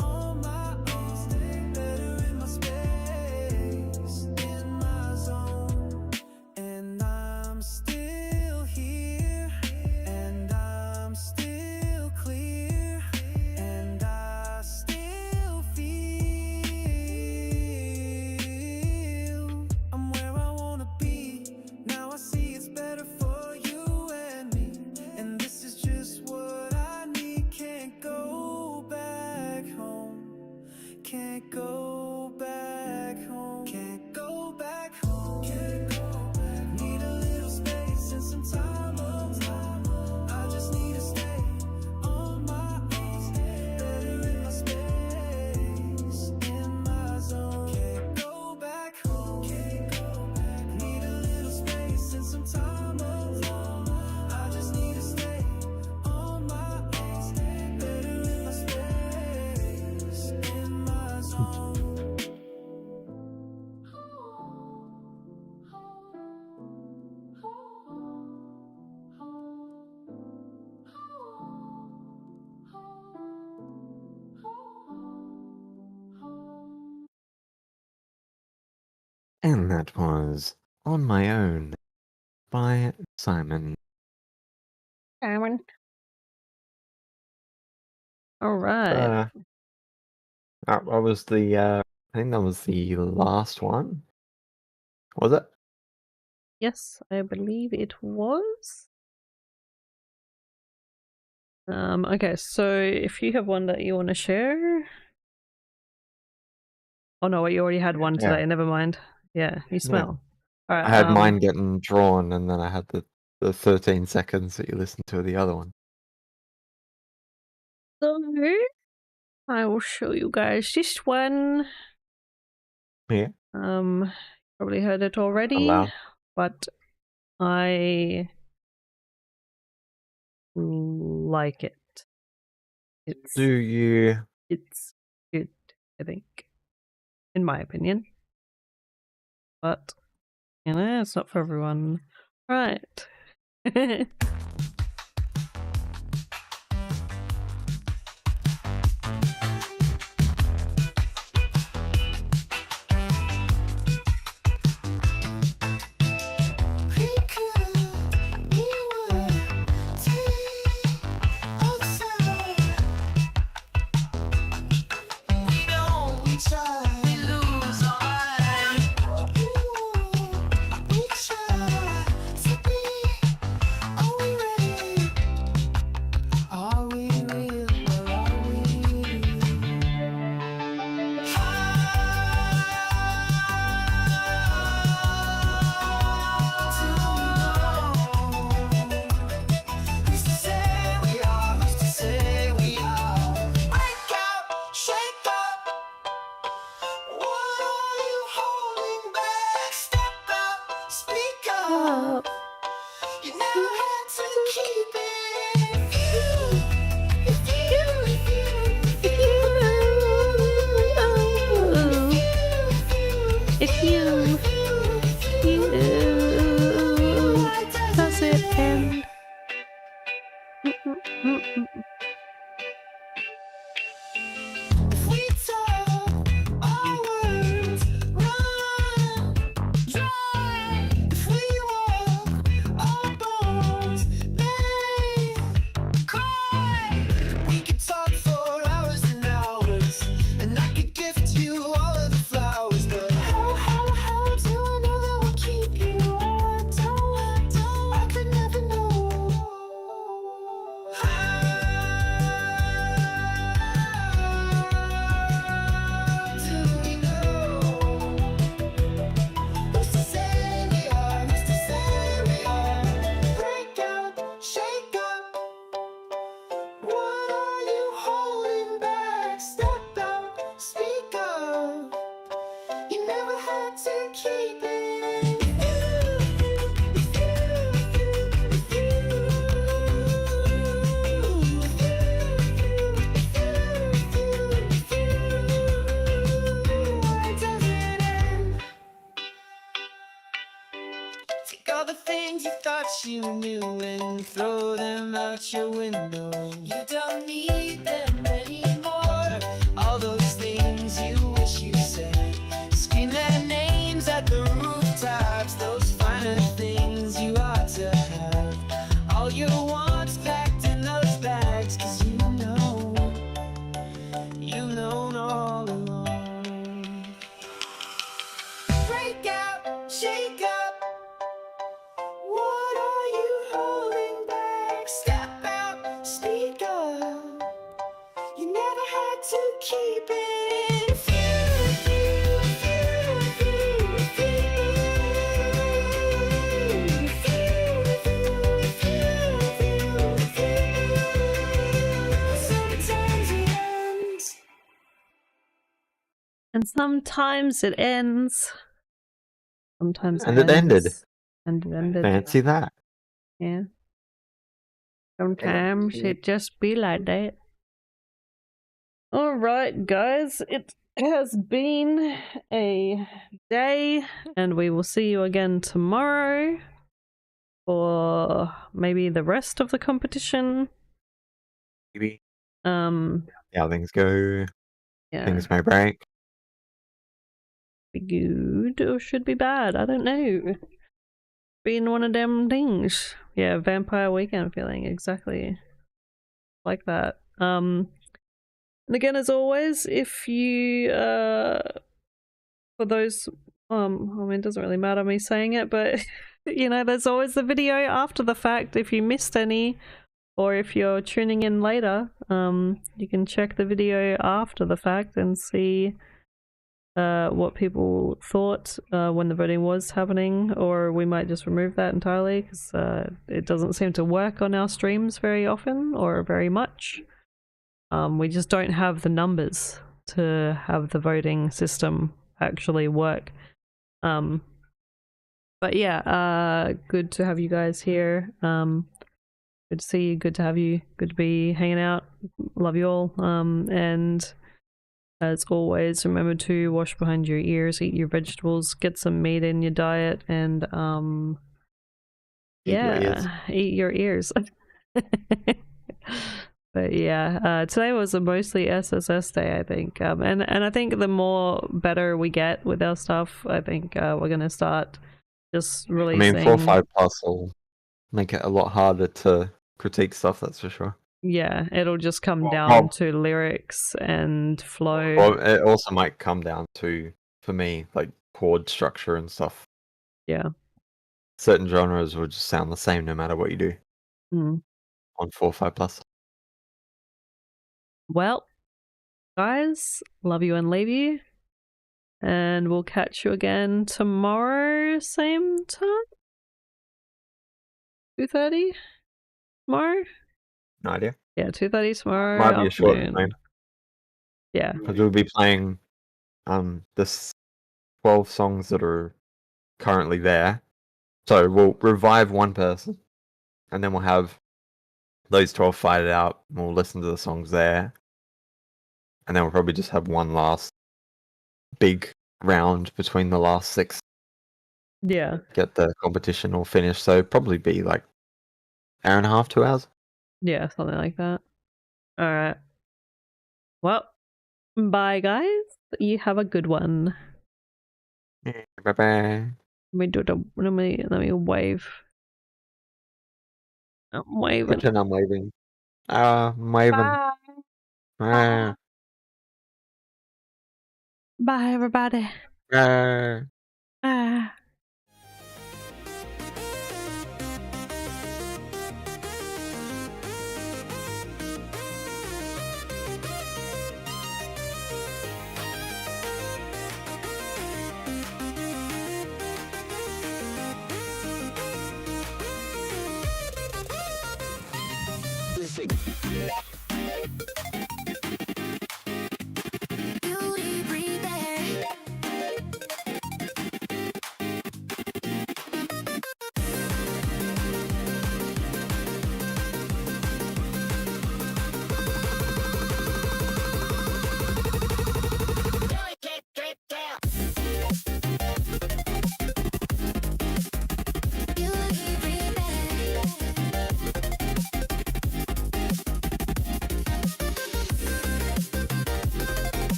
on my own. Stay better in my space, in my zone. And that was On My Own by Simon. Aaron. All right. That was the I think that was the last one. Was it? Yes, I believe it was. Okay, so if you have one that you want to share. Oh no, you already had one today. Yeah. Never mind. Yeah, you smell. All right. I had mine getting drawn, and then I had the 13 seconds that you listened to the other one. So I will show you guys this one. Yeah. Probably heard it already, Allowed. but I like it. Do you? It's good, I think, in my opinion. But you know, it's not for everyone. Right. If you does it end? If we talk, our words run dry. If we walk, our bones may cry. We could talk for hours and hours, and I could gift you all of the flowers. But how do I know that we'll keep you? I could never know. Keep Take all the things you thought you knew and throw them out your window. You don't need them anymore. All those things you wish you said. Scream their names at the rooftops. Those finer things you ought to have. All your wants packed in those bags. 'Cause you know all along. Break out, shake up. What are you holding back? Step out, speak up. You never had to keep it. Sometimes it ends. And sometimes it ends. Sometimes And it ended. ends. And it ended. Fancy that. Yeah. Sometimes it just be like that. Alright, guys. It has been a day, and we will see you again tomorrow for maybe the rest of the competition. Maybe. Yeah. How things go. Yeah. Things may break. Be good or should be bad. I don't know. Being one of them things. Yeah, Vampire Weekend feeling exactly like that. And again, as always, if you for those I mean, it doesn't really matter me saying it, but you know, there's always the video after the fact if you missed any, or if you're tuning in later, you can check the video after the fact and see what people thought when the voting was happening, or we might just remove that entirely because it doesn't seem to work on our streams very often or very much. We just don't have the numbers to have the voting system actually work. But yeah, good to have you guys here. Good to see you, good to have you, good to be hanging out. Love you all. And as always, remember to wash behind your ears, eat your vegetables, get some meat in your diet, and eat your ears. But yeah, today was a mostly SSS day, I think. And I think the more better we get with our stuff, I think we're gonna start just releasing. I mean, 4-5 plus will make it a lot harder to critique stuff, that's for sure. Yeah, it'll just come down to lyrics and flow. Well, it also might come down to, for me, like chord structure and stuff. Yeah. Certain genres will just sound the same no matter what you do on 4-5 plus. Well, guys, love you and leave you. And we'll catch you again tomorrow, same time? 2:30 tomorrow? No idea. Yeah, 2:30 tomorrow. Might be a short afternoon. time. Yeah. Because we'll be playing this 12 songs that are currently there. So we'll revive one person, and then we'll have those 12 fight it out, and we'll listen to the songs there. And then we'll probably just have one last big round between the last 6. Yeah. Get the competition all finished. So probably be like hour and a half, 2 hours. Yeah, something like that. Alright. Well, bye guys. You have a good one. Bye bye. Let me wave. I'm waving. Pretend I'm waving. I'm waving. Bye. Ah, Bye everybody. ah. Ah. Beauty, Bree, there.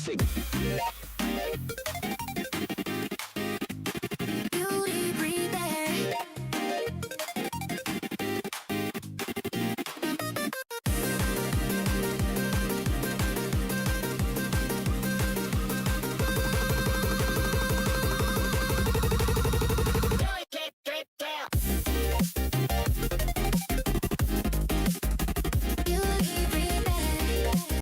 basic.